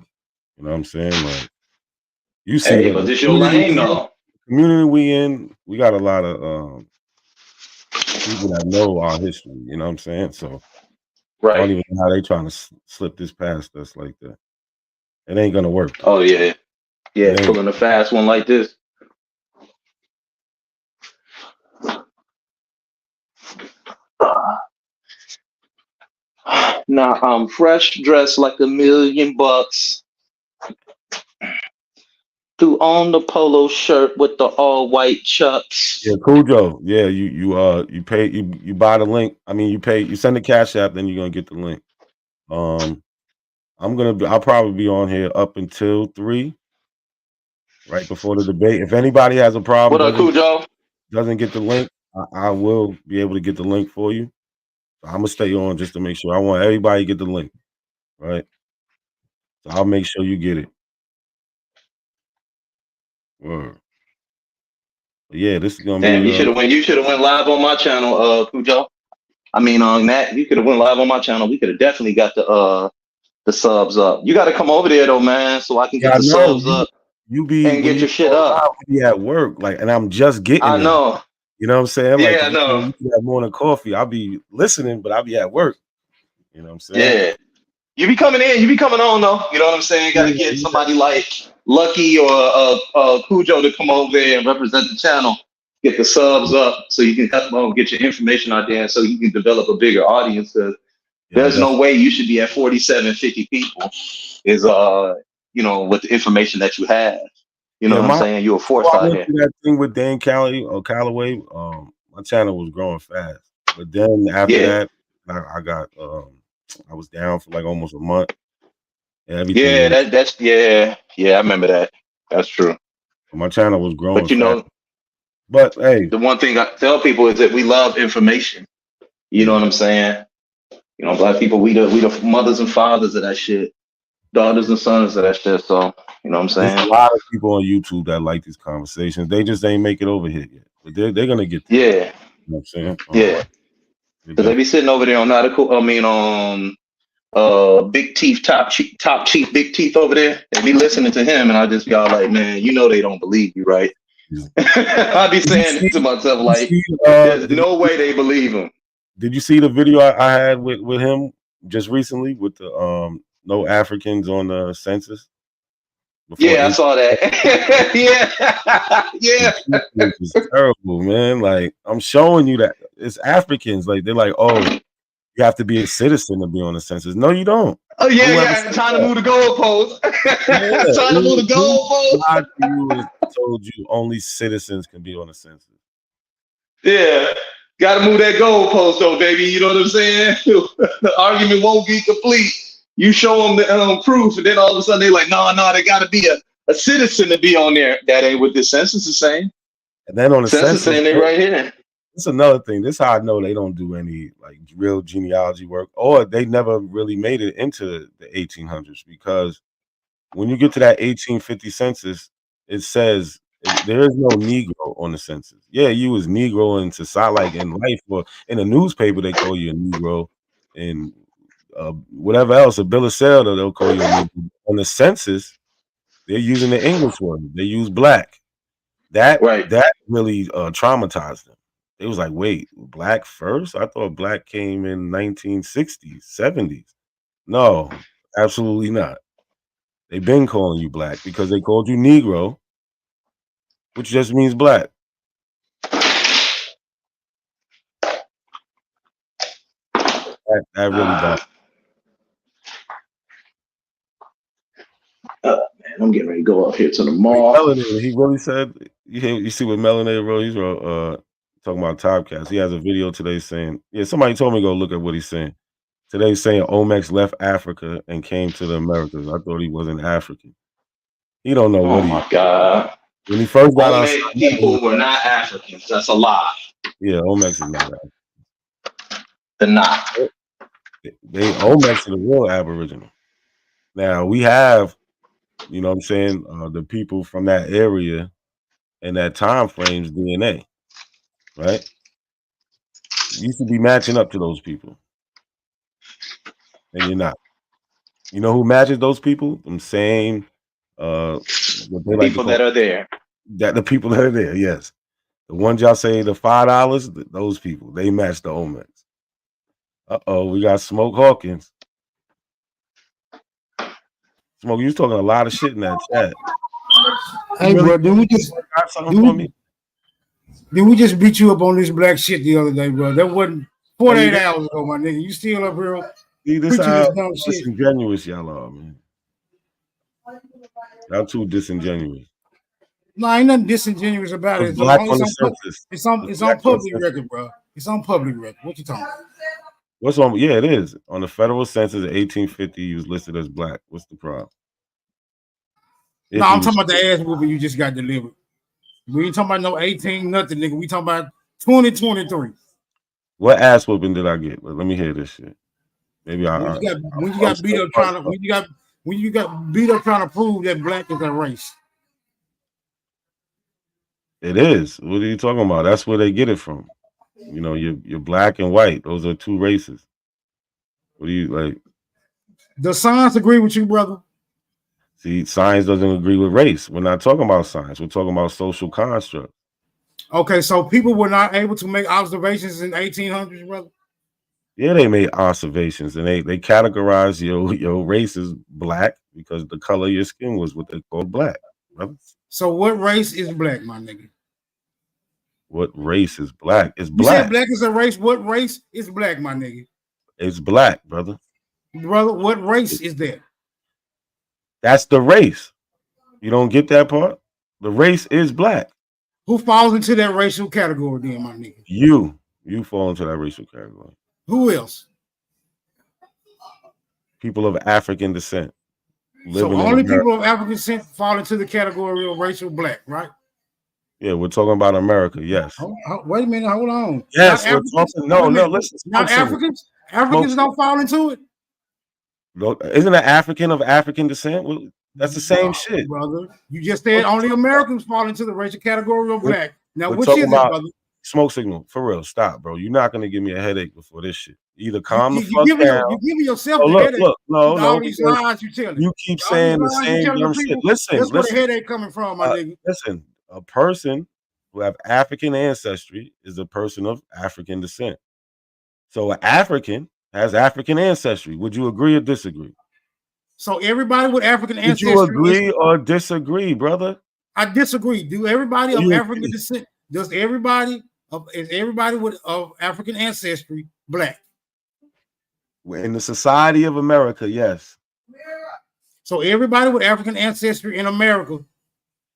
You know what I'm saying? Like you see, Hey, but this your lane, though. Community we in, we got a lot of people that know our history. You know what I'm saying? So I don't even know how they trying to slip this past us like that. It ain't gonna work. Oh yeah, pulling a fast one like this. Now I'm fresh dressed like $1,000,000 to own the polo shirt with the all white chucks. Yeah, Cujo. Yeah, you pay you buy the link. I mean, you send the Cash App, then you're gonna get the link. I'll probably be on here up until 3, right before the debate. If anybody has a problem, What up, Cujo? Doesn't get the link, I will be able to get the link for you. So I'm gonna stay on just to make sure. I want everybody to get the link, right? So I'll make sure you get it. Word. But yeah, this is gonna Damn, be. you should have went live on my channel, Cujo. I mean, on that, you could have went live on my channel. We could have definitely got the subs up. You got to come over there though, man, so I can get the subs up. You be and get your shit up. You be at work, like, and I'm just getting. I know. You know what I'm saying? Yeah, like, I know. You can have morning coffee. I'll be listening, but I'll be at work. You know what I'm saying? Yeah. You be coming in, you be coming on though. You know what I'm saying? Got to get somebody like Lucky or Cujo to come over there and represent the channel. Get the subs up so you can help get your information out there, so you can develop a bigger audience. There's no way you should be at 47, 50 people. Is with the information that you have. You know what I'm saying? You're a force out here. That thing with Dan Calloway, my channel was growing fast, but then after that, I was down for like almost a month. Everything I remember that. That's true. My channel was growing. But but hey, the one thing I tell people is that we love information. You know what I'm saying? You know, Black people, we the mothers and fathers of that shit, daughters and sons of that shit. So you know what I'm saying? There's a lot of people on YouTube that like these conversations. They just ain't make it over here yet, but they're gonna get there. Yeah. You know what I'm saying? Yeah. Because they be sitting over there on Big Teeth, top chief Big Teeth over there. They be listening to him, and I just be all like, man, you know they don't believe you, right? I be saying it to myself like, there's no way they believe him. Did you see the video I had with him just recently with the no Africans on the census? Yeah, I saw that. yeah. It's terrible, man. Like, I'm showing you that it's Africans. Like, they're like, oh, you have to be a citizen to be on the census. No, you don't. Oh yeah. Trying to move the goalpost. Trying to move the goalpost. You told you only citizens can be on the census. Yeah. Got to move that goalpost though, baby. You know what I'm saying? The argument won't be complete. You show them the proof, and then all of a sudden they're like, no, they got to be a citizen to be on there. That ain't what the census is saying. And then on the census saying they right here. That's another thing. This is how I know they don't do any like real genealogy work, or they never really made it into the 1800s, because when you get to that 1850 census, it says there is no Negro on the census. Yeah, you was Negro in society, like in life, or in a newspaper they call you a Negro, and whatever else, a bill of sale they'll call you a Negro. On the census, they're using the English word. They use black. That really traumatized them. It was like, wait, black first? I thought black came in 1960s, 70s. No, absolutely not. They've been calling you black because they called you Negro, which just means black. That really bad. Man, I'm getting ready to go up here to the mall. Melanator, he really said, you see what Melanator wrote? He's talking about Topcast. He has a video today saying, somebody told me to go look at what he's saying. Today he's saying Omex left Africa and came to the Americas. I thought he wasn't African. He don't know what he is. Oh my God. When he first got on, people were not Africans. That's a lie. Yeah, Omex is not African. They're not. Omex is the real Aboriginal. Now we have, you know what I'm saying, the people from that area and that time frame's DNA, right? You should be matching up to those people. And you're not. You know who matches those people? Them same what they like people that are there. The people that are there, yes. The ones y'all say the $5, those people, they match the Omex. We got Smoke Hawkins. Smoke, you was talking a lot of shit in that chat. Hey, bro, did we just beat you up on this black shit the other day, bro? That wasn't 48 hours ago, my nigga. You still up here? See, this how disingenuous y'all are, man. Y'all too disingenuous. No, ain't nothing disingenuous about it. It's on public record, bro. It's on public record. What you talking about? What's on? Yeah, it is. On the federal census of 1850, he was listed as black. What's the problem? No, I'm talking about the ass whooping you just got delivered. We ain't talking about no 18 nothing, nigga. We talking about 2023. What ass whooping did I get? Let me hear this shit. Maybe when you got beat up trying to prove that black is a race. It is. What are you talking about? That's where they get it from. You know, you're black and white. Those are two races. What do you like? Does science agree with you, brother? See, science doesn't agree with race. We're not talking about science. We're talking about social construct. Okay, so people were not able to make observations in 1800s, brother? Yeah, they made observations, and they categorized your race as black because the color of your skin was what they called black, brother. So what race is black, my nigga? What race is black? It's black. You said black is a race. What race is black, my nigga? It's black, brother. Brother, what race is that? That's the race. You don't get that part? The race is black. Who falls into that racial category then, my nigga? You fall into that racial category. Who else? People of African descent. So only people of African descent fall into the category of racial black, right? Yeah, we're talking about America, yes. Wait a minute, hold on. Yes, we're talking. No, listen. Not Africans? Africans don't fall into it? No, isn't an African of African descent? That's the same shit. Brother. You just said only Americans fall into the racial category of black. Now, which is it, brother? Smoke signal. For real, stop, bro. You're not going to give me a headache before this shit. Either calm the fuck down. You're giving yourself a headache. No. All these lies you telling. You keep saying the same dumb shit. Listen. That's where the headache coming from, my nigga. Listen. a person who have African ancestry is a person of African descent. So an African has African ancestry. Would you agree or disagree? So everybody with African Would you ancestry agree or disagree, brother? I disagree. Do everybody of You African agree? descent? Is everybody with of African ancestry black? In the society of America, yes. So everybody with African ancestry in America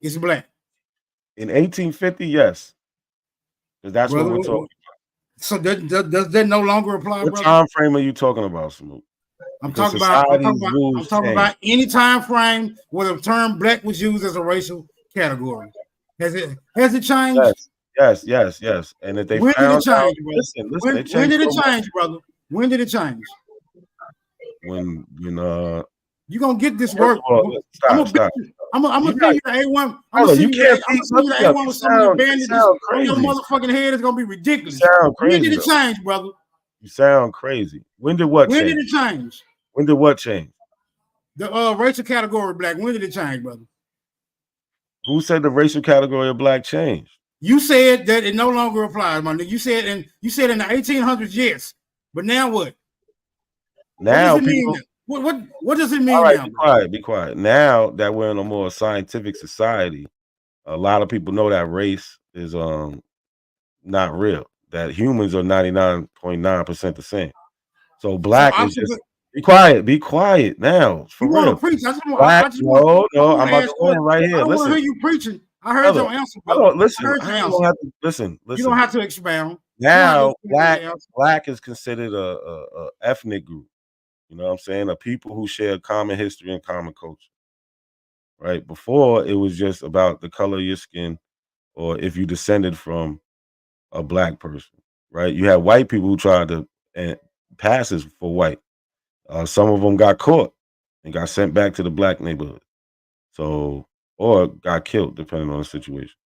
is black. In 1850, yes. Because that's Brother, what we're talking about. So does that no longer apply, What brother? time frame are you talking about, Smoot? I'm Because talking about rules I'm talking change. about any time frame where the term black was used as a racial category. Has it changed? Yes. And if they When did it found out, change, brother? listen, When they did changed it so much. change, brother? When did it change? When You gonna get this first work? of all, I'm stop. gonna You send you the A1. I'm gonna brother, send you you can't the beat A1 up. with some of these bandages sound on your crazy. motherfucking head. It's gonna be You ridiculous. sound When crazy. did it Though. change, brother? You sound crazy. When did what When change? did it change? When did what change? The racial category black. When did it change, brother? Who said the racial category of black changed? You said that it no longer applies, my nigga. You said in the 1800s, yes. But now what? Now what does it people. mean? What does it All mean right, now? be quiet. Now that we're in a more scientific society, a lot of people know that race is not real. That humans are 99.9% the same. So black is just be quiet now. For You want real. to preach? Black, no, I'm about ask to win right I here. don't want to Listen, hear you preaching. I heard brother, your answer, I brother. don't listen. I heard your You answer. don't have to listen. You don't have to expound. Now, black is considered a ethnic group. You know what I'm saying? A people who share common history and common culture. Right? Before it was just about the color of your skin or if you descended from a black person. Right? You had white people who tried to pass as for white. Some of them got caught and got sent back to the black neighborhood. So, or got killed, depending on the situation.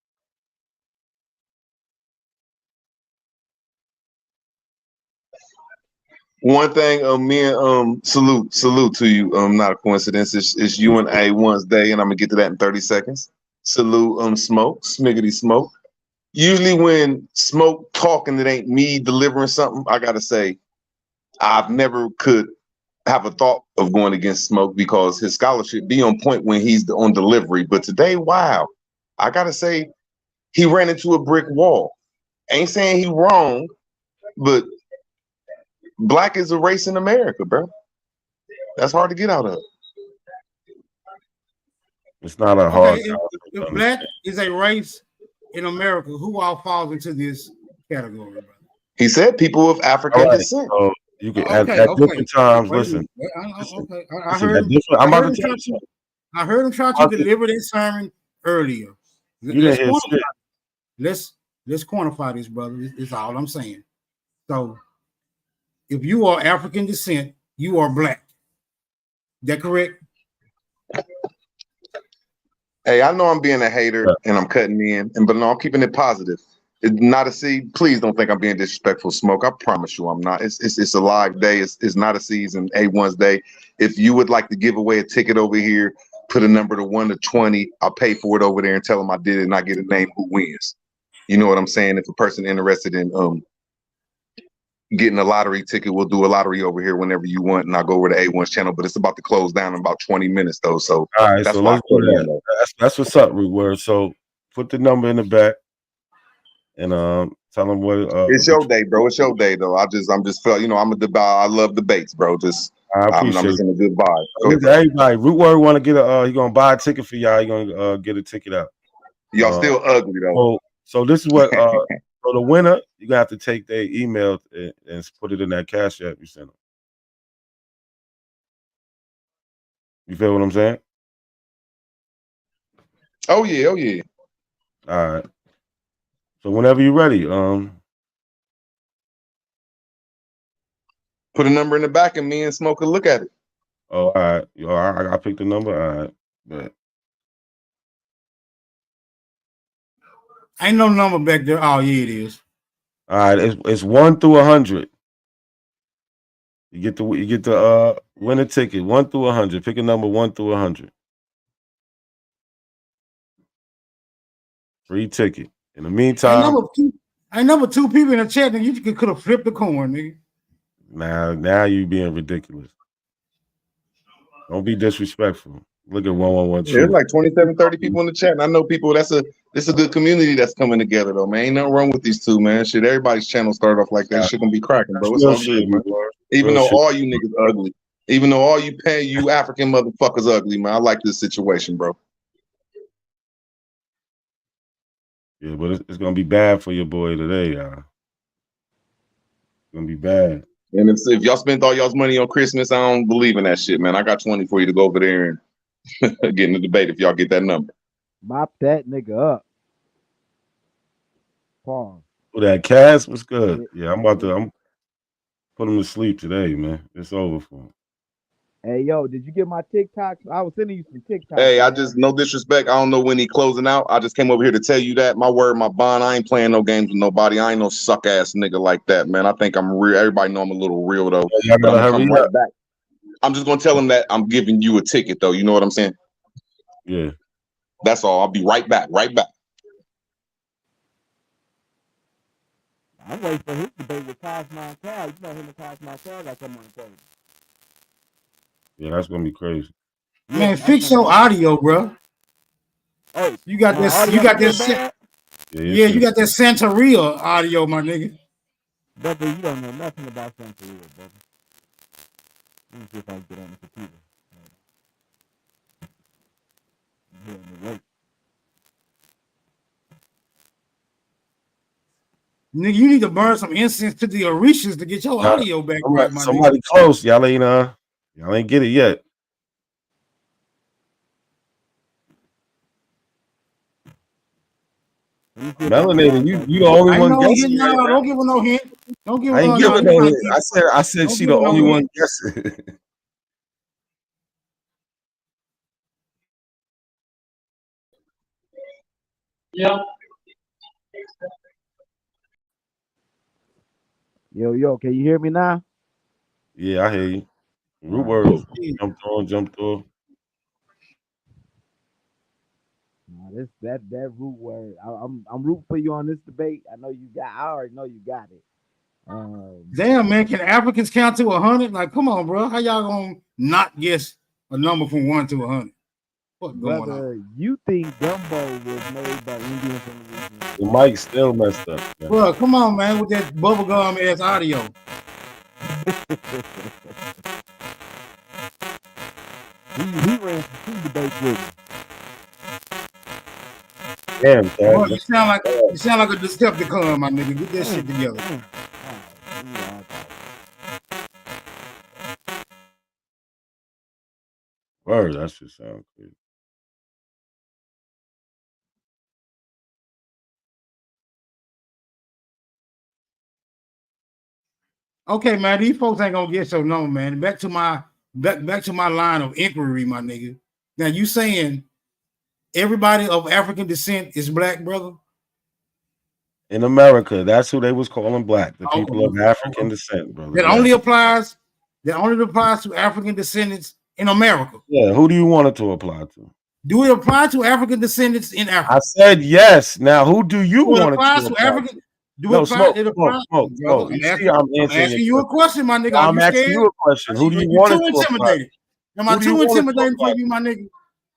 One thing, me and salute to you. Not a coincidence. It's you and A1's day, and I'm gonna get to that in 30 seconds. Salute, Smoke, Smiggity Smoke. Usually when Smoke talking, it ain't me delivering something. I gotta say, I've never could have a thought of going against Smoke because his scholarship be on point when he's on delivery. But today, wow, I gotta say, he ran into a brick wall. Ain't saying he wrong, but black is a race in America, bro. That's hard to get out of. It's not a hard. If black is a race in America, who all falls into this category, brother? He said people of African descent. So you can at different times. Listen. I heard him. I heard him try to deliver this sermon earlier. Let's quantify this, brother. Is all I'm saying. So, if you are African descent, you are black. Is that correct? Hey, I know I'm being a hater and I'm cutting in, but no, I'm keeping it positive. It's not a seed. Please don't think I'm being disrespectful, Smoke. I promise you I'm not. It's a live day. It's not a season. A1's day. If you would like to give away a ticket over here, put a number to 1 to 20. I'll pay for it over there and tell them I did it and I get a name who wins. You know what I'm saying? If a person interested in getting a lottery ticket, we'll do a lottery over here whenever you want, and I'll go over to A1's channel. But it's about to close down in about 20 minutes though. So all right, that's so why let's do that. That's what's up, Root Word. So put the number in the back and tell them what it's your day, bro. It's your day though. I'm just felt, I love debates, bro. I'm just in a good vibe. Go ahead, everybody, Root Word want to get he gonna buy a ticket for y'all. He gonna get a ticket out. Y'all still ugly though. So this is what so the winner, you gonna have to take their email and put it in that Cash App you sent them. You feel what I'm saying? Oh yeah. All right. So whenever you're ready, put a number in the back and me and Smoke will look at it. Oh, all right. I picked the number. All right. But ain't no number back there. Oh yeah, it is. All right, it's 1 through 100. You get to win a ticket 1 through 100. Pick a number 1 through 100. Free ticket. In the I meantime, number two people in the chat, and you could have flipped the coin, nigga. now you being ridiculous. Don't be disrespectful. Look at 111 Yeah, there's Truth. like 27, 30 people in the chat, and I know people. It's a good community that's coming together though, man. Ain't nothing wrong with these two, man. Shit, everybody's channel started off like that. Shit gonna be cracking, bro. It's Real all shit, good, man. man. Even Real though shit. all you niggas ugly, even though all you African motherfuckers ugly, man. I like this situation, bro. Yeah, but it's gonna be bad for your boy today, y'all. It's gonna be bad. And if y'all spent all y'all's money on Christmas, I don't believe in that shit, man. I got 20 for you to go over there and get in the debate if y'all get that number. Mop that nigga up. Pause. Oh, that Cass was good. Yeah, I'm put him to sleep today, man. It's over for him. Hey, yo, did you get my TikToks? I was sending you some TikToks. Hey, I just, no disrespect. I don't know when he closing out. I just came over here to tell you that. My word, my bond. I ain't playing no games with nobody. I ain't no suck ass nigga like that, man. I think I'm real. Everybody know I'm a little real though. Y'all But I'm gotta gonna come hurry right up. back. I'm just gonna tell him that I'm giving you a ticket though. You know what I'm saying? Yeah. That's all. I'll be right back. Right back. I'm waiting for his debate with Cosmo and Cal. You know him and Cosmo and Cal got something on the table. Yeah, that's gonna be crazy. Man, fix your audio, bro. Oh, you got my this. audio You got still this. bad? Yeah, you got that Santeria audio, my nigga. Brother, you don't know nothing about Santeria, brother. Let me see if I can get on the computer. I'm here in the wait. Nigga, you need to burn some incense to the Orishas to get your audio back right, my somebody nigga. close. Y'all ain't get it yet. Melanated, you the only one guessing right now. Don't give her no hint. Don't give her I ain't giving no hint. I said she the only one guessing. Yeah. Yo, can you hear me now? Yeah, I hear you. Root words. Jump through. Nah, that root word. I'm rooting for you on this debate. I already know you got it. Damn, man, can Africans count to 100? Like, come on, bro. How y'all gonna not guess a number from 1 to 100? What's going on? You think gumbo was made by Indians in Louisiana? The mic still messed up. Man. Bro, come on, man, with that bubblegum ass audio. he ran some 2 debates with me. Damn, Bro, you sound like a Decepticon, my nigga. Get that shit together. Word, that should sound crazy. Okay, man, these folks ain't gonna get so no, man. Back to my line of inquiry, my nigga. Now you saying everybody of African descent is black, brother? In America, that's who they was calling black. The people of African descent, brother. That only applies to African descendants in America. Yeah, who do you want it to apply to? Do it apply to African descendants in Africa? I said yes. Now, who do you want it to apply to apply African? to? Do it apply? It applies. Smoke. You see, I'm asking you a question, my nigga. I'm asking you a question. Who do you want it to apply to? Am I too intimidating for you, my nigga?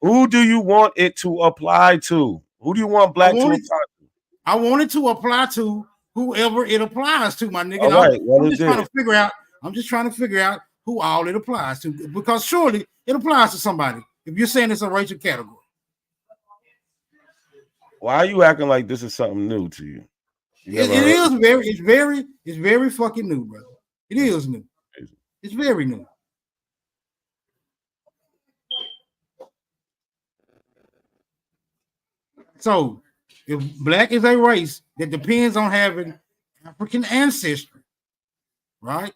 Who do you want it to apply to? Who do you want black to apply to? I want it to apply to whoever it applies to, my nigga. All right, I'm just trying to figure out. I'm just trying to figure out who all it applies to, because surely it applies to somebody. If you're saying it's a racial category. Why are you acting like this is something new to you? It's very fucking new, brother. It is new. It's very new. So, if black is a race that depends on having African ancestry, right?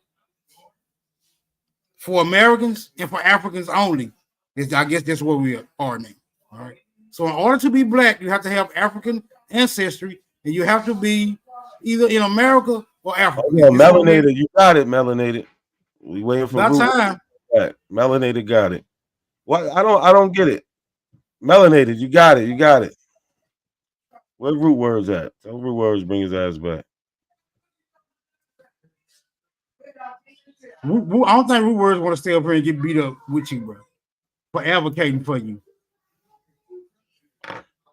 For Americans and for Africans only, I guess that's what we are now. All right. So, in order to be black, you have to have African ancestry, and you have to be either in America or Africa. Oh, yeah, melanated, you got it, melanated. We waiting for about time. Melanated got it. What? I don't get it. Melanated, you got it. Where Root Words at? Tell Root Words bring his ass back. I don't think Root Words want to stay up here and get beat up with you, bro, for advocating for you.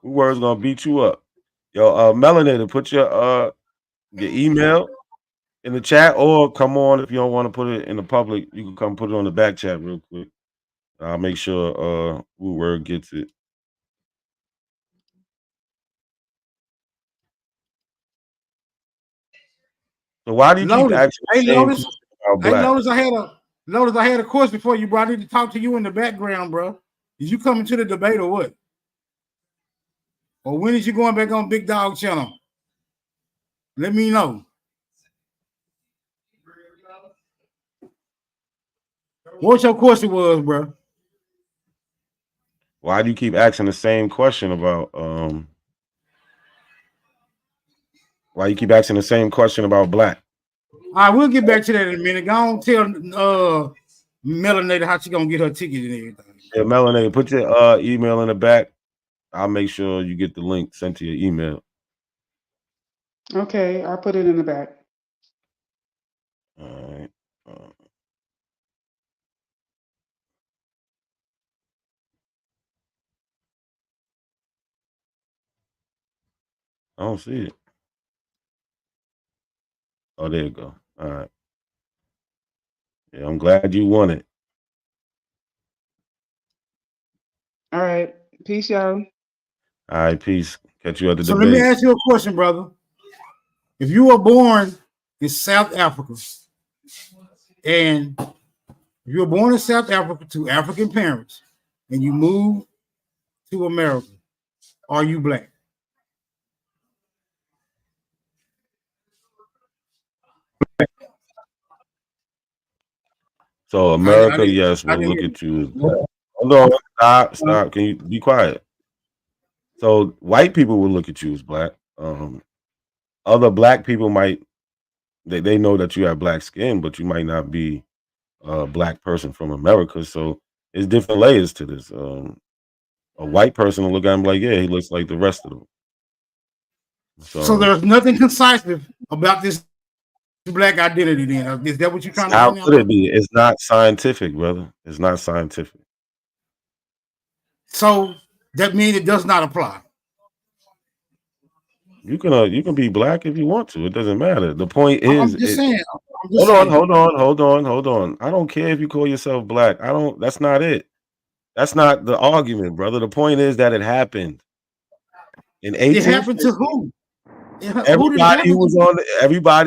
Root Words gonna beat you up. Yo, Melanator, put your email in the chat, or come on if you don't want to put it in the public. You can come put it on the back chat real quick. I'll make sure Root Word gets it. So why do you keep asking the same question about black? Lotus, I had a question for you, bro. I need to talk to you in the background, bro. Is you coming to the debate or what? Or when is you going back on Big Dog Channel? Let me know. What your question was, bro? Why do you keep asking the same question about why you keep asking the same question about black? All right, we'll get back to that in a minute. Go on, tell Melanator how she gonna get her ticket and everything. Yeah, Melanator, put your email in the back. I'll make sure you get the link sent to your email. Okay, I'll put it in the back. All right. I don't see it. Oh, there you go. All right. Yeah, I'm glad you won it. All right. Peace, y'all. All right, peace. Catch you at the So debate. let me ask you a question, brother. If you were born in South Africa, and you were born in South Africa to African parents, and you moved to America, are you black? So America, yes, will look at you as black. Hold on, stop. Can you be quiet? So white people will look at you as black. Other black people might they know that you have black skin, but you might not be a black person from America. So it's different layers to this. A white person will look at him like, yeah, he looks like the rest of them. So there's nothing concise about this black identity then. Is that what you're trying to how find out? could it be? It's not scientific, brother. It's not scientific. So that means it does not apply. You can be black if you want to. It doesn't matter. The point is, I'm just saying. Hold on. I don't care if you call yourself black. That's not it. That's not the argument, brother. The point is that it happened in 1850. It happened to who? Everybody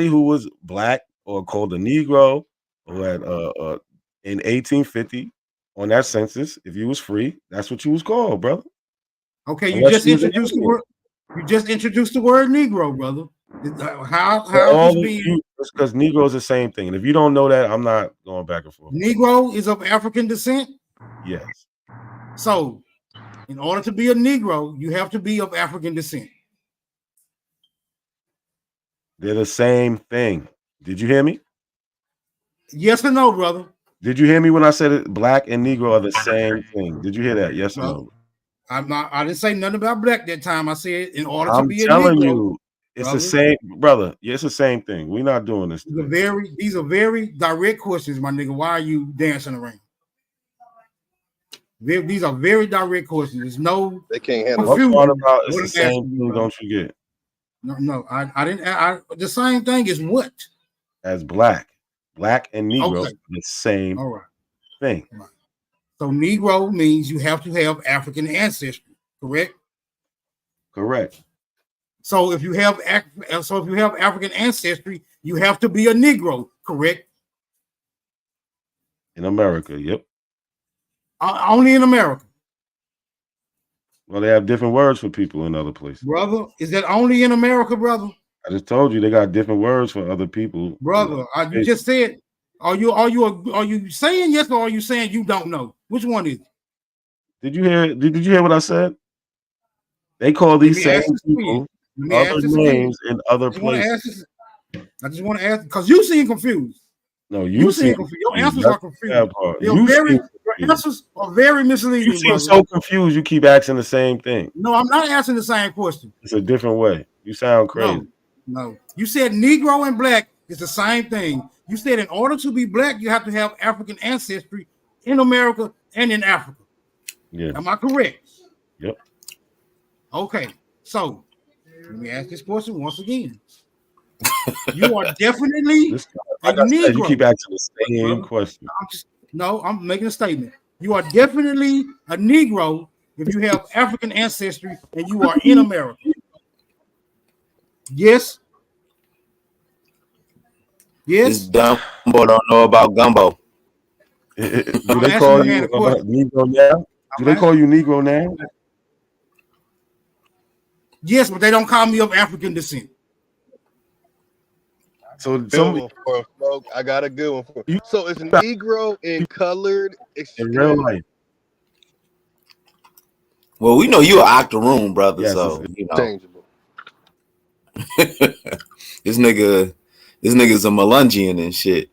who was black or called a Negro who had in 1850 on that census, if you was free, that's what you was called, brother. Okay, you just introduced the word. You just introduced the word Negro, brother. How because Negro is the same thing, and if you don't know that, I'm not going back and forth. Negro is of African descent. Yes. So, in order to be a Negro, you have to be of African descent. They're the same thing. Did you hear me? Yes or no, brother? Did you hear me when I said it? Black and Negro are the same thing. Did you hear that? Yes or no? I didn't say nothing about black that time. I said in order to I'm be a Negro. telling you, it's brother, the same, brother. Yeah, it's the same thing. We're not doing this. These are very direct questions, my nigga. Why are you dancing around? These are very direct questions. There's no they can't handle what part about it's the same thing, don't you get? No, I didn't. The same thing is what? As black and Negro, the same thing. Right. So Negro means you have to have African ancestry, correct? Correct. So if you have African ancestry, you have to be a Negro, correct? In America, yep. Only in America. Well, they have different words for people in other places. Brother, is that only in America, brother? I just told you they got different words for other people. Brother, you just said, are you saying yes or are you saying you don't know? Which one is it? Did you hear what I said? They call these same people other names in other places. I just want to ask because you seem confused. No, you seem confused. Your answers are confused. Your answers are very You misleading, seem brother. so confused. You keep asking the same thing. No, I'm not answering the same question. It's a different way. You sound crazy. No. You said Negro and black is the same thing. You said in order to be black, you have to have African ancestry in America and in Africa. Yeah. Am I correct? Yep. Okay. So let me ask this question once again. You are definitely a Negro. You keep asking the same question. I'm making a statement. You are definitely a Negro if you have African ancestry and you are in America. Yes. This Dumbo don't know about gumbo. Do they call you Negro now? Do they call you Negro now? Yes, but they don't call me of African descent. So Good one for Smoke. I got a good one for you. So it's Negro in colored in real life. Well, we know you're an octoroon, brother. Yes, so you know. Changeable. This nigga's a Melungian and shit.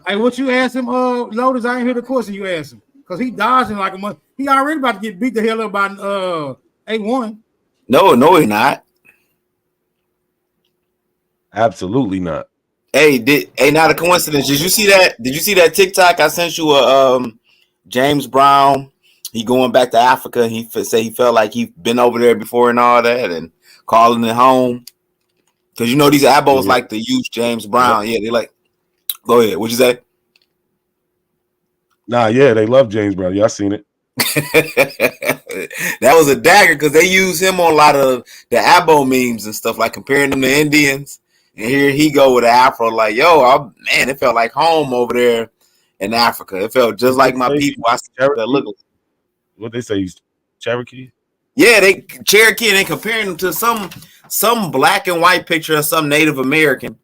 Hey, what you asked him, Lotus? I ain't hear the question you asked him. Because he dodging like a month. He already about to get beat the hell up by A1. No, he's not. Absolutely not. Hey, not a coincidence. Did you see that? Did you see that TikTok I sent you? James Brown. He going back to Africa. He say he felt like he been over there before and all that, and calling it home. Because you know these abos like to use James Brown. Yeah, they like. Go ahead. What'd you say? Nah, yeah, they love James Brown. Yeah, I seen it. That was a dagger because they use him on a lot of the abo memes and stuff, like comparing them to Indians. And here he go with an afro, like, yo, man, it felt like home over there in Africa. It felt just like my people. I that look. What they say, he's Cherokee? Yeah, they Cherokee, and they comparing him to some black and white picture of some Native American.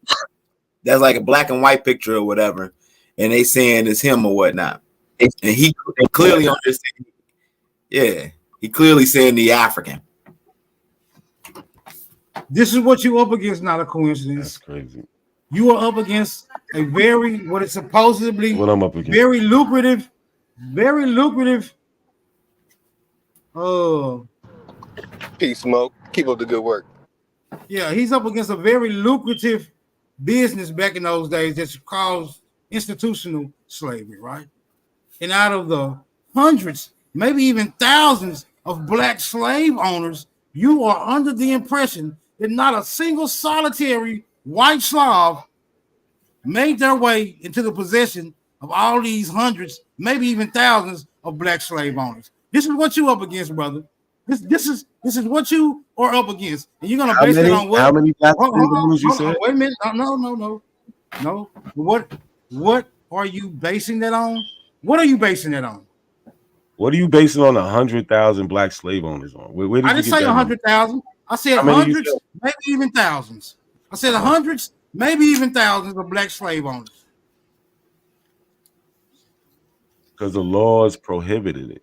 That's like a black and white picture or whatever, and they saying it's him or whatnot. And he clearly understands. Yeah, he clearly saying the African. This is what you up against, not a coincidence. That's crazy. You are up against a what is supposedly what I'm up against. very lucrative. Peace, Smoke. Keep up the good work. Yeah, he's up against a very lucrative business back in those days that caused institutional slavery, right? And out of the hundreds, maybe even thousands of black slave owners, you are under the impression that not a single solitary white Slav made their way into the possession of all these hundreds, maybe even thousands of black slave owners. This is what you up against, brother. This is what you are up against, and you're gonna base it on what? How many black slave owners you said? Wait a minute. No. What are you basing that on? What are you basing that on? What are you basing on 100,000 black slave owners on? Where did I didn't say 100,000. I said hundreds, maybe even thousands. I said hundreds, maybe even thousands of black slave owners. Because the laws prohibited it.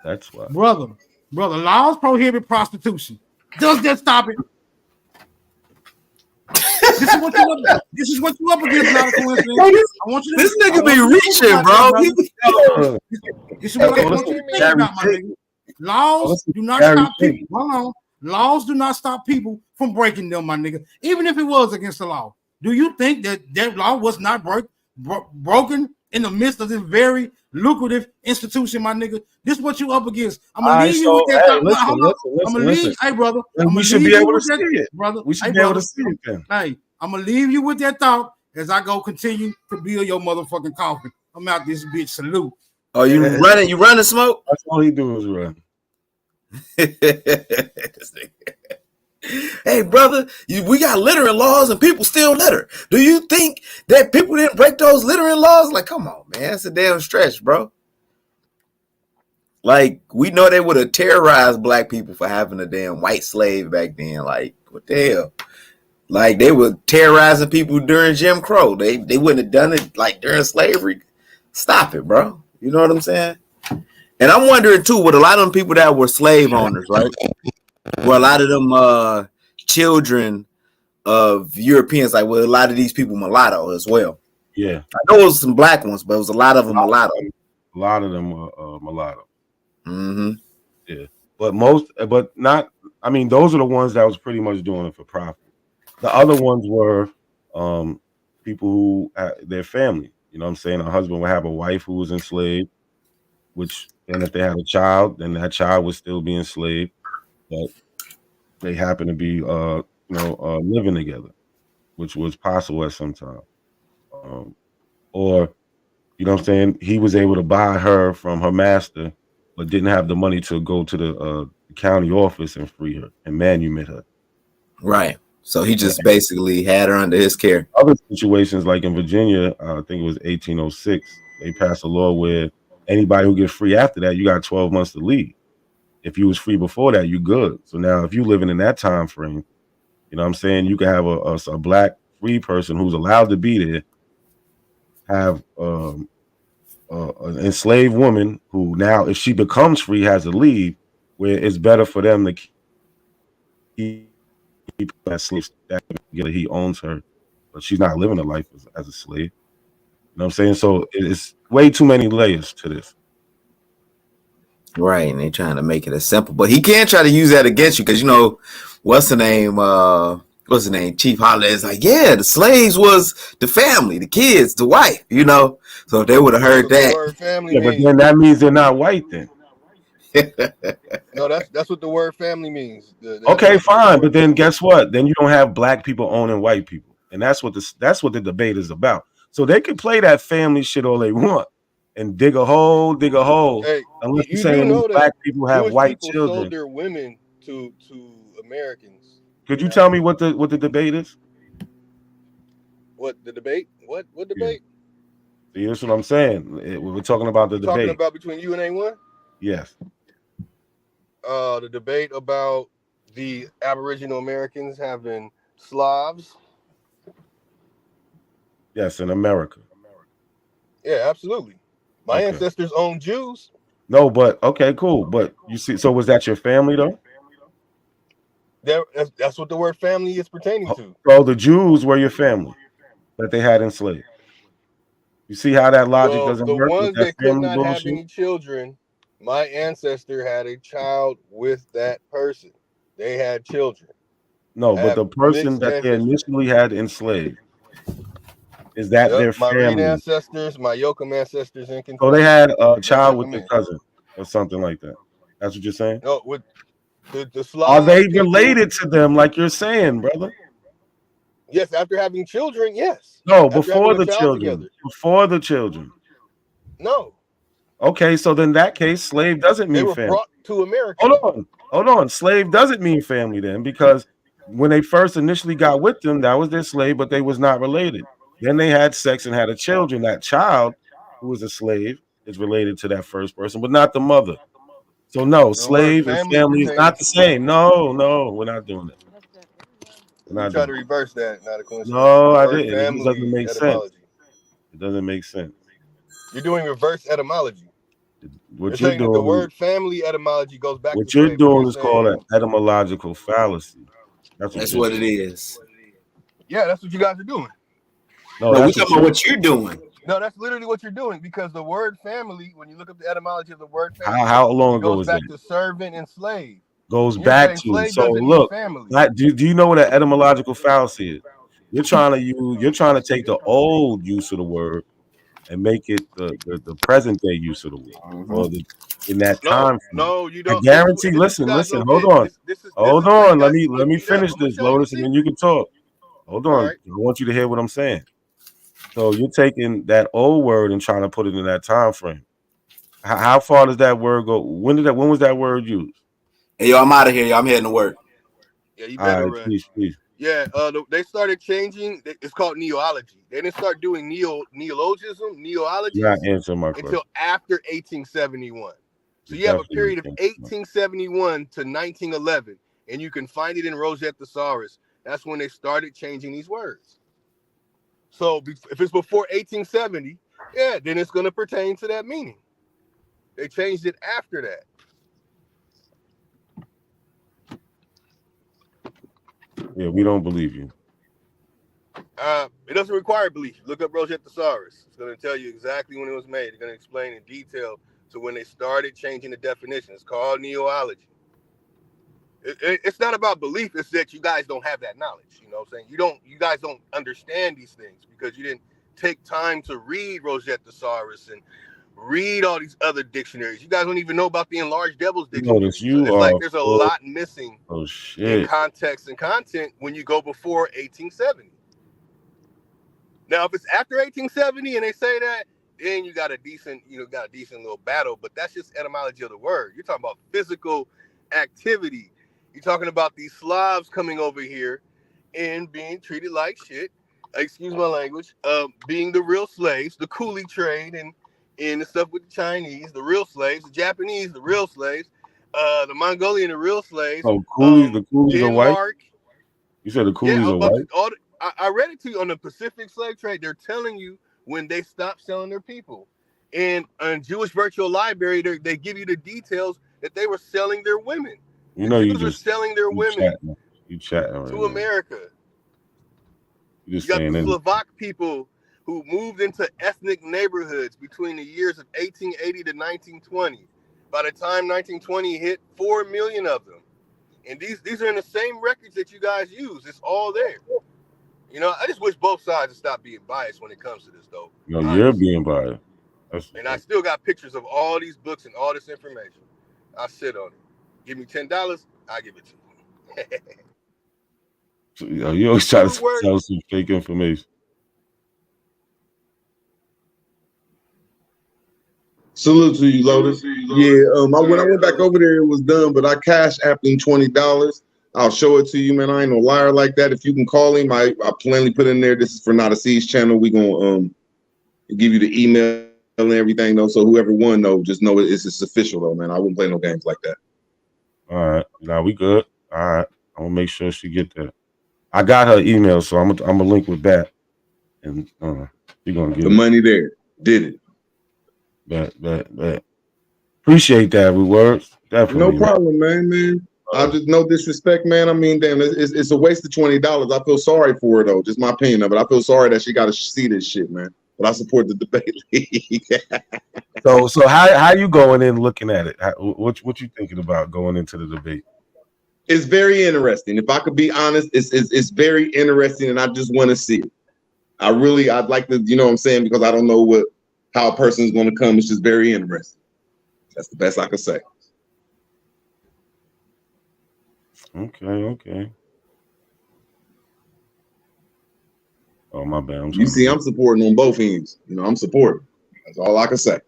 That's why. Brother, laws prohibit prostitution. Does that stop it? This is what you up against, not a coincidence. I want you to, this nigga be reaching, bro. This is what I want you to think about, my nigga. Laws do not stop people. Hold on. Laws do not stop people from breaking them, my nigga. Even if it was against the law. Do you think that law was not broken in the midst of this very lucrative institution, my nigga? This is what you up against. I'm gonna leave you with that. I'm gonna leave. Hey, brother. We should be able to see it, brother. We should be able to see it then. Hey, I'm gonna leave you with that thought as I go continue to build your motherfucking coffin. I'm out this bitch. Salute. Oh, you running? You running, Smoke? That's all he do is run. Hey, brother, we got littering laws and people still litter. Do you think that people didn't break those littering laws? Like, come on, man. That's a damn stretch, bro. Like, we know they would have terrorized black people for having a damn white slave back then. Like, what the hell? Like, they were terrorizing people during Jim Crow. They wouldn't have done it, like, during slavery. Stop it, bro. You know what I'm saying? And I'm wondering, too, with a lot of them people that were slave owners, right? Were a lot of them children of Europeans. Like, well, a lot of these people mulatto as well. Yeah, I know it was some black ones, but it was a lot of them mulatto. A lot of them were mulatto. Mm-hmm. Yeah, but not. I mean, those are the ones that was pretty much doing it for profit. The other ones were people who their family. You know what I'm saying? A husband would have a wife who was enslaved, which then if they had a child, then that child would still be enslaved. But they happen to be living together, which was possible at some time. Or you know what I'm saying? He was able to buy her from her master, but didn't have the money to go to the county office and free her and manumit her. Right. So he just basically had her under his care. Other situations, like in Virginia, I think it was 1806, they passed a law where anybody who gets free after that, you got 12 months to leave. If you was free before that, you good. So now if you living in that time frame, you know what I'm saying, you can have a black free person who's allowed to be there, have an enslaved woman who now, if she becomes free, has to leave, where it's better for them to keep that slave that he owns her, but she's not living a life as a slave. You know what I'm saying? So it's way too many layers to this. Right, and they trying to make it as simple, but he can try to use that against you because you know what's the name? What's the name? Chief Holiday is like, yeah, the slaves was the family, the kids, the wife. You know, so if they would have heard The that, word family Yeah, but means. then that means they're not white then. No, that's what the word family means. Okay, fine, but then guess what? Then you don't have black people owning white people, and that's what the debate is about. So they can play that family shit all they want and dig a hole, Hey, unless you're you do saying these know that black people have Jewish white people sold children. their women to Americans. Could you tell me what the debate is? What the debate? What Yeah. debate? See, that's what I'm saying. We're talking about the You're talking debate. about between you and A1? Yes. The debate about the Aboriginal Americans having Slavs. Yes, in America. Yeah, absolutely. My Okay. ancestors owned Jews. No, but okay, cool. But you see, so was that your family though? That's what the word family is pertaining to. So the Jews were your family that they had enslaved. You see how that logic doesn't The work with ones that that could family not have bullshit? any children, my ancestor had a child with that person. They had children. No, I but have the person mixed that they ancestry. initially had enslaved, is that Yep, their my Reed family? ancestors, my Yokum ancestors, and So they confirm. had a That's child what we with their meant. cousin or something like that. That's what you're saying? No, with the Are Slav they people. related to them like you're saying, brother? Yes, after having children, yes. No, After having before a the child children. together. Before the children. No, Okay, so then that case, slave doesn't they mean were family. brought to America. Hold on. Slave doesn't mean family then, because when they first initially got with them, that was their slave, but they was not related. Then they had sex and had a children. That child who was a slave is related to that first person, but not the mother. So no, The word slave and family family is pertaining not the to. same. No, we're not doing that. We're You not try doing to it. reverse that, not a coincidence. No, The I word didn't. It just doesn't family make sense. etymology. It doesn't make sense. You're doing reverse etymology. You're What you're saying that the doing, word family etymology goes back to what you're slavery. You're doing is called an saying, etymological fallacy. That's what that's you're what it doing. is. yeah, that's what you guys are doing. No, No, we that's talking what about you. what you're doing. No, that's literally what you're doing because the word family, when you look up the etymology of the word family, How long it ago goes was that? back to servant and slave. Goes And you're back saying to. slave So doesn't mean look, family. do you know what an etymological fallacy is? You're trying to take the old use of the word and make it the present day use of the word, or in that time frame. No, you I don't. guarantee. This is what you guys Listen. don't Hold get. on. This is Hold where you on. guys Let me mute up. finish I'm gonna this, show you a Lotus, and then you secret. can talk. Hold All on. right. I want you to hear what I'm saying. So you're taking that old word and trying to put it in that time frame. How far does that word go? When was that word used? Hey, yo, I'm out of here. Y'all. I'm heading to work. Yeah, you All better right, run. please. Yeah, they started changing. It's called neology. They didn't start doing neologism, You're neologies not answering my question. until after 1871. So You you have a definitely period of not answering my 1871 to 1911, and you can find it in Rosetta Thesaurus. That's when they started changing these words. So if it's before 1870, yeah, then it's going to pertain to that meaning. They changed it after that. Yeah, we don't believe you. It doesn't require belief. Look up Rosetta Thesaurus. It's going to tell you exactly when it was made. It's going to explain in detail to when they started changing the definition. It's called neology. It's not about belief. It's that you guys don't have that knowledge. You know what I'm saying? You guys don't understand these things because you didn't take time to read Rosetta Thesaurus and read all these other dictionaries. You guys don't even know about the Enlarged Devil's Dictionary. Notice So you it's are like there's a full. lot missing Oh in shit. context and content when you go before 1870. Now, if it's after 1870 and they say that, then you got a decent little battle. But that's just etymology of the word. You're talking about physical activity. You're talking about these Slavs coming over here and being treated like shit. Excuse my language. Being the real slaves, the coolie trade, and the stuff with the Chinese, the real slaves, the Japanese, the real slaves, the Mongolian, the real slaves. Oh, the coolies are white. Denmark. You said the Yeah, coolies are white. I read it to you on the Pacific slave trade. They're telling you when they stop selling their people. And on Jewish Virtual Library, they give you the details that they were selling their women. You The know Jews are selling their women chatting right to now. America. You just You got saying the anything. Slovak people who moved into ethnic neighborhoods between the years of 1880 to 1920. By the time 1920 hit, 4 million of them. And these are in the same records that you guys use. It's all there. You know, I just wish both sides would stop being biased when it comes to this, though. No, you're being biased. And I still got pictures of all these books and all this information. I sit on it. Give me $10, I give it to you. You always try to sell some fake information. Salute to you, Lotus. Yeah, when I went back over there, it was done, but I cash apped him $20. I'll show it to you, man. I ain't no liar like that. If you can call him, I plainly put in there. This is for Not a Siege channel. We gonna give you the email and everything though. So whoever won though, just know it's official though, man. I wouldn't play no games like that. All right, now we good. All right, I'm gonna make sure she get that. I got her email, so I'm gonna link with that, and you're gonna get the money there. Did it? Bet. Appreciate that, rewards. Definitely. No problem, man. I just no disrespect, man. I mean, damn, it's a waste of $20. I feel sorry for her though. Just my opinion of it. I feel sorry that she got to see this shit, man. But I support the debate league. So how you going in looking at it? What you thinking about going into the debate? It's very interesting. If I could be honest, it's very interesting, and I just want to see it. I'd like to, you know what I'm saying, because I don't know how a person's going to come. It's just very interesting. That's the best I could say. Okay. Oh, my bad. You see, I'm supporting on both ends. You know, I'm supporting. That's all I can say.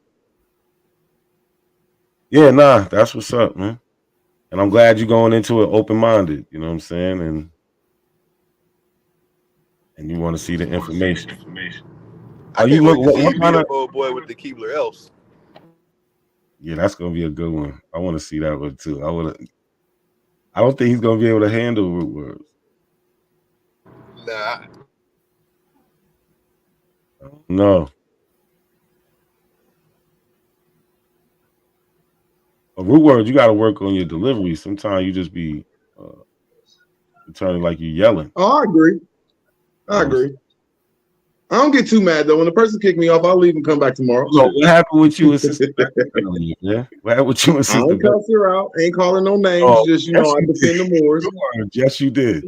Yeah, nah, that's what's up, man. And I'm glad you're going into it open-minded. You know what I'm saying? And you want to see the information. I can't wait to see you beat up old boy with the Keebler Elves. Yeah, that's gonna be a good one. I want to see that one too. I don't think he's gonna be able to handle root words. Nah. No. Root words, you got to work on your delivery. Sometimes you just be turning like you're yelling. Oh, I agree. I don't get too mad though. When the person kick me off, I'll leave and come back tomorrow. So what happened with you and Sister Becky? Yeah, what happened with you and Sister I don't cuss her out. Ain't calling no names. Just I defend the Moors. Yes, you did.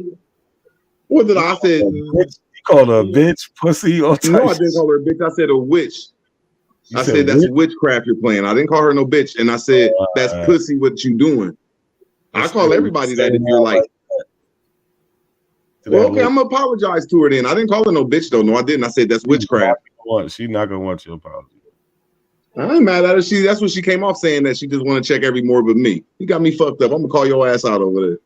What did I say? You called her a bitch, pussy, or no, I didn't call her a bitch. I said a witch. I said that's witchcraft you're playing. I didn't call her no bitch, and I said that's pussy. What you doing? I call everybody that if you're like. Well, okay, I'm gonna apologize to her then. I didn't call her no bitch though. No, I didn't. I said that's witchcraft. She's not gonna want your apology. I ain't mad at her. That's what she came off saying, that she just want to check every more but me. You got me fucked up. I'm gonna call your ass out over there.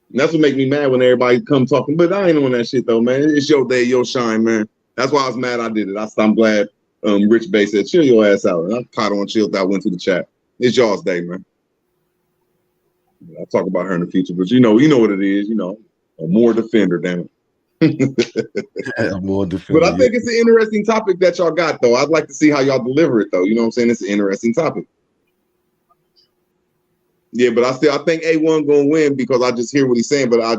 And that's what make me mad when everybody come talking. But I ain't on that shit though, man. It's your day, your shine, man. That's why I was mad I did it. I'm glad Rich Bay said, chill your ass out. And I caught on chilled. I went to the chat. It's y'all's day, man. I'll talk about her in the future, but you know what it is, a more defender, damn it. A more defender. But I think it's an interesting topic that y'all got, though. I'd like to see how y'all deliver it, though. You know what I'm saying? It's an interesting topic. Yeah, but I think A1 gonna win because I just hear what he's saying, but I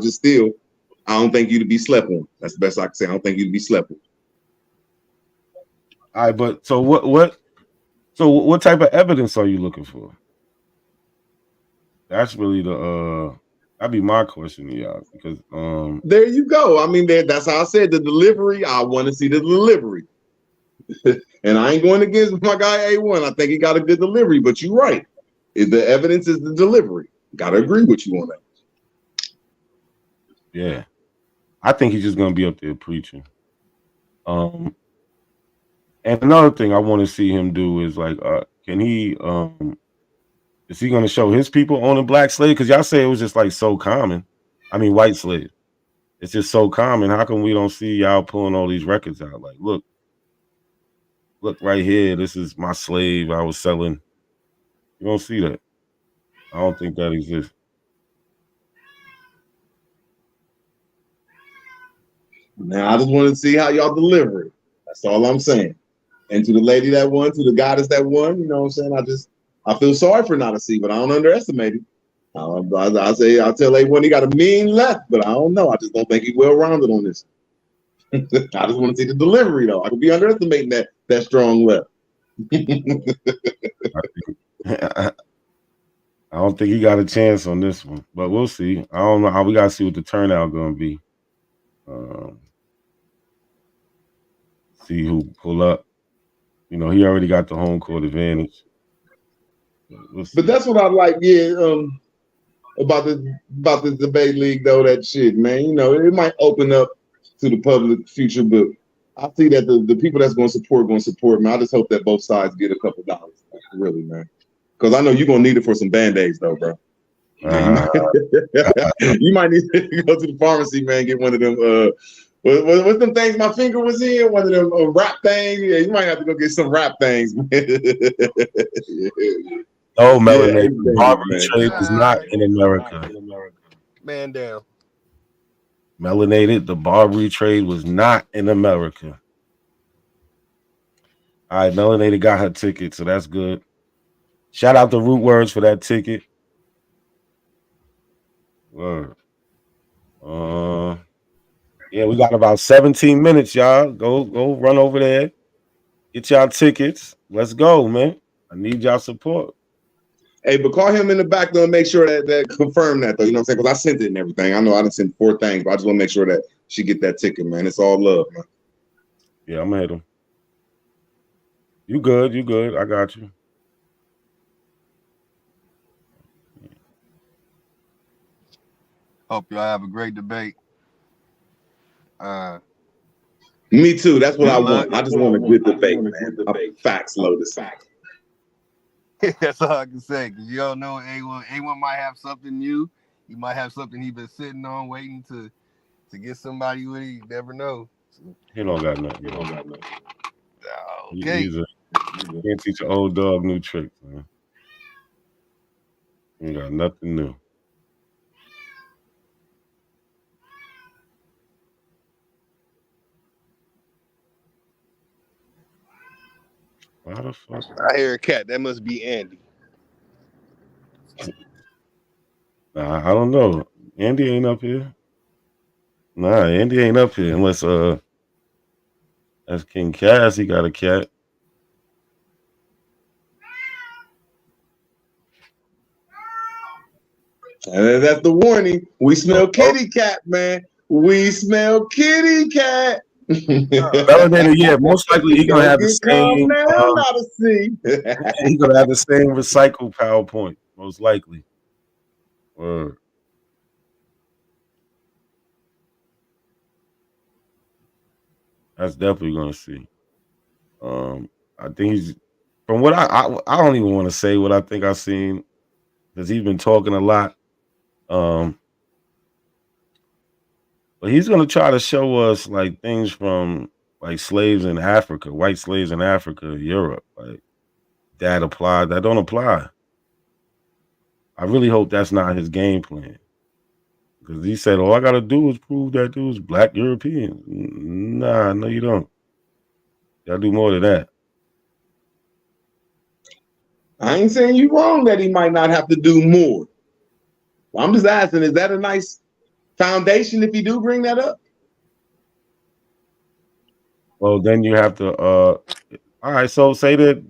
I don't think you to be slept on. That's the best I can say. I don't think you to be slept on. All right, but so what type of evidence are you looking for? That's really that'd be my question to y'all because There you go. I mean, that's how I said the delivery. I want to see the delivery. And I ain't going against my guy A1. I think he got a good delivery, but you're right. The evidence is the delivery. Gotta agree with you on that. yeah, I think he's just gonna be up there preaching. And another thing I want to see him do is like, can he is he gonna show his people owning black slaves? Because y'all say it was just like so common. I mean, white slaves. It's just so common. How come we don't see y'all pulling all these records out? Like, look right here. This is my slave I was selling. You don't see that. I don't think that exists. Now I just want to see how y'all deliver it. That's all I'm saying. And to the lady that won, to the goddess that won, you know what I'm saying? I feel sorry for not to see, but I don't underestimate it. I'll tell A1 he got a mean left, but I don't know. I just don't think he's well rounded on this. I just want to see the delivery though. I could be underestimating that strong left. I don't think he got a chance on this one, but we'll see. I don't know how we gotta see what the turnout gonna be. See who pull up. You know, he already got the home court advantage. But that's what I like, about the debate league though. That shit, man. You know, it might open up to the public future, but I see that the people that's going to support, man. I just hope that both sides get a couple dollars, really, man. Because I know you're gonna need it for some band-aids, though, bro. You might need to go to the pharmacy, man. Get one of them. What's them things my finger was in? One of them wrap things. Yeah, you might have to go get some wrap things. Oh, melanated. The Barbary trade was not in America. Man down. Melanated. The Barbary trade was not in America. All right, Melanated got her ticket, so that's good. Shout out to Root Words for that ticket. Word. Yeah, we got about 17 minutes, y'all. Go run over there. Get y'all tickets. Let's go, man. I need y'all support. Hey, but call him in the back though and make sure that confirm that though. You know what I'm saying? Because I sent it and everything. I know I didn't send 4 things, but I just want to make sure that she get that ticket, man. It's all love, man. Yeah, I'm gonna hit him. You good. I got you. Hope y'all have a great debate. Me too. That's what I want. I just want a good debate, man. Facts, Lotus. That's all I can say. Cause you don't know A1. A1 might have something new. He might have something he been sitting on, waiting to get somebody with it. You never know. He don't got nothing. Okay. You can't teach an old dog new tricks, man. You got nothing new. Why the fuck? I hear a cat. That must be Andy. Nah, I don't know. Andy ain't up here. Nah, Andy ain't up here unless that's King Cass. He got a cat. And that's the warning. We smell kitty cat, man. We smell kitty cat. Melanated, yeah, most likely he's gonna have the same. He's gonna have the same recycled PowerPoint, most likely. Word. That's definitely gonna see. I think he's from what I don't even want to say what I think I've seen because he's been talking a lot. But he's gonna try to show us like things from like slaves in Africa, white slaves in Africa, Europe, like that apply, that don't apply. I really hope that's not his game plan. Because he said, all I gotta do is prove that dude's black European. Nah, no, you don't. You gotta do more than that. I ain't saying you wrong that he might not have to do more. I'm just asking, is that a nice foundation if he do bring that up? Well, then you have to. All right, so say there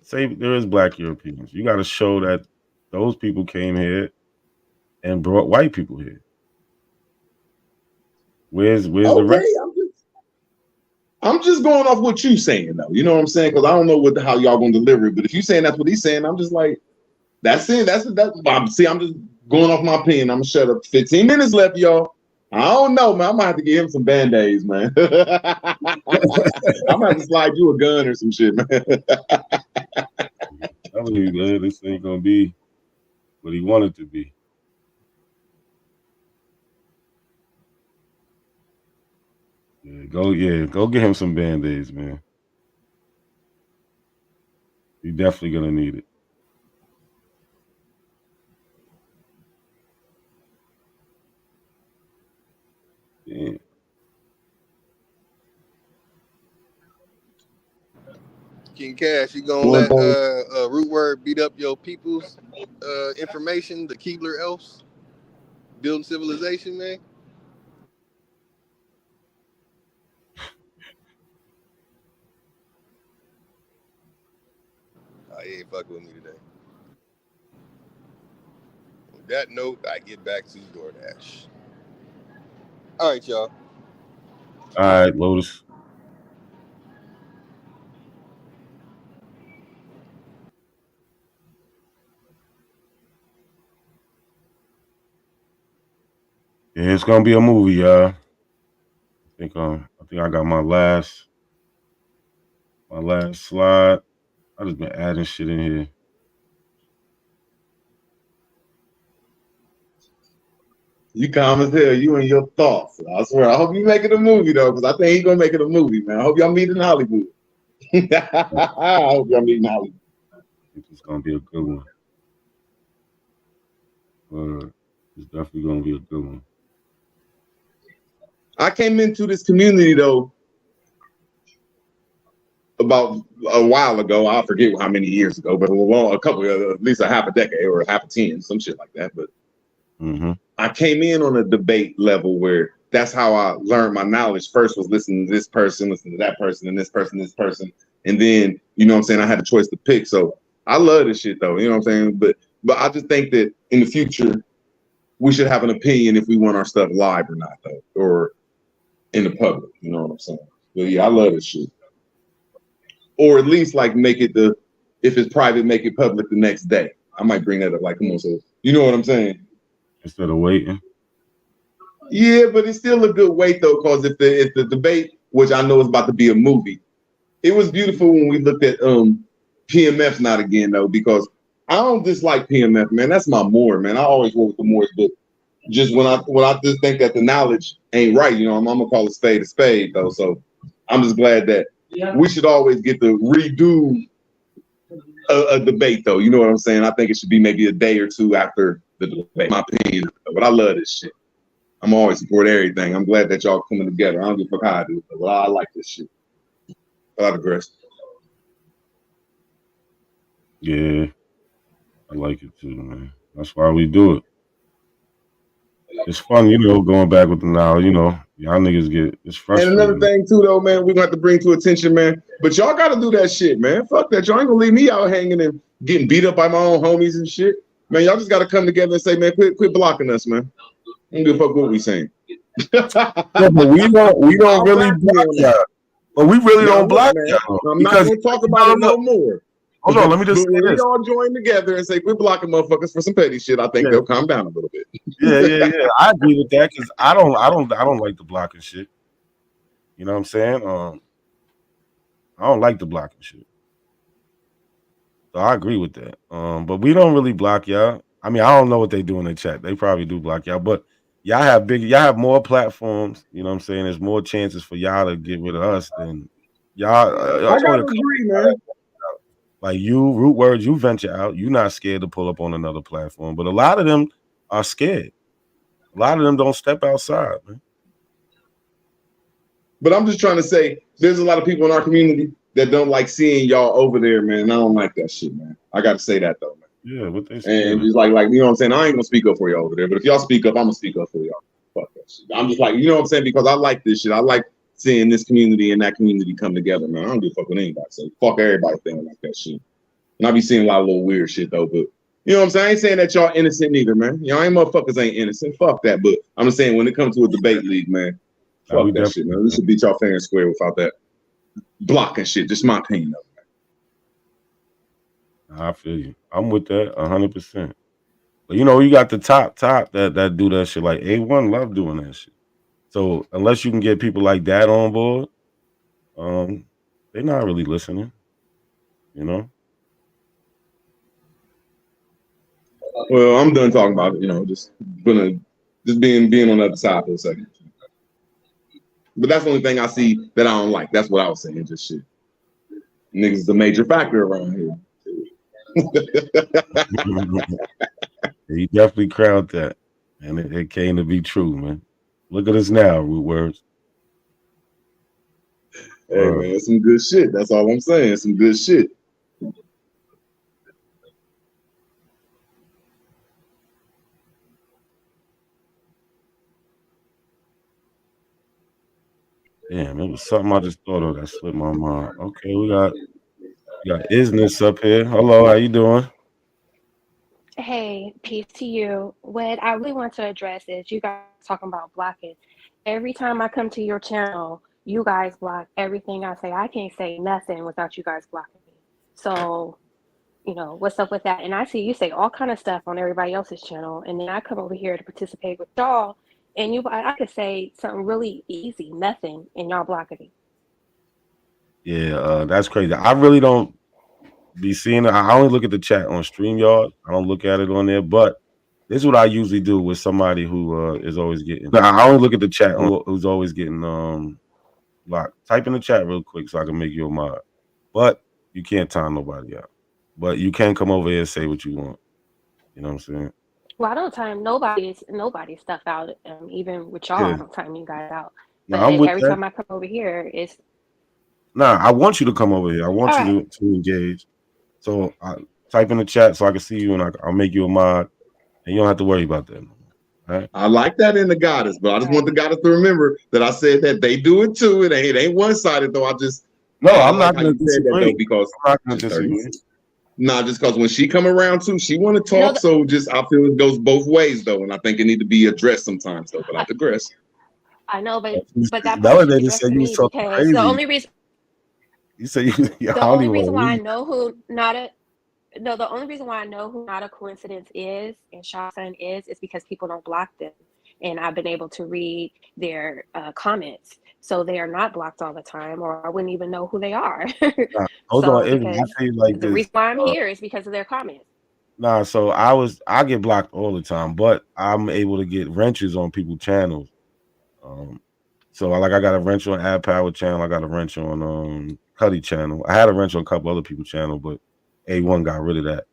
is Black Europeans. You got to show that those people came here and brought white people here. Where's the rest? I'm just going off what you saying though. You know what I'm saying? Because I don't know how y'all gonna deliver it. But if you saying that's what he's saying, I'm just like, that's it. See, I'm just going off my opinion. I'm gonna shut up. 15 minutes left, y'all. I don't know, man. I might have to give him some band-aids, man. I'm gonna have to slide you a gun or some shit, man. I believe, man, this ain't gonna be what he wanted to be. Go get him some band-aids, man. He definitely gonna need it. Yeah. King Cash, you gonna let Root Word beat up your people's information, the Keebler elves, building civilization, man? Oh, he ain't fucking with me today. On that note, I get back to DoorDash. All right, y'all. All right, Lotus. Yeah, it's gonna be a movie, y'all. I think I got my last slide. I just been adding shit in here. You calm as hell. You and your thoughts. I swear. I hope you make it a movie though, because I think he's gonna make it a movie, man. I hope y'all meet in Hollywood. I hope y'all meet in Hollywood. I think it's gonna be a good one. It's definitely gonna be a good one. I came into this community though about a while ago. I forget how many years ago, but a couple, at least a half a decade or half a 10, some shit like that. But I came in on a debate level where that's how I learned my knowledge. First was listening to this person, listening to that person, and this person, and then you know what I'm saying. I had a choice to pick. So I love this shit though. You know what I'm saying. But I just think that in the future we should have an opinion if we want our stuff live or not though, or in the public. You know what I'm saying. But yeah, I love this shit. Or at least like make it if it's private, make it public the next day. I might bring that up. Like, come on, so you know what I'm saying. Instead of waiting. Yeah, but it's still a good wait though, because if the debate, which I know is about to be a movie, it was beautiful when we looked at PMF's not again though, because I don't dislike PMF, man. That's my Moore, man. I always work with the Moors, but just when I just think that the knowledge ain't right, you know, I'm gonna call a spade though. So I'm just glad that we should always get to redo a debate though. You know what I'm saying? I think it should be maybe a day or two after the debate, my opinion. But I love this shit. I'm always support everything. I'm glad that y'all coming together. I don't give a fuck how I do it, but I like this shit. A lot of grace. Yeah, I like it too, man. That's why we do it. It's fun, you know, going back with the now, you know, y'all niggas get it's And frustrating. another thing too, though, man, we're gonna have to bring to attention, man. But y'all gotta do that shit, man. Fuck that. Y'all ain't gonna leave me out hanging and getting beat up by my own homies and shit. Man, y'all just gotta come together and say, man, quit blocking us, man. I don't give a fuck what we saying. Yeah, but we don't really block y'all. But we really don't block y'all. I'm not gonna talk about it no more. Hold on, let me just say when this. we all join together and say quit blocking motherfuckers for some petty shit, I think they'll calm down a little bit. Yeah. I agree with that because I don't like the blocking shit. You know what I'm saying? I don't like the blocking shit. So I agree with that. But we don't really block y'all. I mean, I don't know what they do in the chat. They probably do block y'all, but y'all have more platforms. You know what I'm saying? There's more chances for y'all to get rid of us than y'all. I gotta agree, man. Like you, Root Words, you venture out. You're not scared to pull up on another platform, but a lot of them are scared. A lot of them don't step outside, man. But I'm just trying to say, there's a lot of people in our community that don't like seeing y'all over there, man. I don't like that shit, man. I got to say that though, man. Yeah, what they say. And just like you know what I'm saying. I ain't gonna speak up for y'all over there, but if y'all speak up, I'm gonna speak up for y'all. fuck that shit. I'm just like, you know what I'm saying? Because I like this shit. I like seeing this community and that community come together, man. I don't give a fuck with anybody. So fuck everybody thinking like that shit. And I be seeing a lot of little weird shit though, but you know what I'm saying? I ain't saying that y'all innocent neither, man. Y'all ain't motherfuckers ain't innocent. Fuck that. But I'm just saying when it comes to a debate league, man, fuck that shit, man. We should beat y'all fair and square without that blocking shit. Just my opinion though. I feel you. I'm with that 100%. But you know, you got the top that do that shit. Like A1 love doing that shit. So unless you can get people like that on board, they're not really listening. You know. Well, I'm done talking about it. You know, just being on the other side for a second. But that's the only thing I see that I don't like. That's what I was saying. Just shit. Niggas is a major factor around here. He definitely crowned that, and it came to be true, man. Look at us now, Root Words. Hey man, it's some good shit. That's all I'm saying. Some good shit. Damn, it was something I just thought of that slipped my mind. Okay, we got Isness up here. Hello, how you doing? Hey, peace to you. What I really want to address is you guys talking about blocking. Every time I come to your channel, you guys block everything I say. I can't say nothing without you guys blocking me. So, what's up with that? And I see you say all kind of stuff on everybody else's channel, and then I come over here to participate with y'all, and I could say something really easy, nothing, and y'all blocking me. Yeah, that's crazy. I really don't be seeing it. I only look at the chat on StreamYard. I don't look at it on there, but this is what I usually do with somebody who is always getting. I only look at the chat who's always getting blocked. Type in the chat real quick so I can make you a mod. But you can't time nobody out. But you can come over here and say what you want. You know what I'm saying? Well, I don't time nobody's stuff out. Even with y'all, Yeah. I don't time you guys out. No, But I'm with every that. time I come over here, it's Nah, I want you to come over here. I want all you right. to engage. So type in the chat so I can see you, and I'll make you a mod, and you don't have to worry about that. Right? I like that in the goddess, but I just want the goddess to remember that I said that they do it too. It ain't one sided though. I I'm like not how going you to said that disagree. though because I'm not going to disagree. Nah, just because when she come around too, she want to No, talk. So just I feel it goes both ways though, and I think it need to be addressed sometimes though. But I digress. I know, but that part should be Melody addressed said to you was me talking because the crazy. only reason You said you the I don't only even want reason to why I leave. know who not a no, the only reason why I know who Not a Coincidence is and Shawson is because people don't block them, and I've been able to read their comments, so they are not blocked all the time, or I wouldn't even know who they are. Nah, hold on, So Izzy, I because tell you like the this. reason why I'm here is because of their comments. Nah, so I get blocked all the time, but I'm able to get wrenches on people's channels. So I got a wrench on Ad Power channel. I got a wrench on Cuddy channel. I had a wrench on a couple other people's channel, but A1 got rid of that.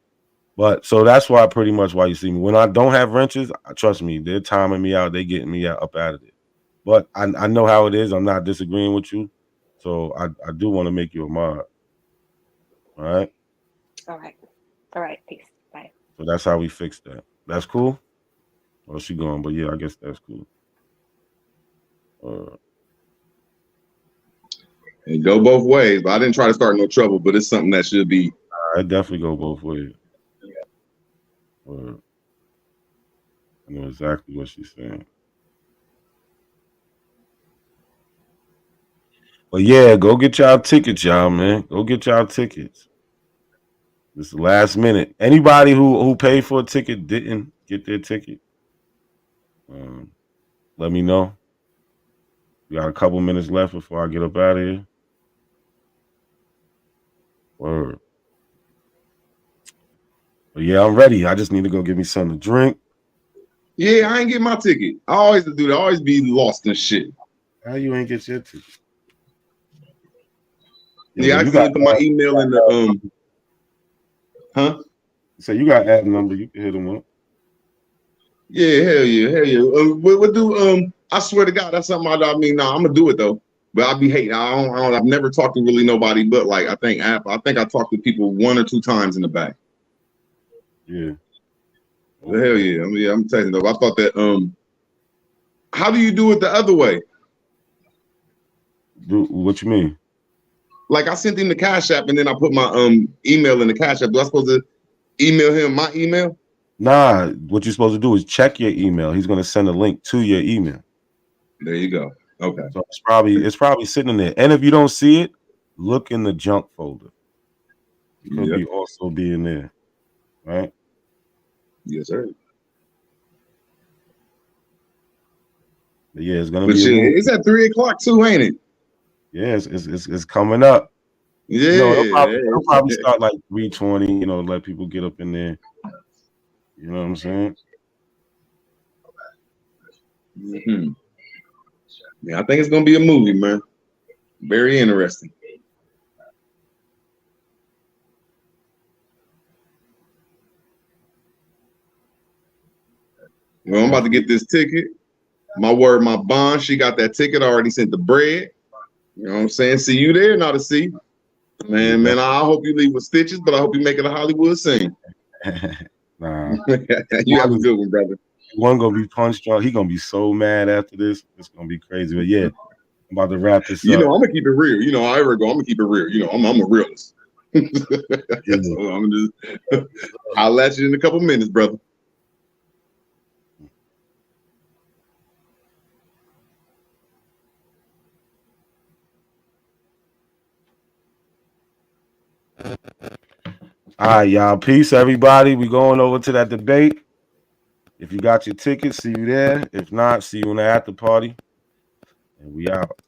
But so that's why pretty much why you see me when I don't have wrenches. Trust me, they're timing me out. They getting me up out of it. But I know how it is. I'm not disagreeing with you, so I do want to make you a mod. All right. All right, peace, bye. So that's how we fix that. That's cool. Well, she going, but yeah, I guess that's cool. It go both ways. But I didn't try to start no trouble, but it's something that should be. I definitely go both ways. I know exactly what she's saying. But yeah, go get y'all tickets, y'all, man. Go get y'all tickets. This is last minute. Anybody who paid for a ticket didn't get their ticket, let me know. We got a couple minutes left before I get up out of here. Word. But yeah, I'm ready. I just need to go get me something to drink. Yeah, I ain't get my ticket. I always do that. I always be lost and shit. How you ain't get your ticket? Yeah, I accidentally put my email in the Huh? So you got ad number. You can hit them up. Yeah, hell yeah. What do I swear to God, that's something I'm gonna do it though. But I be hating. I've never talked to really nobody, but like I think I talked to people 1 or 2 times in the back. Yeah. Hell yeah. I'm telling you though. I thought that How do you do it the other way? What you mean? Like I sent him the Cash App and then I put my email in the Cash App. Do I supposed to email him my email? Nah, what you're supposed to do is check your email. He's gonna send a link to your email. There you go. Okay. So it's probably sitting in there. And if you don't see it, look in the junk folder. It could be also be in there, right? Yes, sir. But yeah, it's gonna But be. shit, it's at 3 o'clock too, ain't it? Yeah, it's coming up. Yeah, You know, it'll probably start like 3:20. You know, let people get up in there. You know what I'm saying? Mm-hmm. Yeah, I think it's gonna be a movie, man. Very interesting. Well, I'm about to get this ticket. My word, my bond. She got that ticket. I already sent the bread. You know what I'm saying? See you there, not to see. Man, I hope you leave with stitches, but I hope you make it a Hollywood scene. Nah. You have a good one, brother. One gonna be punched drunk. He gonna be so mad after this. It's gonna be crazy. But yeah, I'm about to wrap this You up. know, I'm gonna keep it real. You know, I ever go, I'm gonna keep it real. You know, I'm a realist. So I'm just I'll let you in a couple minutes, brother. All right, y'all. Peace, everybody. We going over to that debate. If you got your tickets, see you there. If not, see you in the after party. And we out.